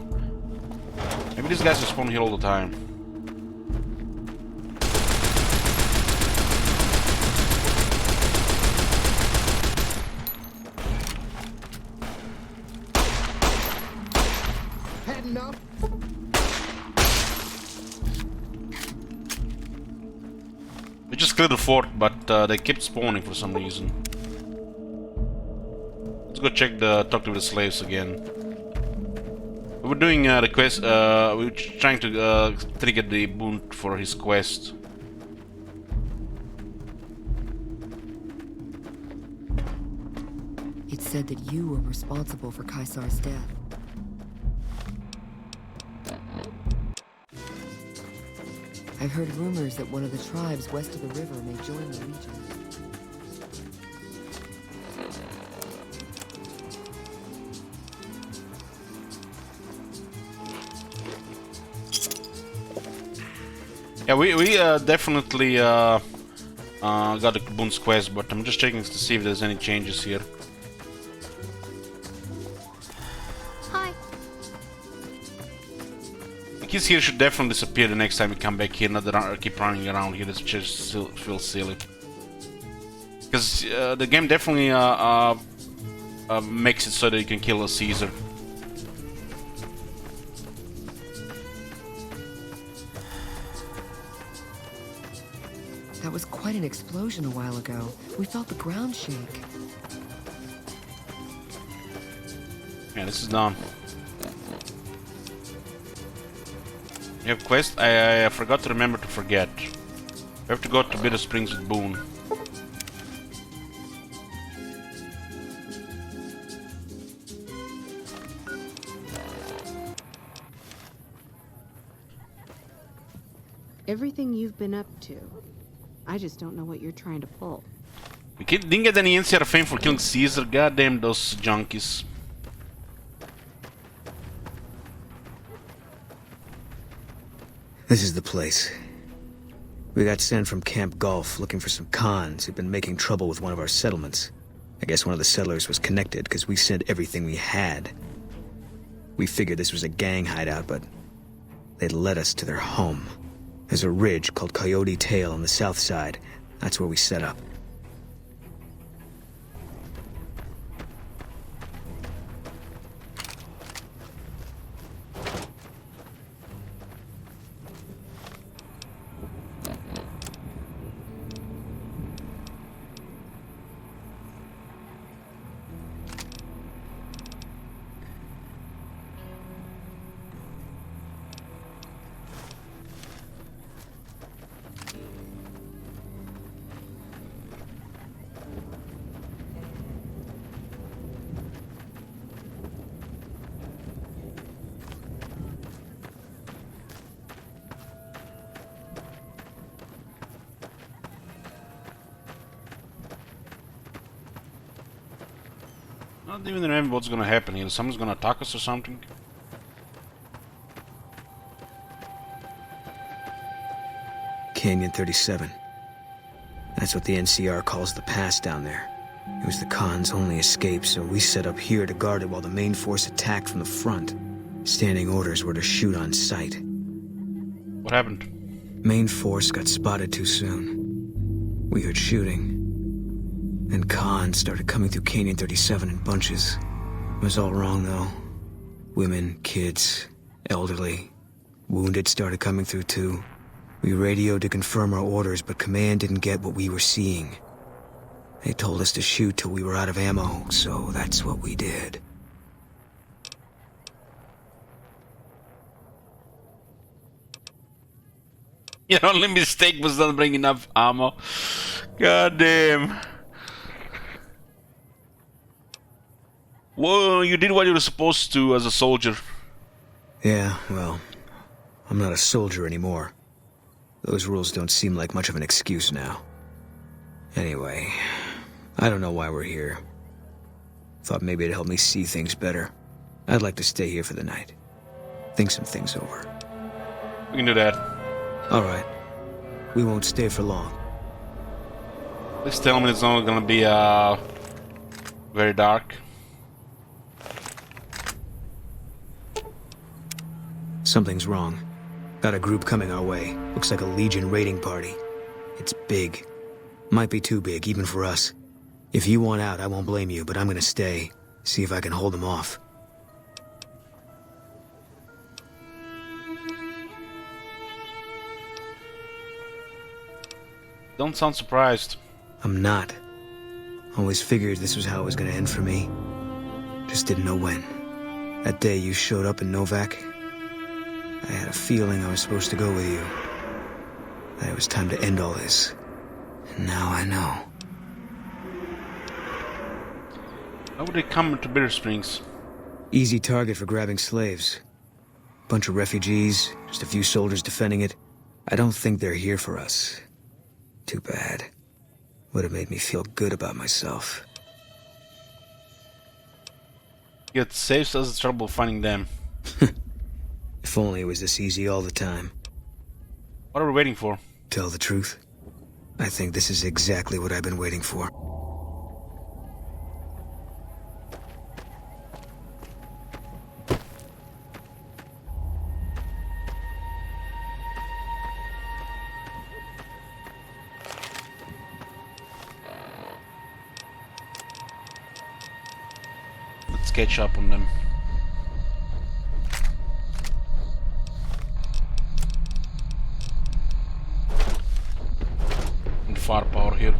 Maybe these guys respawn here all the time. Heading up. We just cleared the fort, but they kept spawning for some reason. Let's go talk to the slaves again. We were doing the quest, we were trying to trigger the boon for his quest. It said that you were responsible for Caesar's death. I've heard rumors that one of the tribes west of the river may join the Legion. Yeah, we definitely got the Boon's quest, but I'm just checking to see if there's any changes here. Hi. The kids here should definitely disappear the next time we come back here, not that I keep running around here. This just feels silly. Because the game definitely makes it so that you can kill a Caesar. That was quite an explosion a while ago. We felt the ground shake. Yeah, this is done. You have quest? I forgot to remember to forget. We have to go to Bitter Springs with Boone. Everything you've been up to, I just don't know what you're trying to pull. We didn't get any NCR fame for killing Caesar. Goddamn those junkies. This is the place. We got sent from Camp Gulf looking for some cons who'd been making trouble with one of our settlements. I guess one of the settlers was connected because we sent everything we had. We figured this was a gang hideout, but they'd led us to their home. There's a ridge called Coyote Tail on the south side. That's where we set up. I don't even remember what's gonna happen here. Someone's gonna attack us or something. Canyon 37. That's what the NCR calls the pass down there. It was the Khan's only escape, so we set up here to guard it while the main force attacked from the front. Standing orders were to shoot on sight. What happened? Main force got spotted too soon. We heard shooting. Then Khan started coming through Canyon 37 in bunches. It was all wrong, though. Women, kids, elderly. Wounded started coming through, too. We radioed to confirm our orders, but command didn't get what we were seeing. They told us to shoot till we were out of ammo, so that's what we did. Your only mistake was not bringing enough ammo. God damn. Well, you did what you were supposed to as a soldier. Yeah, well, I'm not a soldier anymore. Those rules don't seem like much of an excuse now. Anyway, I don't know why we're here. Thought maybe it'd help me see things better. I'd like to stay here for the night. Think some things over. We can do that. Alright. We won't stay for long. Please tell me it's not gonna be very dark. Something's wrong. Got a group coming our way. Looks like a Legion raiding party. It's big. Might be too big, even for us. If you want out, I won't blame you, but I'm gonna stay. See if I can hold them off. Don't sound surprised. I'm not. Always figured this was how it was gonna end for me. Just didn't know when. That day you showed up in Novak, I had a feeling I was supposed to go with you. That it was time to end all this. And now I know. Why would they come to Bitter Springs? Easy target for grabbing slaves. Bunch of refugees, just a few soldiers defending it. I don't think they're here for us. Too bad. Would have made me feel good about myself. It saves us the trouble finding them. If only it was this easy all the time. What are we waiting for? Tell the truth. I think this is exactly what I've been waiting for. Let's catch up on them. And firepower here.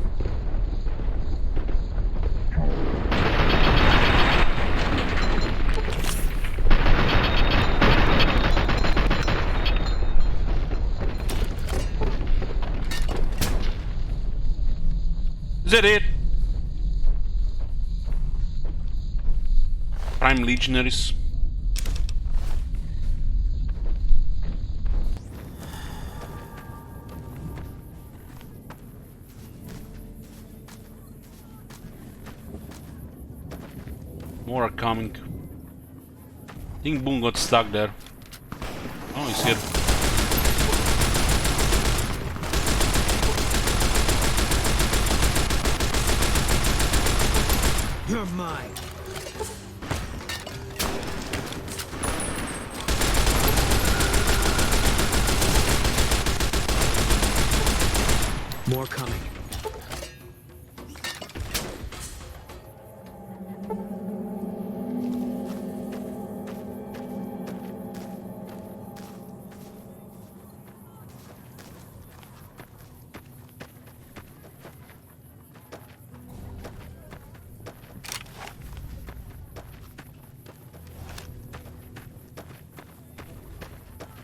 Is that it? Prime Legionaries. More are coming. I think Boom got stuck there. Oh, he's here. You're mine. More coming.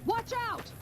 Watch out!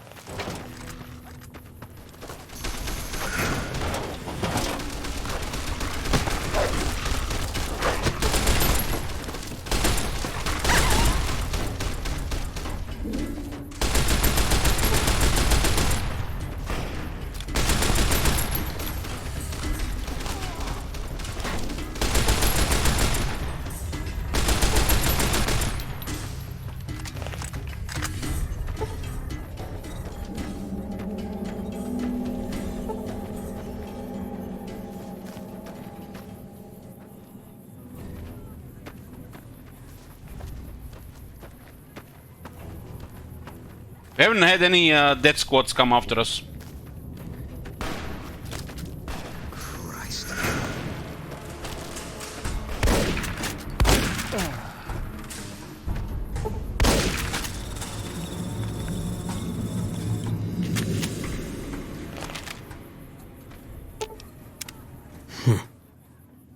We haven't had any death squads come after us.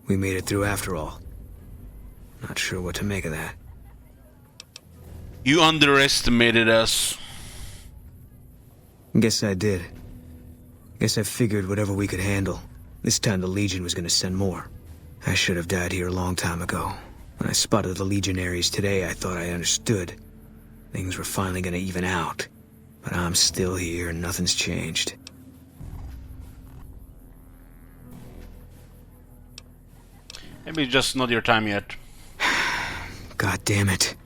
We made it through after all. Not sure what to make of that. You underestimated us. Guess I did. Guess I figured whatever we could handle. This time the Legion was gonna send more. I should have died here a long time ago. When I spotted the Legionaries today, I thought I understood. Things were finally gonna even out. But I'm still here and nothing's changed. Maybe it's just not your time yet. God damn it.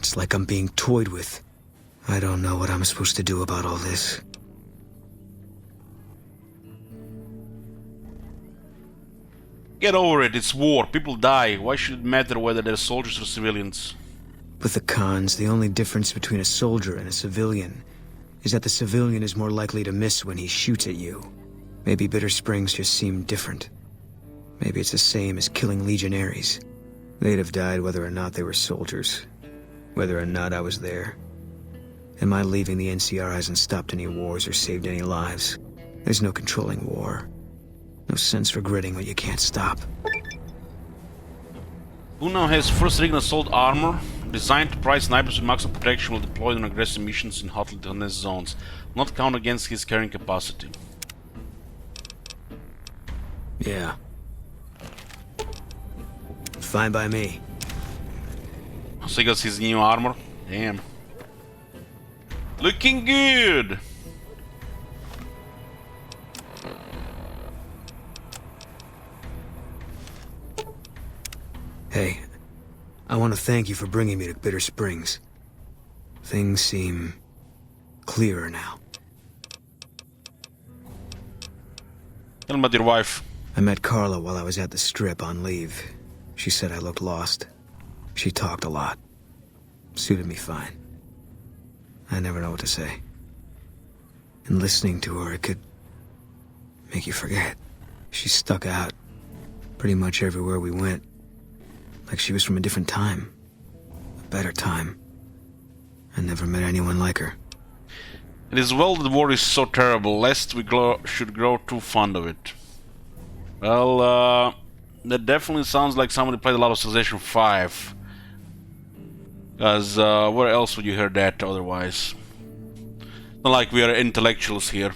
It's like I'm being toyed with. I don't know what I'm supposed to do about all this. Get over it, it's war, people die. Why should it matter whether they're soldiers or civilians? With the cons, the only difference between a soldier and a civilian is that the civilian is more likely to miss when he shoots at you. Maybe Bitter Springs just seemed different. Maybe it's the same as killing legionaries. They'd have died whether or not they were soldiers. Whether or not I was there. And my leaving the NCR hasn't stopped any wars or saved any lives. There's no controlling war. No sense regretting what you can't stop. Who now has first rig assault armor? Designed to provide snipers with maximum protection while deployed on aggressive missions in hotly contested zones. Not count against his carrying capacity. Yeah. Fine by me. So he got his new armor? Damn. Looking good! Hey, I want to thank you for bringing me to Bitter Springs. Things seem clearer now. Tell me about your wife. I met Carla while I was at the Strip on leave. She said I looked lost. She talked a lot. Suited me fine. I never know what to say. And listening to her, it could make you forget. She stuck out pretty much everywhere we went. Like she was from a different time. A better time. I never met anyone like her. It is well that the war is so terrible, lest we should grow too fond of it. Well, that definitely sounds like somebody played a lot of Civilization 5. Because, where else would you hear that otherwise? Not like we are intellectuals here.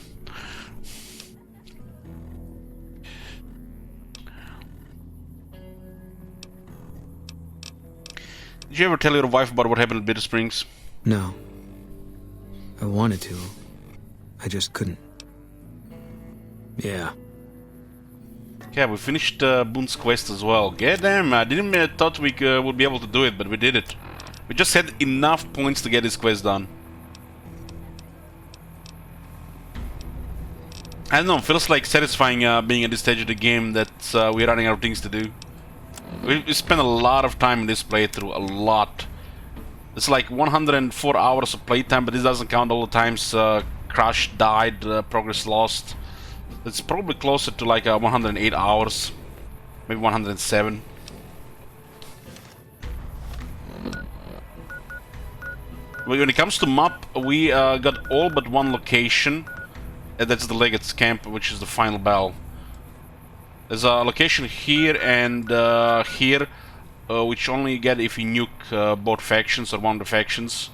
Did you ever tell your wife about what happened at Bitter Springs? No. I wanted to. I just couldn't. Yeah. Yeah, we finished Boone's quest as well. God damn, I didn't thought we would be able to do it, but we did it. We just had enough points to get this quest done. I don't know, feels like satisfying being at this stage of the game that we're running out of things to do. We spent a lot of time in this playthrough, a lot. It's like 104 hours of playtime, but this doesn't count all the times crashed, died, progress lost. It's probably closer to like 108 hours, maybe 107. When it comes to map, we got all but one location, and that's the Legate's Camp, which is the final battle. There's a location here and here, which only you get if you nuke both factions or one of the factions.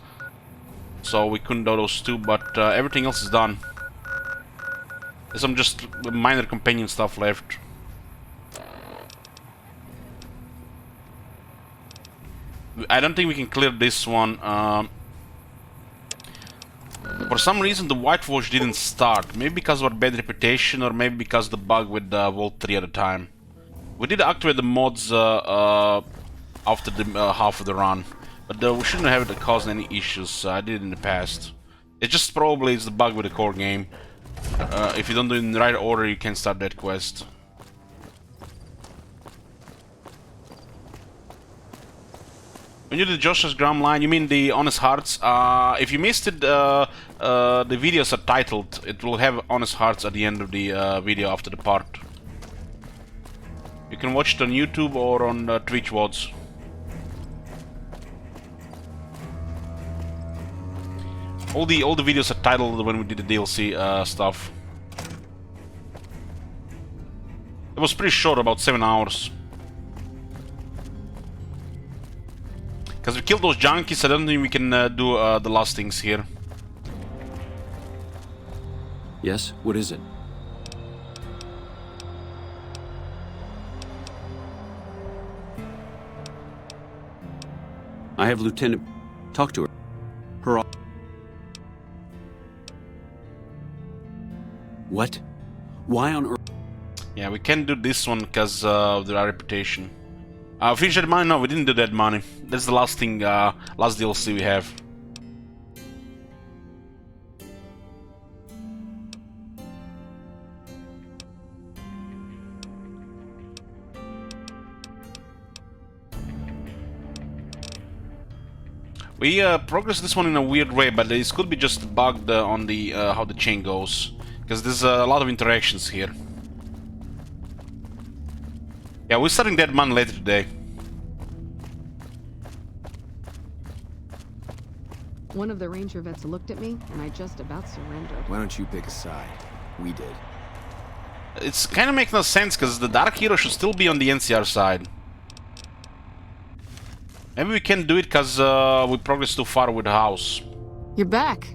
So we couldn't do those two, but everything else is done. There's some just minor companion stuff left. I don't think we can clear this one. For some reason the Whitewash didn't start. Maybe because of our bad reputation, or maybe because of the bug with Vault 3 at the time. We did activate the mods after the half of the run, but we shouldn't have it caused any issues. I did it in the past. It just probably is the bug with the core game. If you don't do it in the right order, you can't start that quest. When you do the Joshua's Graham line, you mean the Honest Hearts? If you missed it, the videos are titled. It will have Honest Hearts at the end of the video after the part. You can watch it on YouTube or on Twitch VODs. All the videos are titled when we did the DLC stuff. It was pretty short, about 7 hours. Because we killed those junkies, I don't think we can do the last things here. Yes? What is it? I have Lieutenant... Talk to her. What? Why on earth? Yeah, we can't do this one because of our reputation. Finish that money? No, we didn't do that money. That's the last thing, last DLC we have. We progressed this one in a weird way, but this could be just bugged on the how the chain goes, because there's a lot of interactions here. Yeah, we're starting that man later today. One of the ranger vets looked at me, and I just about surrendered. Why don't you pick a side? We did. It's kind of makes no sense, because the Dark Hero should still be on the NCR side. Maybe we can't do it because we progressed too far with the house. You're back.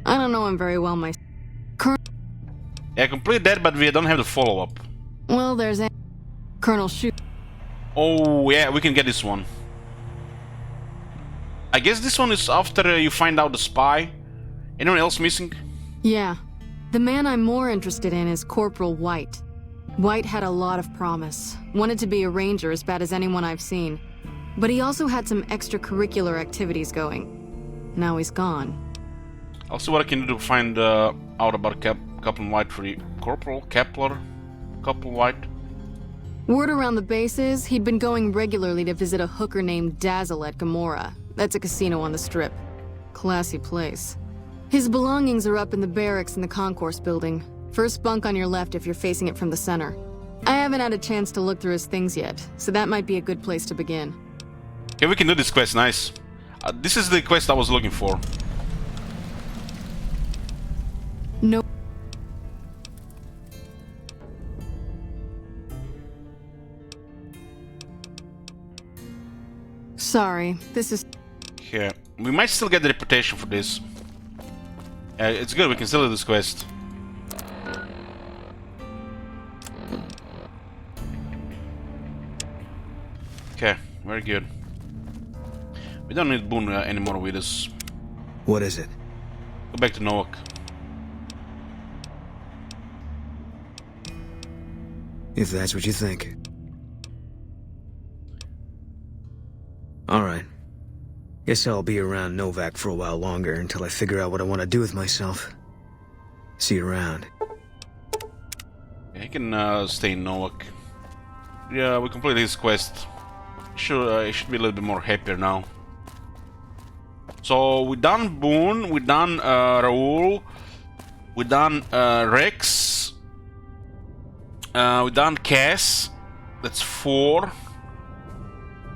I don't know him very well myself. Yeah, complete that, but we don't have the follow-up. Well, there's Colonel Shoot. Oh, yeah, we can get this one. I guess this one is after you find out the spy. Anyone else missing? Yeah. The man I'm more interested in is Corporal White. White had a lot of promise. Wanted to be a ranger as bad as anyone I've seen. But he also had some extracurricular activities going. Now he's gone. I'll see what I can do to find out about Captain White for you. Corporal Kepler? Corporal White? Word around the base is he'd been going regularly to visit a hooker named Dazzle at Gamora. That's a casino on the Strip. Classy place. His belongings are up in the barracks in the concourse building. First bunk on your left if you're facing it from the center. I haven't had a chance to look through his things yet, so that might be a good place to begin. Okay, we can do this quest, nice. This is the quest I was looking for. No. Sorry, this is... Yeah, we might still get the reputation for this. It's good, we can still do this quest. Okay, very good. We don't need Boone anymore with us. What is it? Go back to Nowak. If that's what you think. Alright. Guess I'll be around Novak for a while longer until I figure out what I want to do with myself. See you around. Yeah, he can stay in Nowak. Yeah, we completed his quest. Sure, he should be a little bit more happier now. So we done Boone, we done Raoul, we done Rex, we done Cass. That's 4.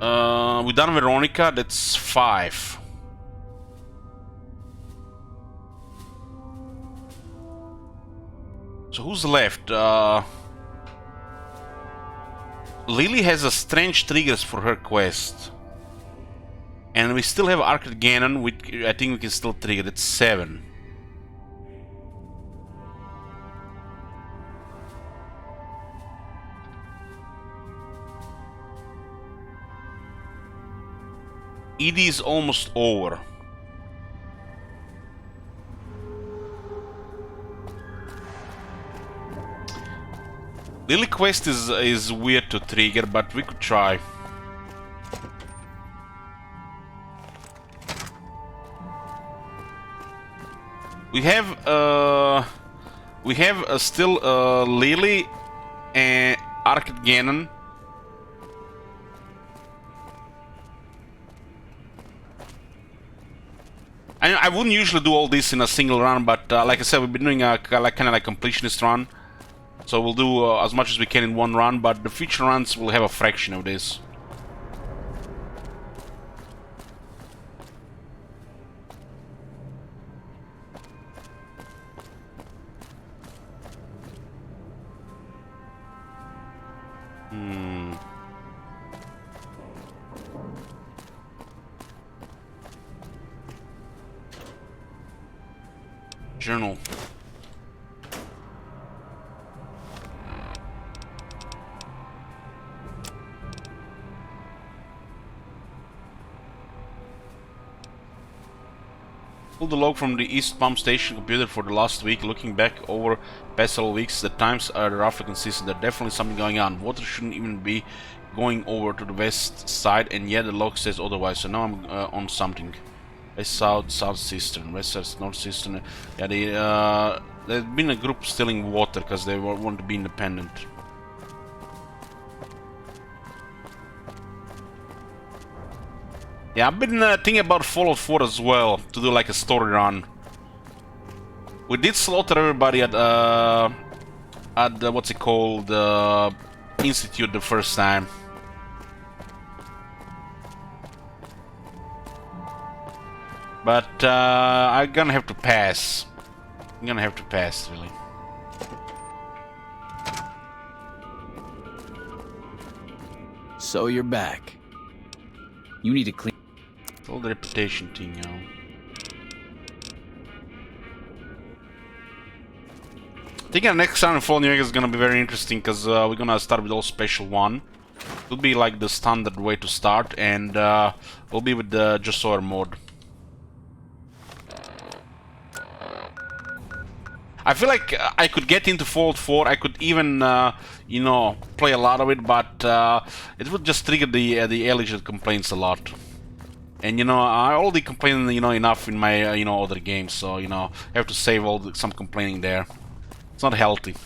We done Veronica. That's 5. So who's left? Lily has a strange triggers for her quest. And we still have Arcade Ganon, which I think we can still trigger. That's 7. Edie is almost over. Lily quest is weird to trigger, but we could try. We have still Lily and Arcade Ganon I wouldn't usually do all this in a single run, but like I said, we've been doing a kind of like completionist run. So we'll do as much as we can in one run, but the future runs will have a fraction of this. Journal. Pulled the log from the East Pump Station computer for the last week. Looking back over past several weeks, the times are roughly consistent. There's definitely something going on. Water shouldn't even be going over to the west side, and yet the log says otherwise. So now I'm on something. West South, South Cistern, West South, North Cistern. Yeah, there's been a group stealing water because they want to be independent. Yeah, I've been thinking about Fallout 4 as well, to do like a story run. We did slaughter everybody at what's it called, Institute the first time. But I'm gonna have to pass. I'm gonna have to pass, really. So you're back. You need to clean. All the reputation thing, you know. I think our next time in Fallout New Vegas is gonna be very interesting because we're gonna start with all special one. It'll be like the standard way to start, and we'll be with the Just Sawyer mode. I feel like I could get into Fallout 4. I could even, you know, play a lot of it, but it would just trigger the alleged complaints a lot. And you know, I already complain, you know, enough in my you know, other games, so you know, I have to save some complaining there. It's not healthy.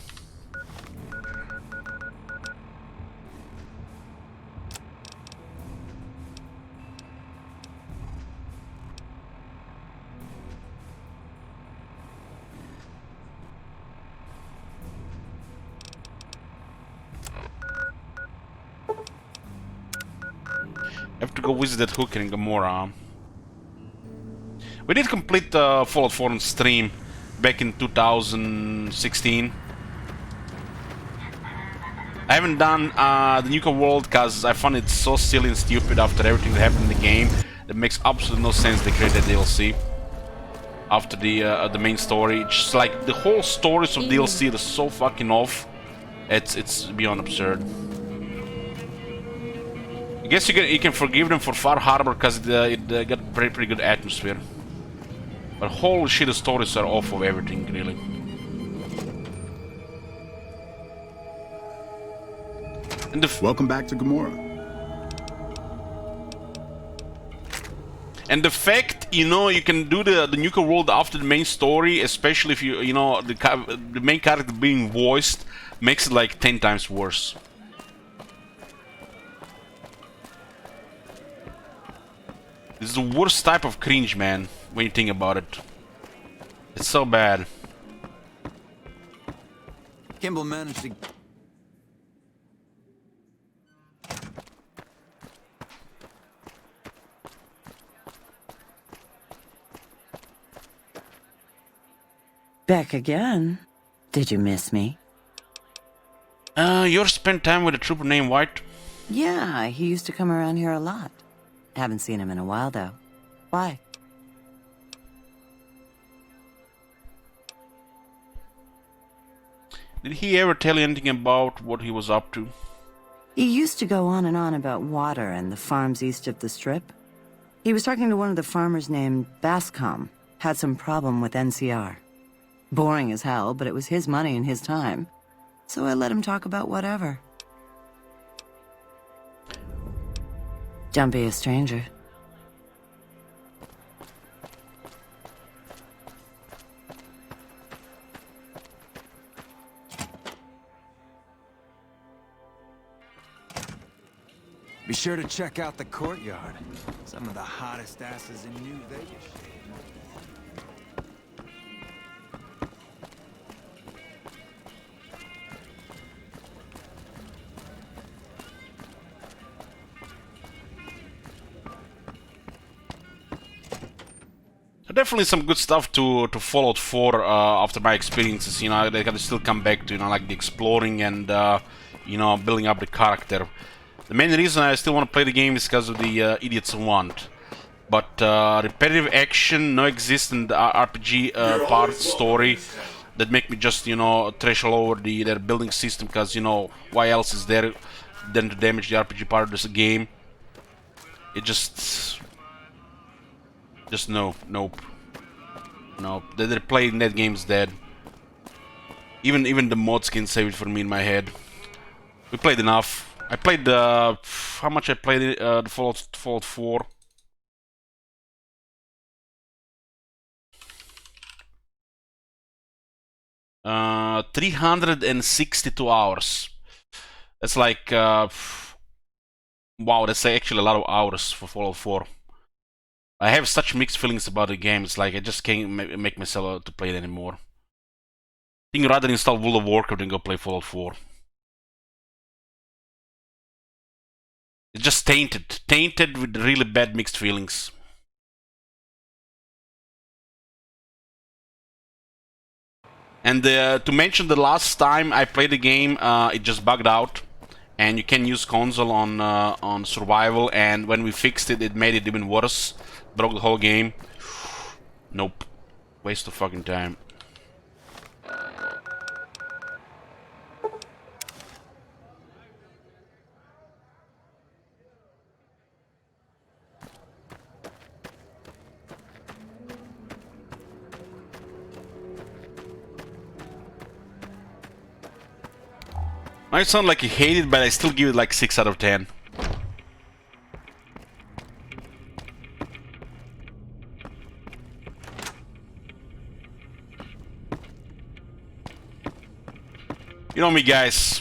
I have to go visit that hooker in Gamora. We did complete Fallout 4 on stream back in 2016. I haven't done the Nuka World because I found it so silly and stupid after everything that happened in the game. It makes absolutely no sense they created DLC after the main story. It's just like the whole stories of DLC are so fucking off. It's beyond absurd. I guess you can forgive them for Far Harbor because it got pretty good atmosphere. But holy shit, the stories are off of everything, really. And welcome back to Gamora. And the fact, you know, you can do the Nuka World after the main story, especially if you know, the main character being voiced, makes it like 10 times worse. This is the worst type of cringe, man, when you think about it. It's so bad. Kimball managed to... Back again? Did you miss me? You spent time with a trooper named White? Yeah, he used to come around here a lot. Haven't seen him in a while, though. Why? Did he ever tell you anything about what he was up to? He used to go on and on about water and the farms east of the Strip. He was talking to one of the farmers named Bascom. Had some problem with NCR. Boring as hell, but it was his money and his time. So I let him talk about whatever. Don't be a stranger. Be sure to check out the courtyard. Some of the hottest asses in New Vegas. Definitely some good stuff to Fallout 4 after my experiences. You know, they can still come back to, you know, like the exploring and you know, building up the character. The main reason I still want to play the game is because of the idiots want. But repetitive action, no existent RPG part story that make me just, you know, trash all over their building system, because, you know, why else is there than to damage the RPG part of this game? It just no, nope. They're playing that game's dead. Even the mods can save it for me in my head. We played enough. I played how much I played it, the Fallout 4. Uh, 362 hours. That's like wow, that's actually a lot of hours for Fallout 4. I have such mixed feelings about the game. It's like I just can't make myself to play it anymore. I think rather install World of Warcraft than go play Fallout 4. It's just tainted with really bad mixed feelings. And to mention, the last time I played the game, it just bugged out, and you can use console on survival. And when we fixed it, it made it even worse. Broke the whole game. Nope. Waste of fucking time. Might sound like you hate it, but I still give it like 6 out of 10. You know me, guys.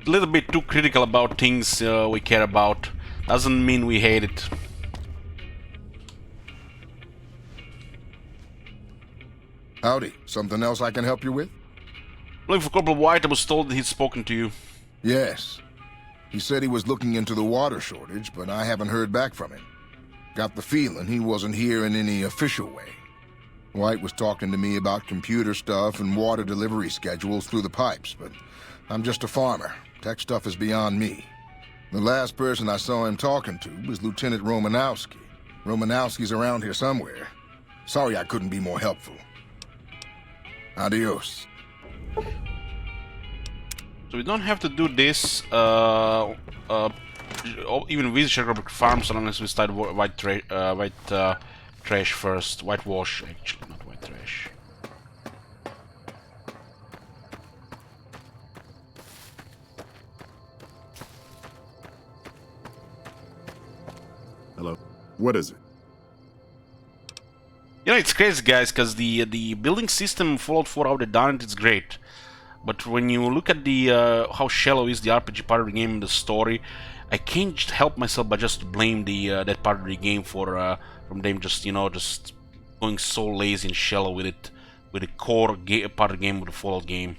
A little bit too critical about things we care about. Doesn't mean we hate it. Howdy. Something else I can help you with? Looking for Corporal White. I was told that he'd spoken to you. Yes. He said he was looking into the water shortage, but I haven't heard back from him. Got the feeling he wasn't here in any official way. White was talking to me about computer stuff and water delivery schedules through the pipes, but I'm just a farmer. Tech stuff is beyond me. The last person I saw him talking to was Lieutenant Romanowski. Romanowski's around here somewhere. Sorry I couldn't be more helpful. Adios. So we don't have to do this, even with Sherlock Farms, unless we start white trash first. Whitewash, actually, not white trash. Hello? What is it? You know, it's crazy, guys, because the building system Fallout 4, how they done it, it's great. But when you look at the how shallow is the RPG part of the game and the story, I can't help myself but just blame the that part of the game for from them just, you know, just going so lazy and shallow with it, with the core part of the game, with the Fallout game.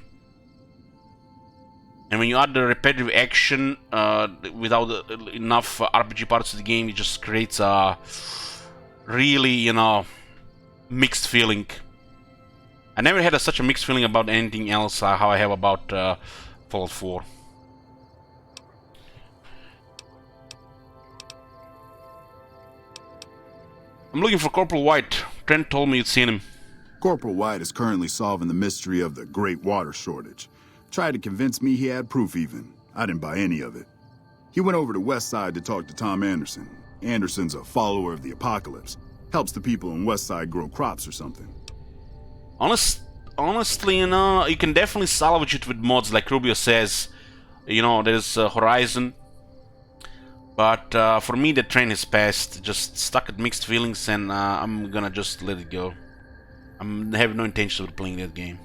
And when you add the repetitive action without enough RPG parts of the game, it just creates a really, you know, mixed feeling. I never had such a mixed feeling about anything else how I have about Fallout 4. I'm looking for Corporal White. Trent told me you'd seen him. Corporal White is currently solving the mystery of the Great Water Shortage. Tried to convince me he had proof even. I didn't buy any of it. He went over to West Side to talk to Tom Anderson. Anderson's a follower of the apocalypse. Helps the people in West Side grow crops or something. Honestly, you know, you can definitely salvage it with mods, like Rubio says. You know, there's Horizon. But for me, the train has passed. Just stuck at mixed feelings, and I'm gonna just let it go. I have no intention of playing that game.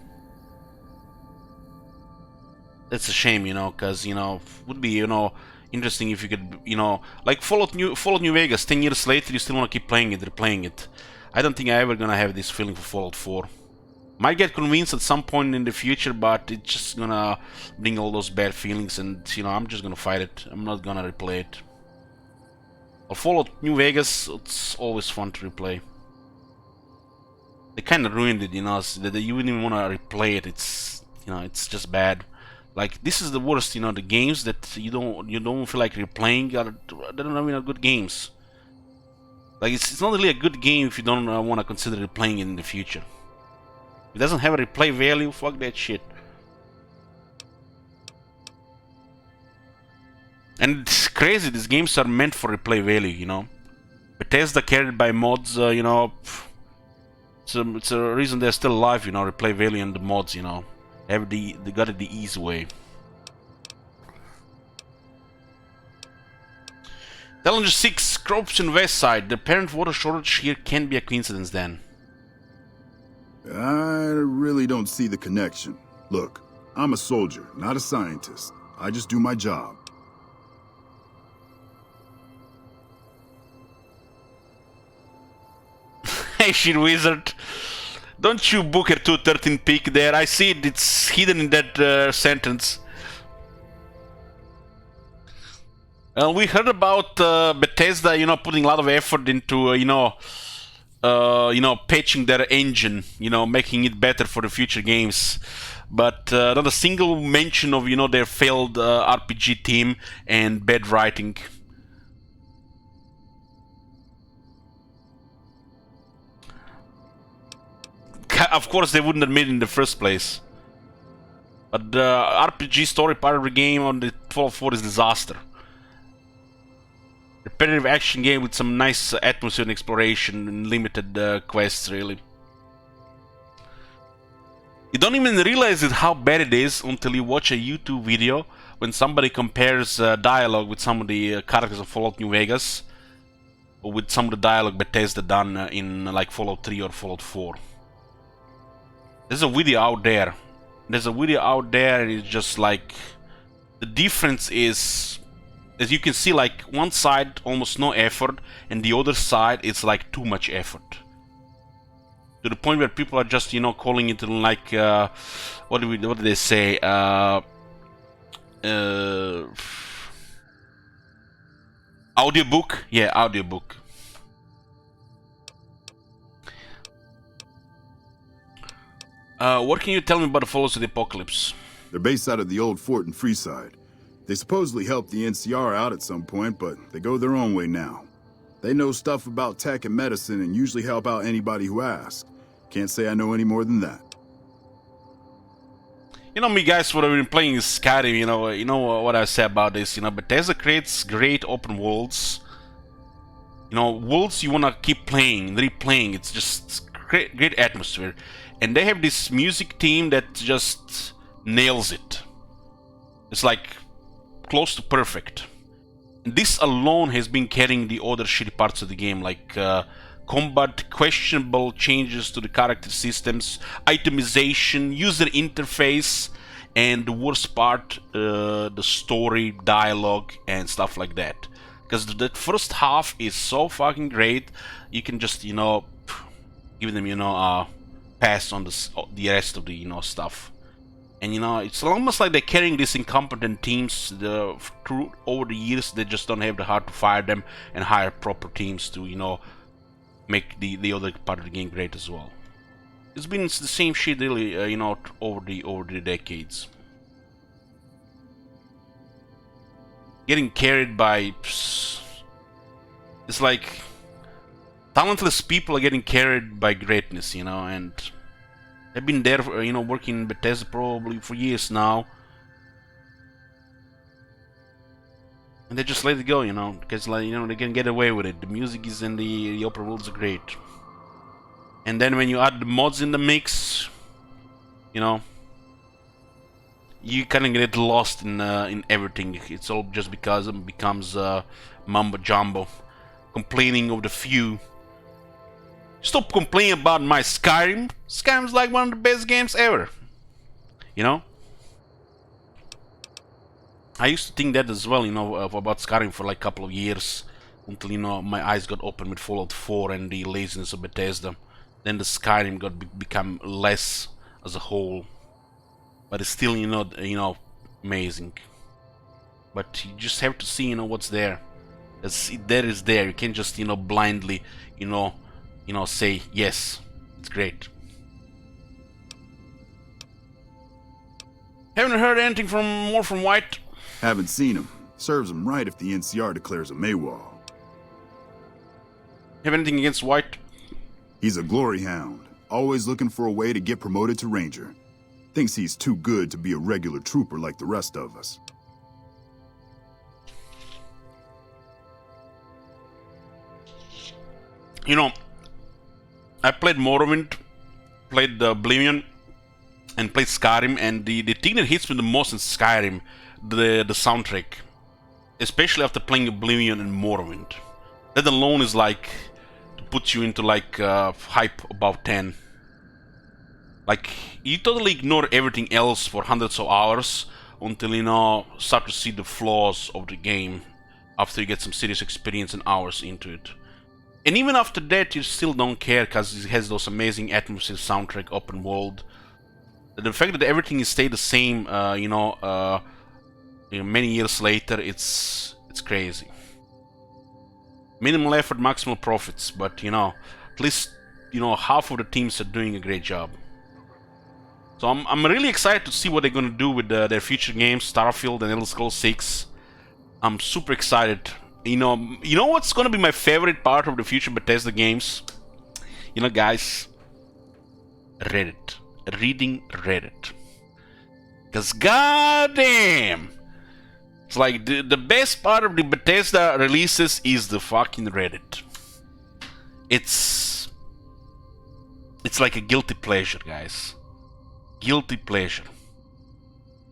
It's a shame, you know, because, you know, would be, you know, interesting if you could, you know, like Fallout New Vegas. 10 years later, you still want to keep playing it, replaying it. I don't think I'm ever gonna have this feeling for Fallout 4. Might get convinced at some point in the future, but it's just gonna bring all those bad feelings, and, you know, I'm just gonna fight it. I'm not gonna replay it. Or Fallout New Vegas, it's always fun to replay. They kind of ruined it, you know. So that you wouldn't even want to replay it. It's, you know, it's just bad. Like, this is the worst, you know. The games that you don't feel like replaying they're not even good games. Like, it's not really a good game if you don't want to consider replaying it in the future. If it doesn't have a replay value, fuck that shit. And it's crazy, these games are meant for replay value, you know. Bethesda carried by mods, you know, it's a reason they're still alive, you know, replay value and the mods, you know. They got it the easy way. Challenger 6, Corruption West Side. The apparent water shortage here can't be a coincidence then. I really don't see the connection. Look, I'm a soldier, not a scientist. I just do my job. Hey, shit wizard. Don't you Booker 213 peek there? I see it, it's hidden in that sentence. We heard about Bethesda, you know, putting a lot of effort into, you know, patching their engine, you know, making it better for the future games. But not a single mention of, you know, their failed RPG team and bad writing. Of course, they wouldn't admit it in the first place. But the RPG story part of the game on the Fallout 4 is disaster. Repetitive action game with some nice atmosphere and exploration and limited quests, really. You don't even realize how bad it is until you watch a YouTube video when somebody compares dialogue with some of the characters of Fallout New Vegas, or with some of the dialogue Bethesda done in like Fallout 3 or Fallout 4. There's a video out there. And it's just like the difference is, as you can see, like one side almost no effort, and the other side it's like too much effort. To the point where people are just, you know, calling it like what do they say? Audiobook? Yeah, audiobook. What can you tell me about the Followers of the Apocalypse? They're based out of the old fort in Freeside. They supposedly helped the NCR out at some point, but they go their own way now. They know stuff about tech and medicine and usually help out anybody who asks. Can't say I know any more than that. You know me, guys, what I've been playing is Skyrim, you know what I say about this, you know, Bethesda creates great open worlds. You know, worlds you wanna keep playing, replaying, it's just great atmosphere. And they have this music team that just nails it. It's like close to perfect. And this alone has been carrying the other shitty parts of the game, like combat, questionable changes to the character systems, itemization, user interface, and the worst part, the story, dialogue, and stuff like that. Because that first half is so fucking great, you can just, you know, give them, you know, pass on the rest of the, you know, stuff. And, you know, it's almost like they're carrying these incompetent teams through over the years. They just don't have the heart to fire them and hire proper teams to, you know, make the other part of the game great as well. It's been the same shit, really, you know, over the decades. Getting carried by, it's like talentless people are getting carried by greatness, you know, and they've been there, you know, working in Bethesda probably for years now. And they just let it go, you know, because, like, you know, they can get away with it. The music is in the open worlds are great. And then when you add the mods in the mix, you know, you kind of get lost in everything. It's all just because it becomes mumbo jumbo, complaining of the few. Stop complaining about my Skyrim. Skyrim's like one of the best games ever. You know? I used to think that as well, you know, about Skyrim for like a couple of years. Until, you know, my eyes got open with Fallout 4 and the laziness of Bethesda. Then the Skyrim got become less as a whole. But it's still, you know, amazing. But you just have to see, you know, what's there. There is there. You can't just, you know, blindly, you know, say yes. It's great. Haven't heard anything more from White? Haven't seen him. Serves him right if the NCR declares a Maywall. Have anything against White? He's a glory hound, always looking for a way to get promoted to Ranger. Thinks he's too good to be a regular trooper like the rest of us. You know, I played Morrowind, played Oblivion, and played Skyrim, and the thing that hits me the most in Skyrim, the soundtrack. Especially after playing Oblivion and Morrowind. That alone is like, to put you into like hype about 10. Like, you totally ignore everything else for hundreds of hours until, you know, start to see the flaws of the game after you get some serious experience and hours into it. And even after that, you still don't care because it has those amazing atmosphere, soundtrack, open world. The fact that everything is stayed the same, many years later, it's crazy. Minimal effort, maximal profits, but you know, at least half of the teams are doing a great job. So I'm really excited to see what they're gonna do with their future games, Starfield and Elder Scrolls 6. I'm super excited. You know what's gonna be my favorite part of the future Bethesda games? You know, guys, Reddit. Reading Reddit. Because goddamn, it's like the best part of the Bethesda releases is the fucking Reddit. It's like a guilty pleasure, guys. Guilty pleasure.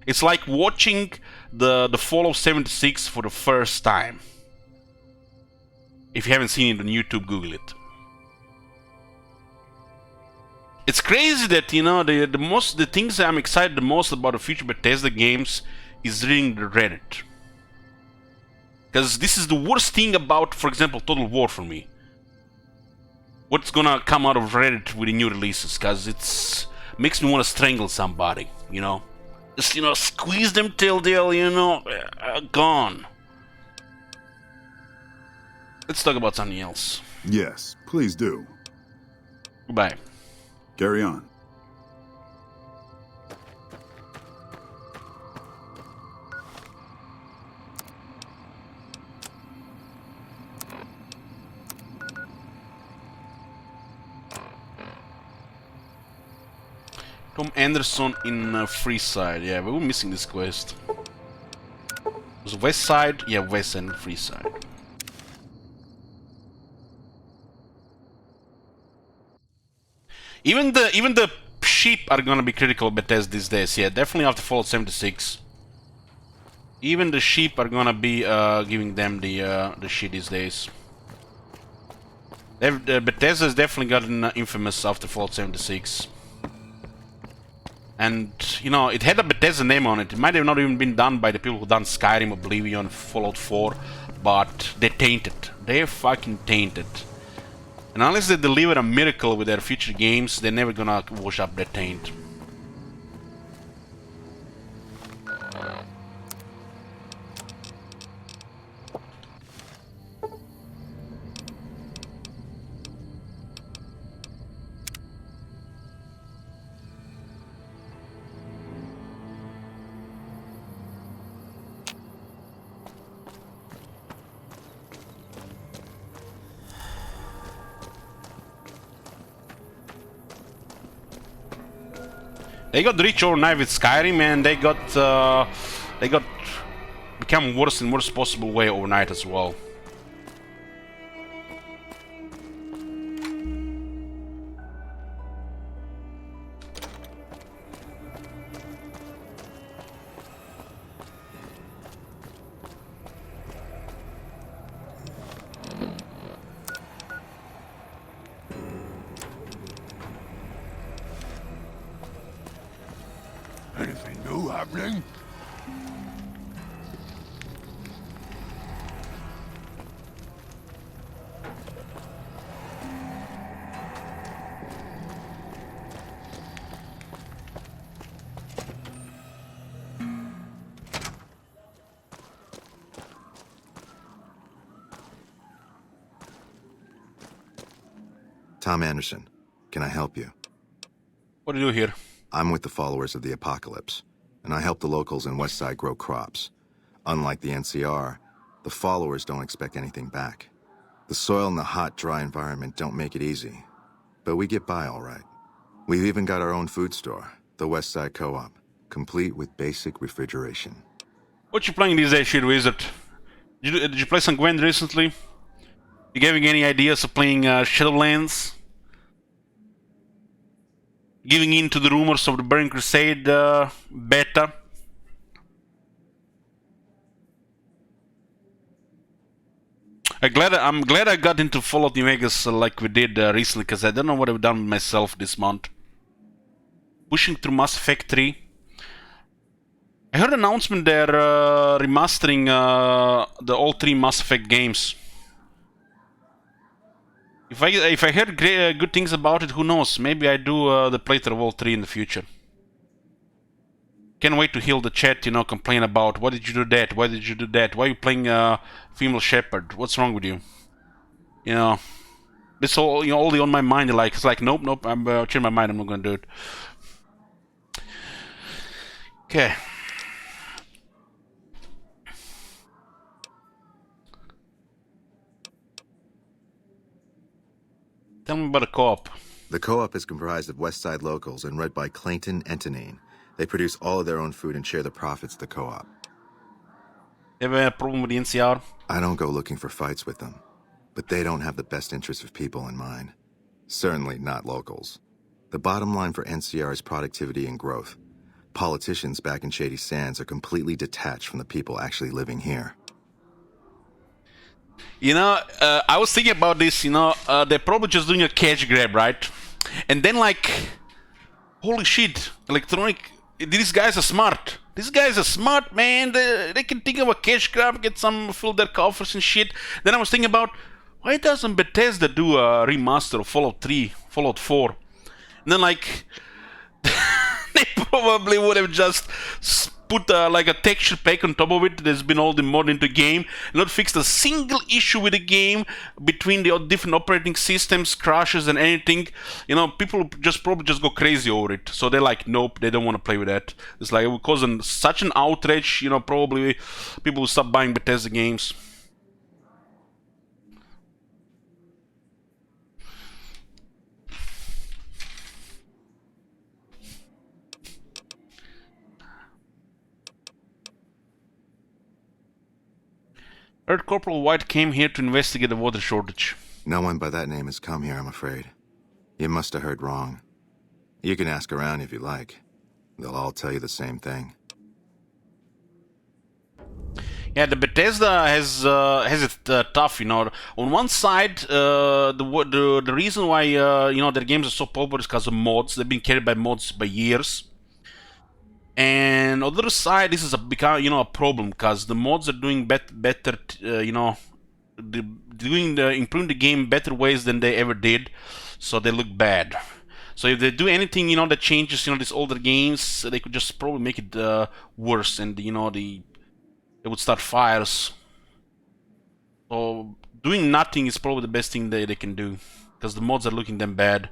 It's like watching the Fallout 76 for the first time. If you haven't seen it on YouTube, Google it. It's crazy that, you know, the things I'm excited the most about the future Bethesda games is reading the Reddit. Because this is the worst thing about, for example, Total War for me. What's gonna come out of Reddit with the new releases, because it's makes me want to strangle somebody, you know? Just, you know, squeeze them till they're, you know, gone. Let's talk about something else. Yes, please do. Goodbye. Carry on. Tom Anderson in Freeside. Yeah, we were missing this quest. It was West Side? Yeah, West and Freeside. Even the sheep are gonna be critical Bethesda these days. Yeah, definitely after Fallout 76. Even the sheep are gonna be giving them the shit these days. Bethesda's definitely gotten infamous after Fallout 76. And, you know, it had a Bethesda name on it. It might have not even been done by the people who done Skyrim, Oblivion, Fallout 4, but they're tainted. They're fucking tainted. And unless they deliver a miracle with their future games, they're never gonna wash up that taint. They got rich overnight with Skyrim, and they got become worse in worst possible way overnight as well. Anything new happening? Tom Anderson. Can I help you? What do you do here? I'm with the followers of the apocalypse, and I help the locals in Westside grow crops. Unlike the NCR, the followers don't expect anything back. The soil and the hot, dry environment don't make it easy, but we get by all right. We've even got our own food store, the Westside Co-op, complete with basic refrigeration. What you playing these days, Shit Wizard? Did you play some Gwent recently? You giving any ideas of playing Shadowlands? Giving in to the rumors of the Burning Crusade beta? I'm glad I got into Fallout New Vegas like we did recently, because I don't know what I've done with myself this month. Pushing through Mass Effect 3. I heard an announcement they're remastering the all 3 Mass Effect games. If I heard good things about it, who knows? Maybe I do the playthrough of all 3 in the future. Can't wait to hear the chat, you know, complain about why did you do that? Why did you do that? Why are you playing female shepherd? What's wrong with you? You know, this all all on my mind. Like it's like nope. I'm changing my mind. I'm not gonna do it. Okay. Tell me about the co-op. The co-op is comprised of Westside locals and led by Clayton Antonine. They produce all of their own food and share the profits of the co-op. You have a problem with the NCR? I don't go looking for fights with them, but they don't have the best interests of people in mind. Certainly not locals. The bottom line for NCR is productivity and growth. Politicians back in Shady Sands are completely detached from the people actually living here. You know, I was thinking about this, you know, they're probably just doing a cash grab, right? And then like, holy shit, Electronic, these guys are smart. These guys are smart, man. They can think of a cash grab, get some, fill their coffers and shit. Then I was thinking about, why doesn't Bethesda do a remaster of Fallout 3, Fallout 4? And then like, they probably would have just put like a texture pack on top of it that's been all the mod into game, not fixed a single issue with the game between the different operating systems, crashes and anything. You know, people probably just go crazy over it. So they're like, nope, they don't want to play with that. It's like it will cause such an outrage, you know, probably people will stop buying Bethesda games. Heard Corporal White came here to investigate the water shortage. No one by that name has come here, I'm afraid. You must have heard wrong. You can ask around if you like. They'll all tell you the same thing. Yeah, the Bethesda has it tough, you know. On one side, the reason why you know their games are so popular is because of mods. They've been carried by mods by years. And on the other side, this is a problem because the mods are doing better, you know, improving the game better ways than they ever did, so they look bad. So if they do anything, you know, that changes, you know, these older games, they could just probably make it worse, and you know, they would start fires. So doing nothing is probably the best thing they can do because the mods are looking them bad.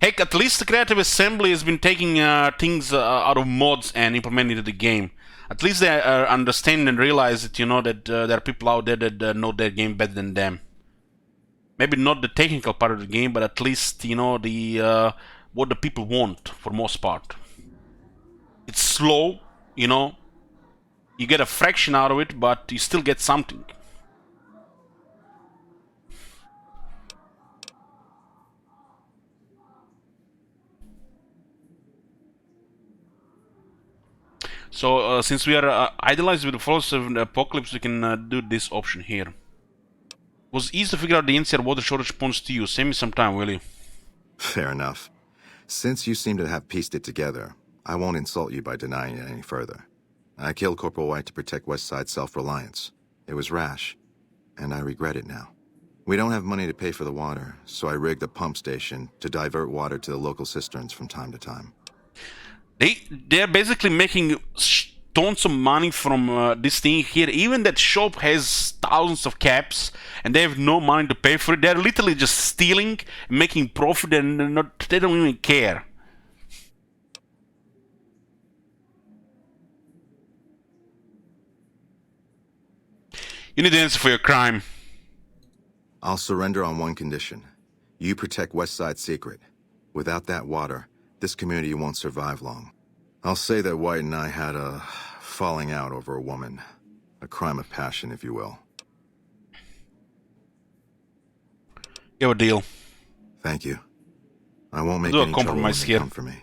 Heck, at least the Creative Assembly has been taking things out of mods and implementing it into the game. At least they understand and realize that, you know, that there are people out there that know their game better than them. Maybe not the technical part of the game, but at least, you know, the what the people want for most part. It's slow, you know. You get a fraction out of it, but you still get something. So, since we are idolized with the Followers of the Apocalypse, we can do this option here. It was easy to figure out the NCR water shortage points to you. Save me some time, will you? Fair enough. Since you seem to have pieced it together, I won't insult you by denying it any further. I killed Corporal White to protect Westside's self-reliance. It was rash, and I regret it now. We don't have money to pay for the water, so I rigged a pump station to divert water to the local cisterns from time to time. They're basically making tons of money from this thing here. Even that shop has thousands of caps, and they have no money to pay for it. They're literally just stealing, making profit, and they don't even care. You need to answer for your crime. I'll surrender on one condition. You protect Westside's secret. Without that water, this community won't survive long. I'll say that White and I had a falling out over a woman. A crime of passion, if you will. You have a deal. Thank you. I won't make Do a any trouble when compromise they here. come for me.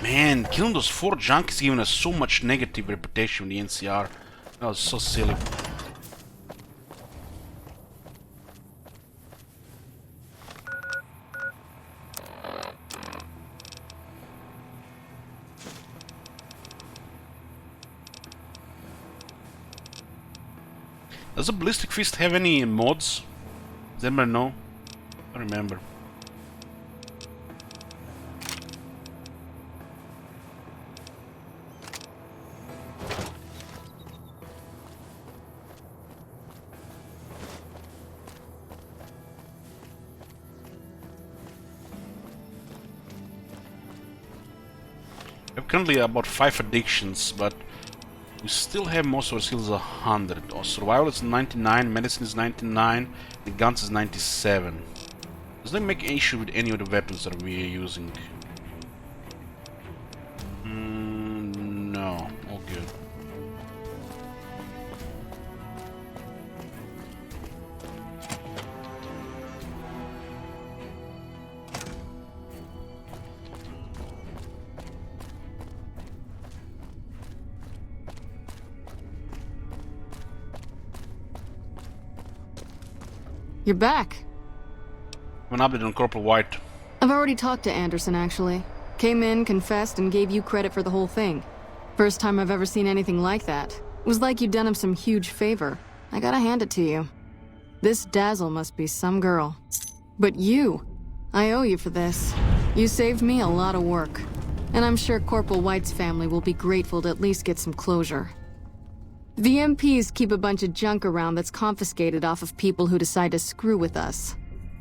Man, killing those 4 junkies giving us so much negative reputation with the NCR. That was so silly. Does the Ballistic Fist have any mods? Does anybody know? I don't remember. We have currently about 5 addictions, but we still have most of our skills 100. Our survival is 99, medicine is 99, the guns is 97. Does that make an issue with any of the weapons that we are using? No, all good. You're back. An update on Corporal White. I've already talked to Anderson, actually. Came in, confessed, and gave you credit for the whole thing. First time I've ever seen anything like that. It was like you'd done him some huge favor. I gotta hand it to you. This Dazzle must be some girl. But you! I owe you for this. You saved me a lot of work. And I'm sure Corporal White's family will be grateful to at least get some closure. The MPs keep a bunch of junk around that's confiscated off of people who decide to screw with us.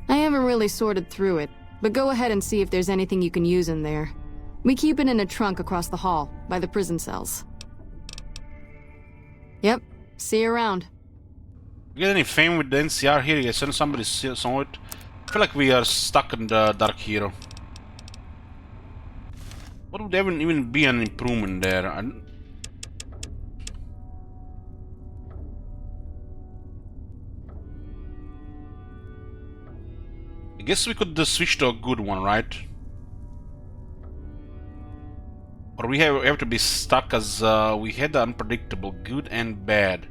I haven't really sorted through it, but go ahead and see if there's anything you can use in there. We keep it in a trunk across the hall, by the prison cells. Yep, see you around. You get any fame with the NCR here? You send somebody saw it? I feel like we are stuck in the Dark Hero. What would even be an improvement there? I guess we could switch to a good one, right? Or we have to be stuck as we had the unpredictable, good and bad.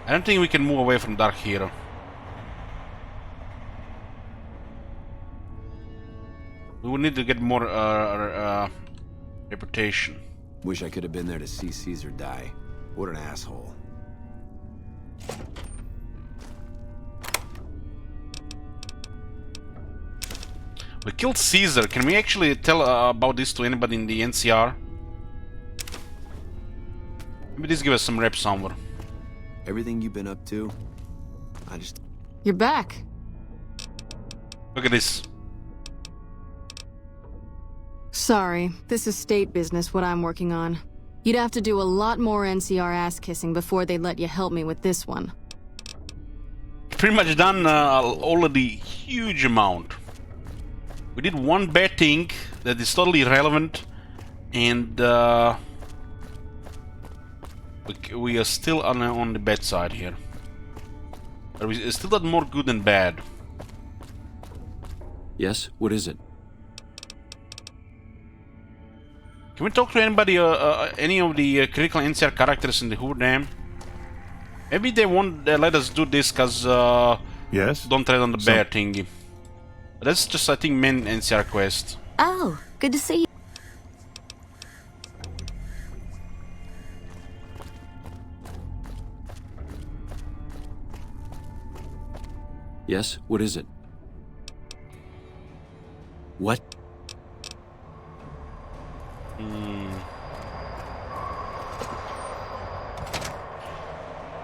I don't think we can move away from Dark Hero. We would need to get more reputation. Wish I could have been there to see Caesar die. What an asshole. We killed Caesar. Can we actually tell about this to anybody in the NCR? Maybe this give us some rep somewhere. Everything you've been up to, I just... You're back. Look at this. Sorry, this is state business, what I'm working on. You'd have to do a lot more NCR ass-kissing before they'd let you help me with this one. Pretty much done already huge amount. We did one bad thing that is totally irrelevant, and we We are still on the bad side here. But we still got more good than bad. Yes, what is it? Can we talk to anybody, any of the critical NCR characters in the Hoover Dam? Maybe they won't let us do this because yes? Don't tread on the bear thingy. But that's just, I think, main NCR quest. Oh, good to see you. Yes, what is it? What?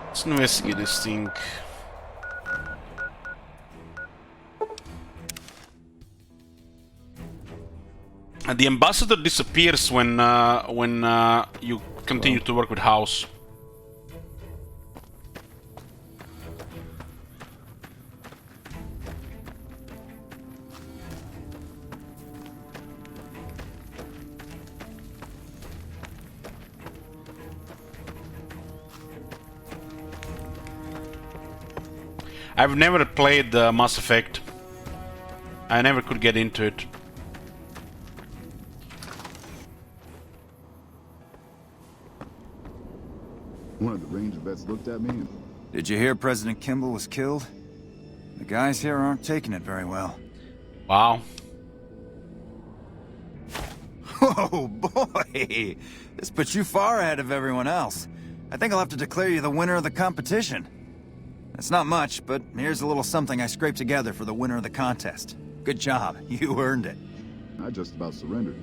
Let's investigate this thing. The ambassador disappears when you continue to work with House. I've never played Mass Effect. I never could get into it. One of the ranger vets looked at me and... Did you hear President Kimball was killed? The guys here aren't taking it very well. Wow. Oh boy! This puts you far ahead of everyone else. I think I'll have to declare you the winner of the competition. It's not much, but here's a little something I scraped together for the winner of the contest. Good job. You earned it. I just about surrendered.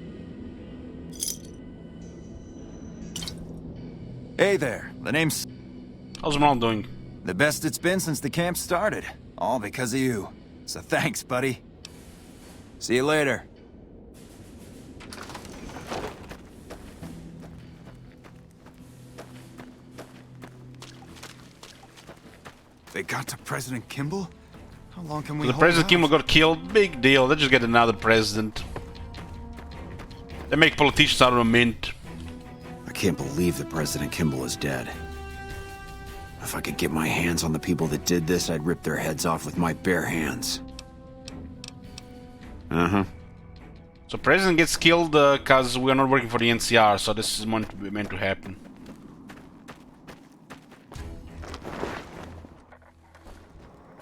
Hey there. The name's... How's Mal doing? The best it's been since the camp started. All because of you. So thanks, buddy. See you later. They got to President Kimball? How long can we The hold President out? Kimball got killed. Big deal. Let's just get another president. They make politicians out of a mint. I can't believe that President Kimball is dead. If I could get my hands on the people that did this, I'd rip their heads off with my bare hands. Uh-huh. So President gets killed because we are not working for the NCR, so this is meant to happen.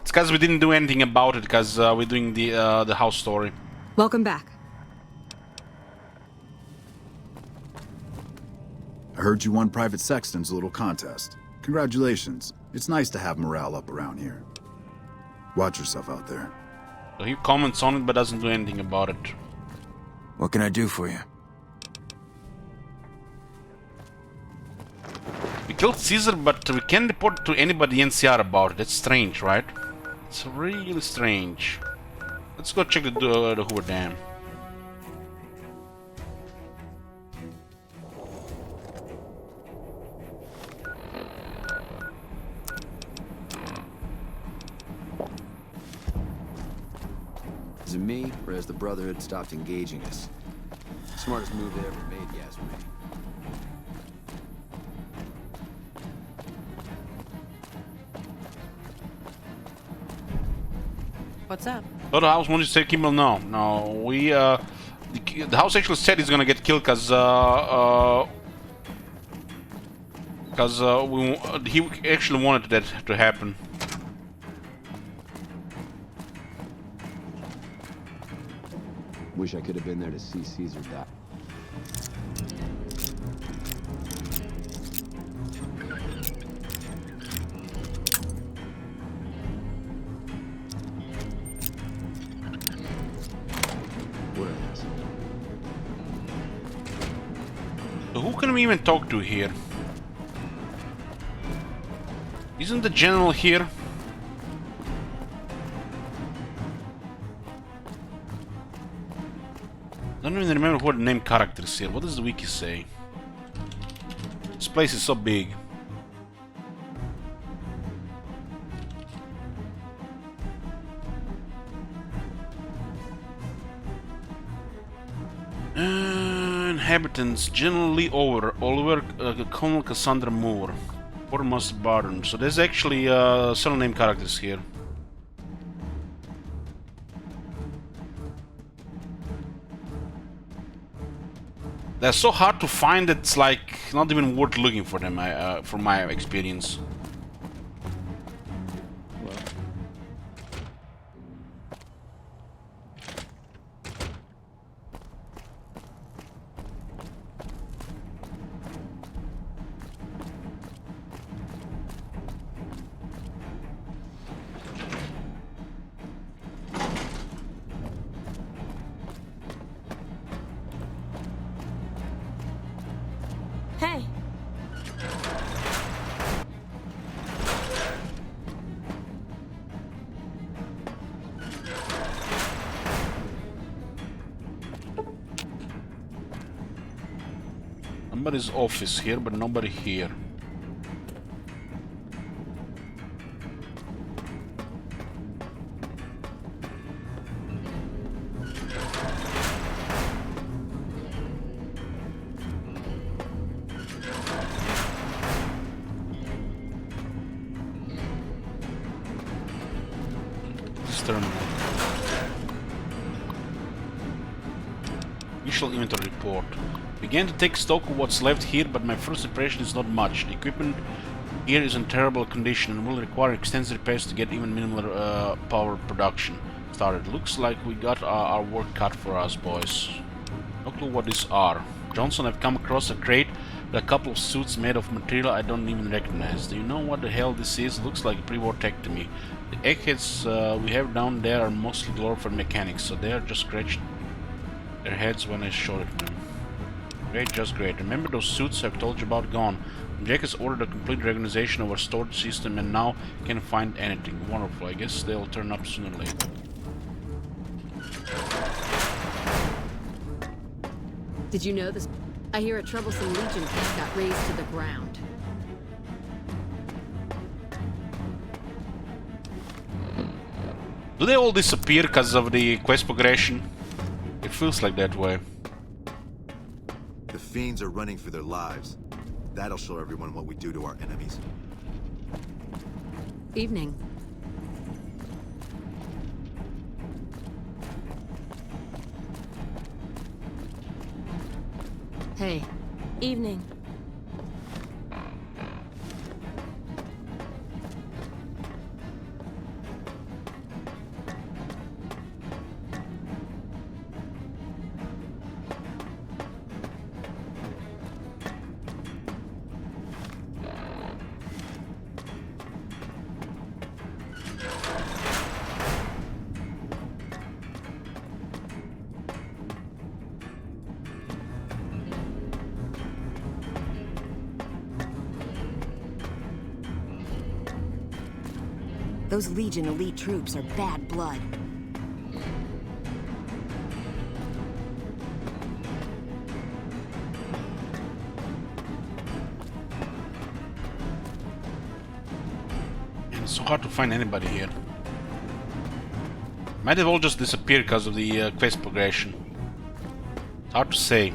It's because we didn't do anything about it, because we're doing the house story. Welcome back. I heard you won Private Sexton's little contest. Congratulations. It's nice to have morale up around here. Watch yourself out there. So he comments on it but doesn't do anything about it. What can I do for you? We killed Caesar, but we can't report to anybody NCR about it. That's strange, right? It's really strange. Let's go check the Hoover Dam. Is it me, or has the Brotherhood stopped engaging us? Smartest move they ever made, Yasmin. What's up? Oh, the house wanted to say Kimball. No, we the house actually said he's gonna get killed because he actually wanted that to happen. Wish I could have been there to see Caesar die. So who can we even talk to here? Isn't the general here? I don't even remember what the name character is here. What does the wiki say? This place is so big. inhabitants generally over Oliver Colonel Cassandra Moore. Foremost Barton. So there's actually several name characters here. They're so hard to find, it's like not even worth looking for them, from my experience. Hey. Somebody's office here, but nobody here. Initial inventory report. Began to take stock of what's left here, but my first impression is not much. The equipment here is in terrible condition and will require extensive repairs to get even minimal power production started. Looks like we got our work cut for us, boys. No clue what these are. Johnson, I've come across a crate with a couple of suits made of material I don't even recognize. Do you know what the hell this is? Looks like pre-war tech to me. The eggheads we have down there are mostly glorified mechanics, so they are just scratched their heads when I showed it to them. Great, just great. Remember those suits I've told you about? Gone. Jack has ordered a complete reorganization of our storage system and now can't find anything. Wonderful. I guess they'll turn up sooner or later. Did you know this? I hear a troublesome Legion piece got razed to the ground. Do they all disappear because of the quest progression? It feels like that way. The fiends are running for their lives. That'll show everyone what we do to our enemies. Evening. Hey. Evening. Those Legion elite troops are bad blood. And it's so hard to find anybody here. Might have all just disappeared because of the quest progression. It's hard to say.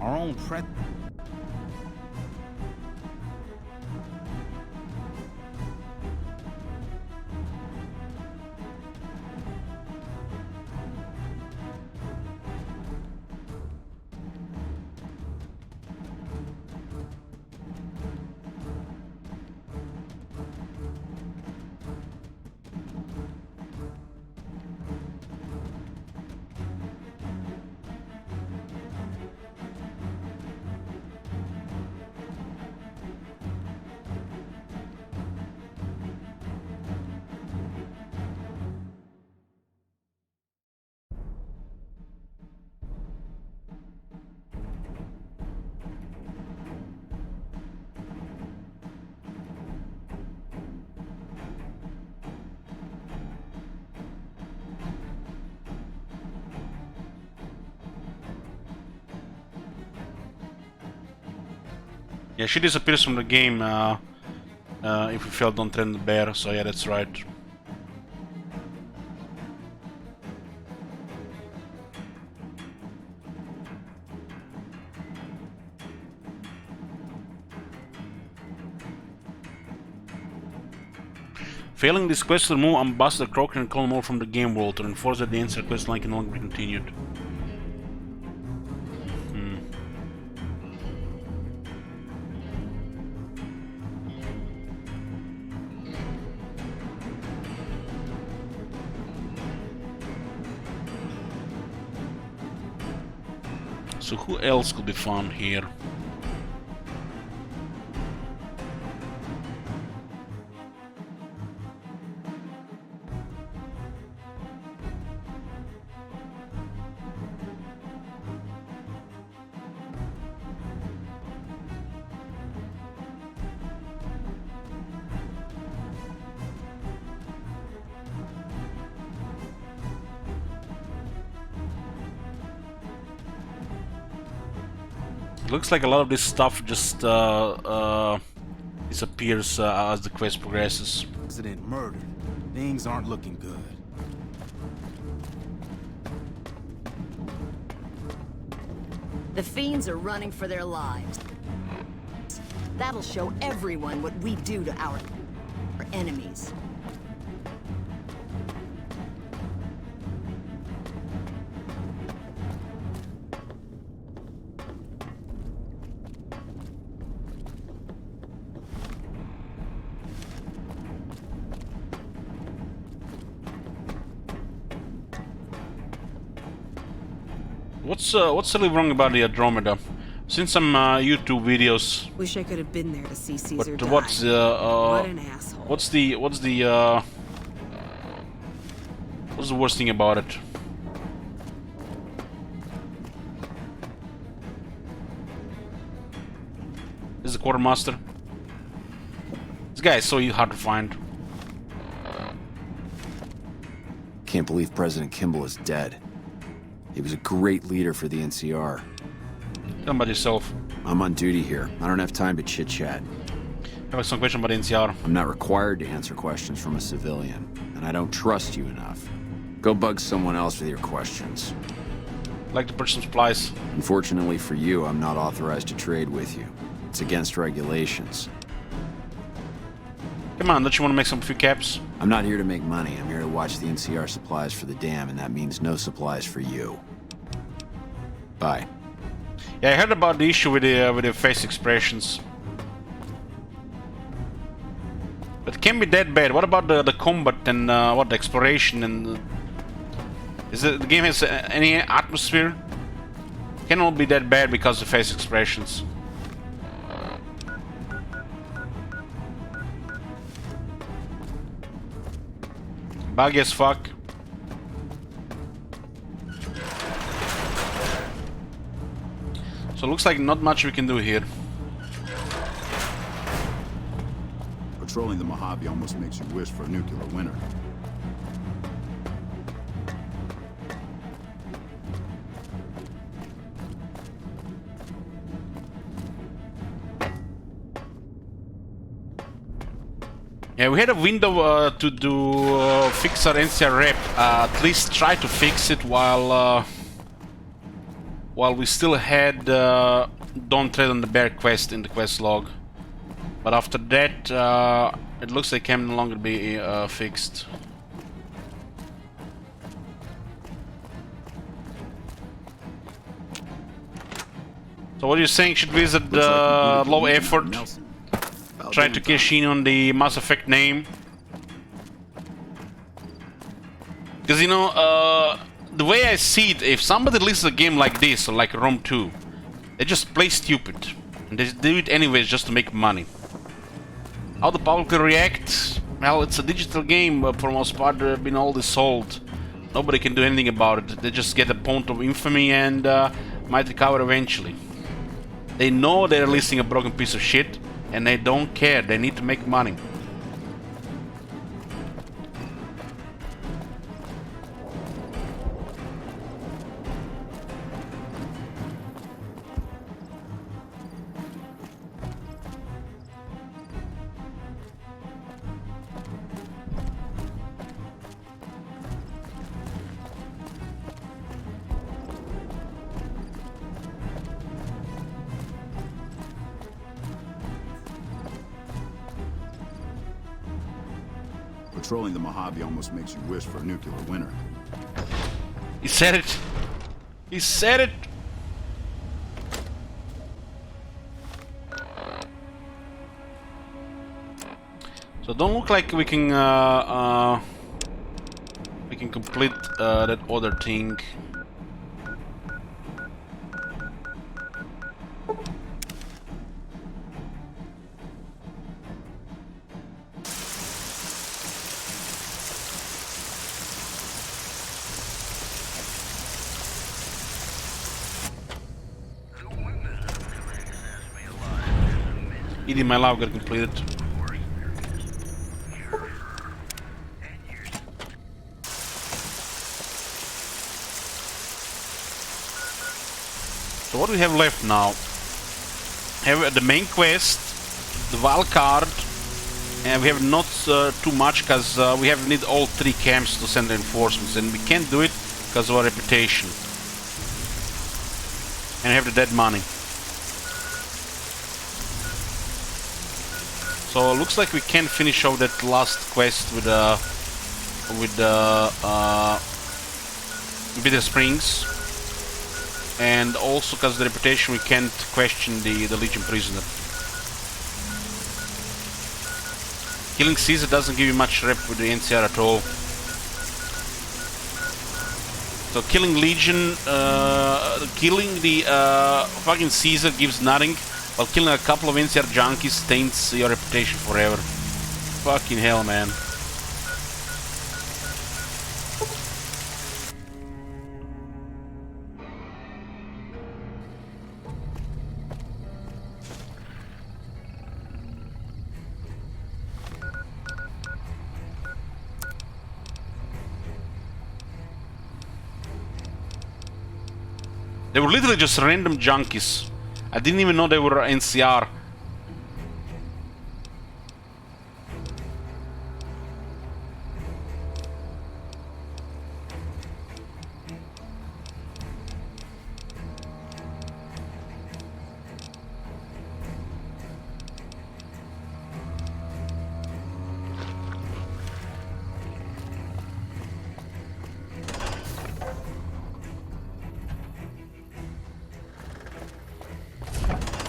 Our own friend. Yeah, she disappears from the game. If we fail, don't threaten the bear. So yeah, that's right. Failing this quest to remove Ambassador Crocker and Colonel Moore from the game world or enforce that the answer quest line can no longer be continued. So who else could be found here? Looks like a lot of this stuff just disappears as the quest progresses. President murdered. Things aren't looking good. The fiends are running for their lives. That'll show everyone what we do to our enemies. What's really wrong about the Andromeda? Seen some YouTube videos. Wish I could have been there to see Caesar But die. what's What an asshole. what's the worst thing about it? This is the quartermaster. This guy is so hard to find. Can't believe President Kimball is dead. He was a great leader for the NCR. Tell about yourself. I'm on duty here. I don't have time to chit-chat. I have some question about NCR. I'm not required to answer questions from a civilian, and I don't trust you enough. Go bug someone else with your questions. I'd like to purchase some supplies. Unfortunately for you, I'm not authorized to trade with you. It's against regulations. Come on, don't you want to make some few caps? I'm not here to make money. I'm here to watch the NCR supplies for the dam, and that means no supplies for you. Bye. Yeah, I heard about the issue with the face expressions. But it can't be that bad. What about the combat and what the exploration and is the game has any atmosphere? Cannot be that bad because of face expressions. Buggy as fuck. So looks like not much we can do here. Patrolling the Mojave almost makes you wish for a nuclear winter. Yeah, we had a window to do fix our NCR rep. At least try to fix it while we still had Don't Tread on the Bear quest in the quest log. But after that, it looks like it can no longer be fixed. So what are you saying? Should visit low effort? Try to cash in on the Mass Effect name. Because, you know, the way I see it, if somebody releases a game like this, or like Rome 2, they just play stupid. And they do it anyways just to make money. How the public will react? Well, it's a digital game, but for the most part they've been already sold. Nobody can do anything about it. They just get a point of infamy and might recover eventually. They know they're releasing a broken piece of shit, and they don't care. They need to make money. Patrolling the Mojave almost makes you wish for a nuclear winter. He said it! He said it! So don't look like we can complete that other thing. Eating my love got completed. So what do we have left now? Have the main quest, the wild card, and we have not too much because we need all 3 camps to send reinforcements, and we can't do it because of our reputation. And we have the dead money. So it looks like we can finish off that last quest with Bitter Springs, and also because of the reputation we can't question the Legion prisoner. Killing Caesar doesn't give you much rep with the NCR at all. So killing Legion, killing the fucking Caesar gives nothing, while killing a couple of NCR junkies taints your reputation forever. Fucking hell, man. They were literally just random junkies. I didn't even know they were NCR.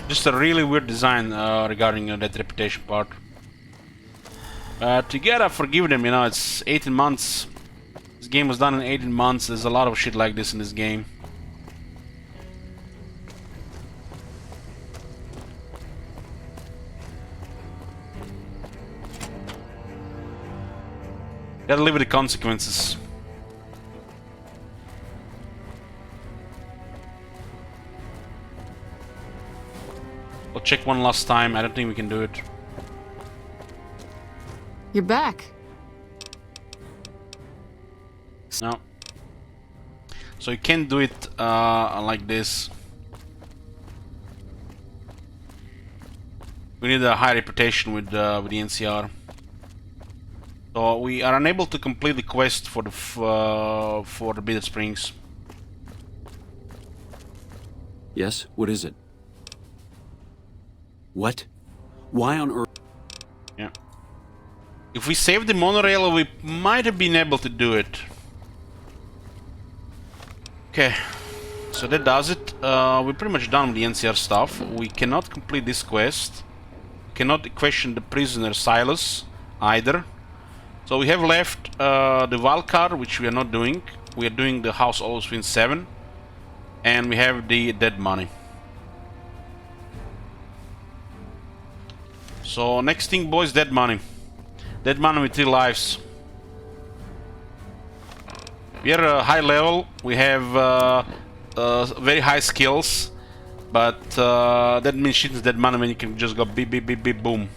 Just a really weird design regarding that reputation part. To get forgive them, you know, it's 18 months. This game was done in 18 months. There's a lot of shit like this in this game. Gotta live with the consequences. I'll check one last time. I don't think we can do it. You're back. No. So you can't do it like this. We need a high reputation with the NCR. So we are unable to complete the quest for the Bitter Springs. Yes? What is it? What? Why on earth? Yeah. If we save the monorail, we might have been able to do it. Okay. So that does it. We're pretty much done with the NCR stuff. We cannot complete this quest. We cannot question the prisoner Silas either. So we have left the wildcard, which we are not doing. We are doing the House Always Wins 7. And we have the dead money. So next thing, boys, dead money. Dead money with 3 lives. We are high level. We have very high skills, but that means shit is dead money when you can just go beep beep beep beep boom.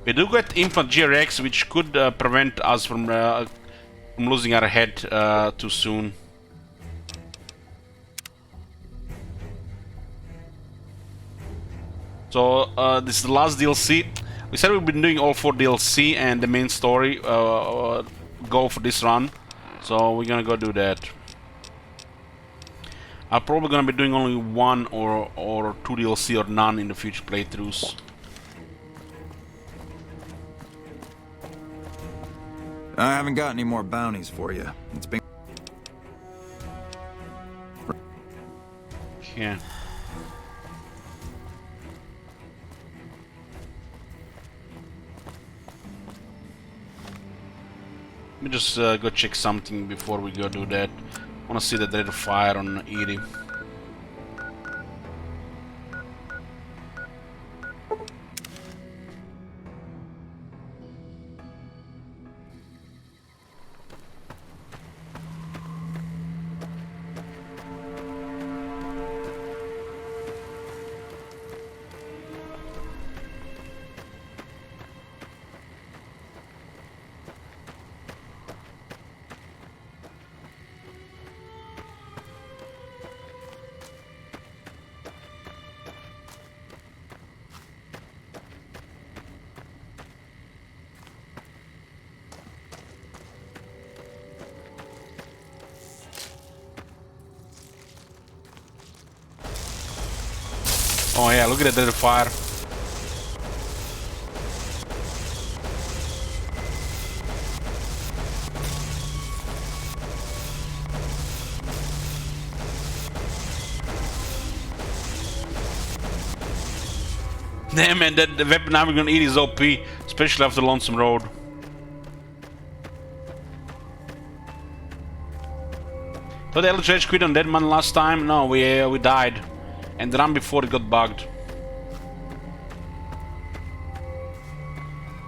We do get infant GRX, which could prevent us from losing our head too soon. So this is the last DLC. We said we've been doing all 4 DLC and the main story goal for this run. So we're gonna go do that. I'm probably gonna be doing only 1 or 2 DLC or none in the future playthroughs. I haven't got any more bounties for you. It's been... Yeah. Let me just go check something before we go do that. I wanna see that there's a fire on Edie. Oh yeah, look at that little fire. Damn man, that the weapon I'm gonna eat is OP, especially after Lonesome Road. So the LHH quit on that man last time? No, we died. And the run before it got bugged.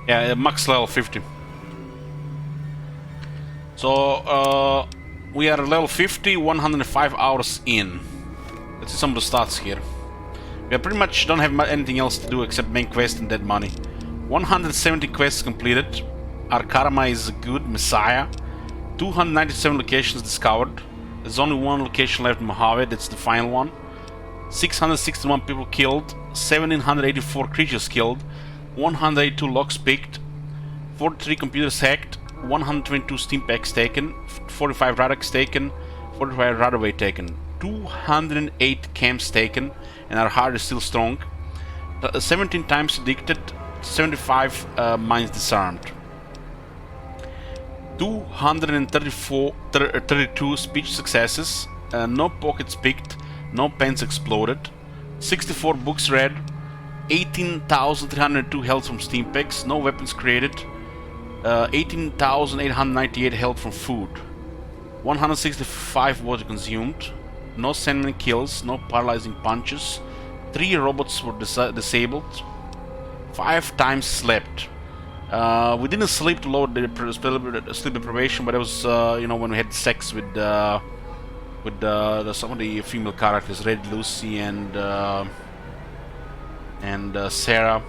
Yeah, max level 50. So, we are level 50, 105 hours in. Let's see some of the stats here. We pretty much don't have anything else to do except main quest and dead money. 170 quests completed. Our karma is good, Messiah. 297 locations discovered. There's only one location left, Mojave, that's the final one. 661 people killed, 1784 creatures killed, 182 locks picked, 43 computers hacked, 122 steam packs taken, 45 radars taken, 45 radar taken, 208 camps taken, and our heart is still strong. 17 times addicted, 75 mines disarmed. 232 speech successes, no pockets picked, no pens exploded, 64 books read, 18,302 health from steam packs, no weapons created, 18,898 health from food, 165 water consumed, no sandman kills, no paralyzing punches, 3 robots were disabled, 5 times slept. We didn't sleep to lower the sleep deprivation, but it was you know, when we had sex with some of the female characters, Red, Lucy, and Sarah.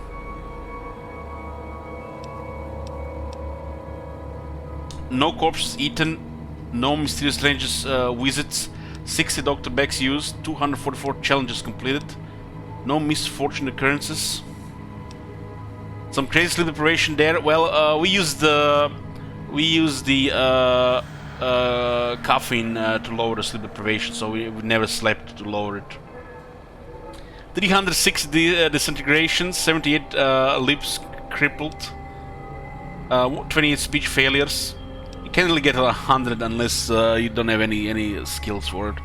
No corpses eaten, no mysterious ranges visits, 60 Dr. Becks used, 244 challenges completed, no misfortune occurrences. Some crazy sleep deprivation there. Well, we used the caffeine to lower the sleep deprivation, so we never slept to lower it. 360 disintegrations, 78 lips crippled, 28 speech failures. You can't really get 100 unless you don't have any skills for it.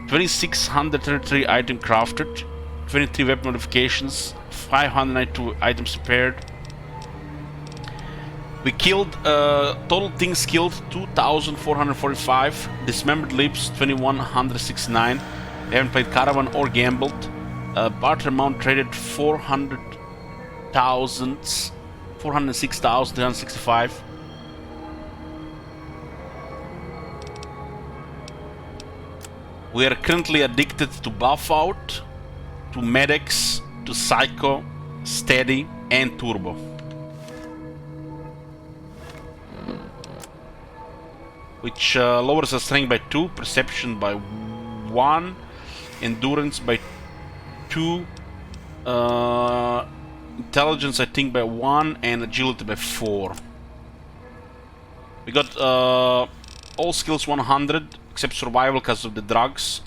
2633 item crafted, 23 weapon modifications, 592 items repaired. We killed, total things killed 2,445, dismembered lips 2,169. We haven't played Caravan or gambled. Barter amount traded 406,365. We are currently addicted to Buff Out, to Medics, to Psycho, Steady, and Turbo. Which lowers our strength by 2, perception by 1, endurance by 2, intelligence I think by 1, and agility by 4. We got all skills 100 except survival because of the drugs.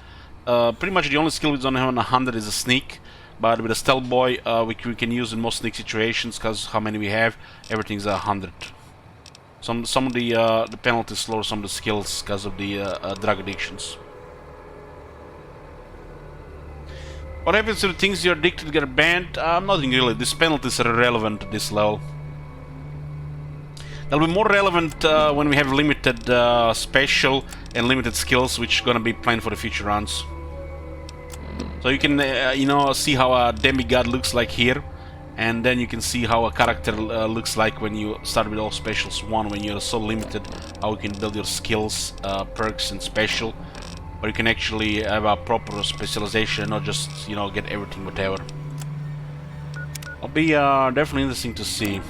Pretty much the only skill we don't have on 100 is a sneak, but with a stealth boy we can use in most sneak situations because how many we have, everything's 100. Some of the penalties lower some of the skills because of the drug addictions. What happens to the things you're addicted to get banned? Nothing really. These penalties are irrelevant at this level. They'll be more relevant when we have limited special and limited skills, which are gonna be planned for the future runs. So you can, you know, see how a demigod looks like here, and then you can see how a character looks like when you start with all specials 1, when you're so limited, how you can build your skills, perks, and special. Or you can actually have a proper specialization, not just, you know, get everything, whatever. It'll be definitely interesting to see.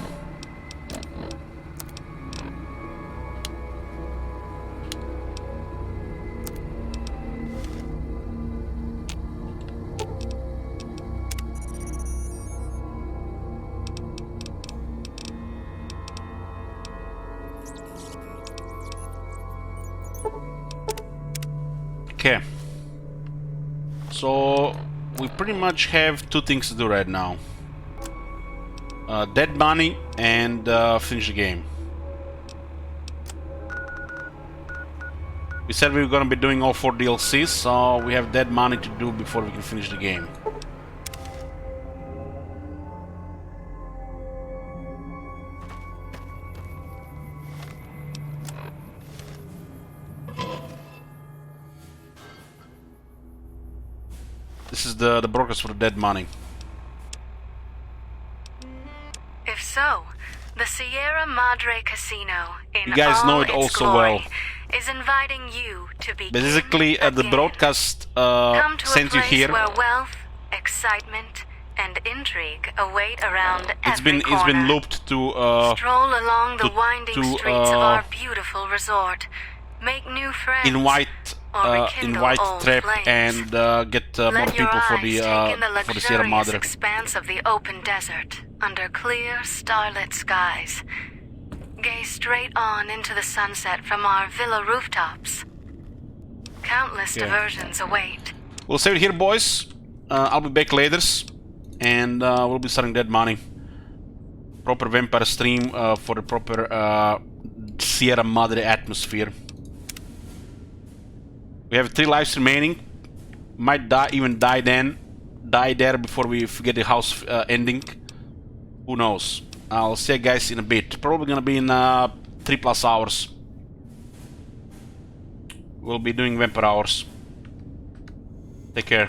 Okay, so we pretty much have 2 things to do right now. Dead money and finish the game. We said we were gonna be doing all 4 DLCs, so we have dead money to do before we can finish the game. This is the brokers for the dead money. If so, the Sierra Madre Casino in You guys know it its also glory well. is inviting you to be Basically, the broadcast come to sent a you place here. where wealth, excitement, and intrigue await around It's every been looped to Stroll along the winding streets of our beautiful resort. Make new friends. invite old trap flames. and get more Let your people for eyes take in the the Sierra luxurious Madre. expanse of the open desert under clear, starlit skies. Gaze straight on into the sunset from our villa rooftops. Countless Okay. diversions await. We'll save it here, boys. I'll be back later, and we'll be starting Dead Money. Proper vampire stream for the proper Sierra Madre atmosphere. We have 3 lives remaining. Might die there before we get the house ending. Who knows? I'll see you guys in a bit. Probably gonna be in 3+ hours. We'll be doing vampire hours. Take care.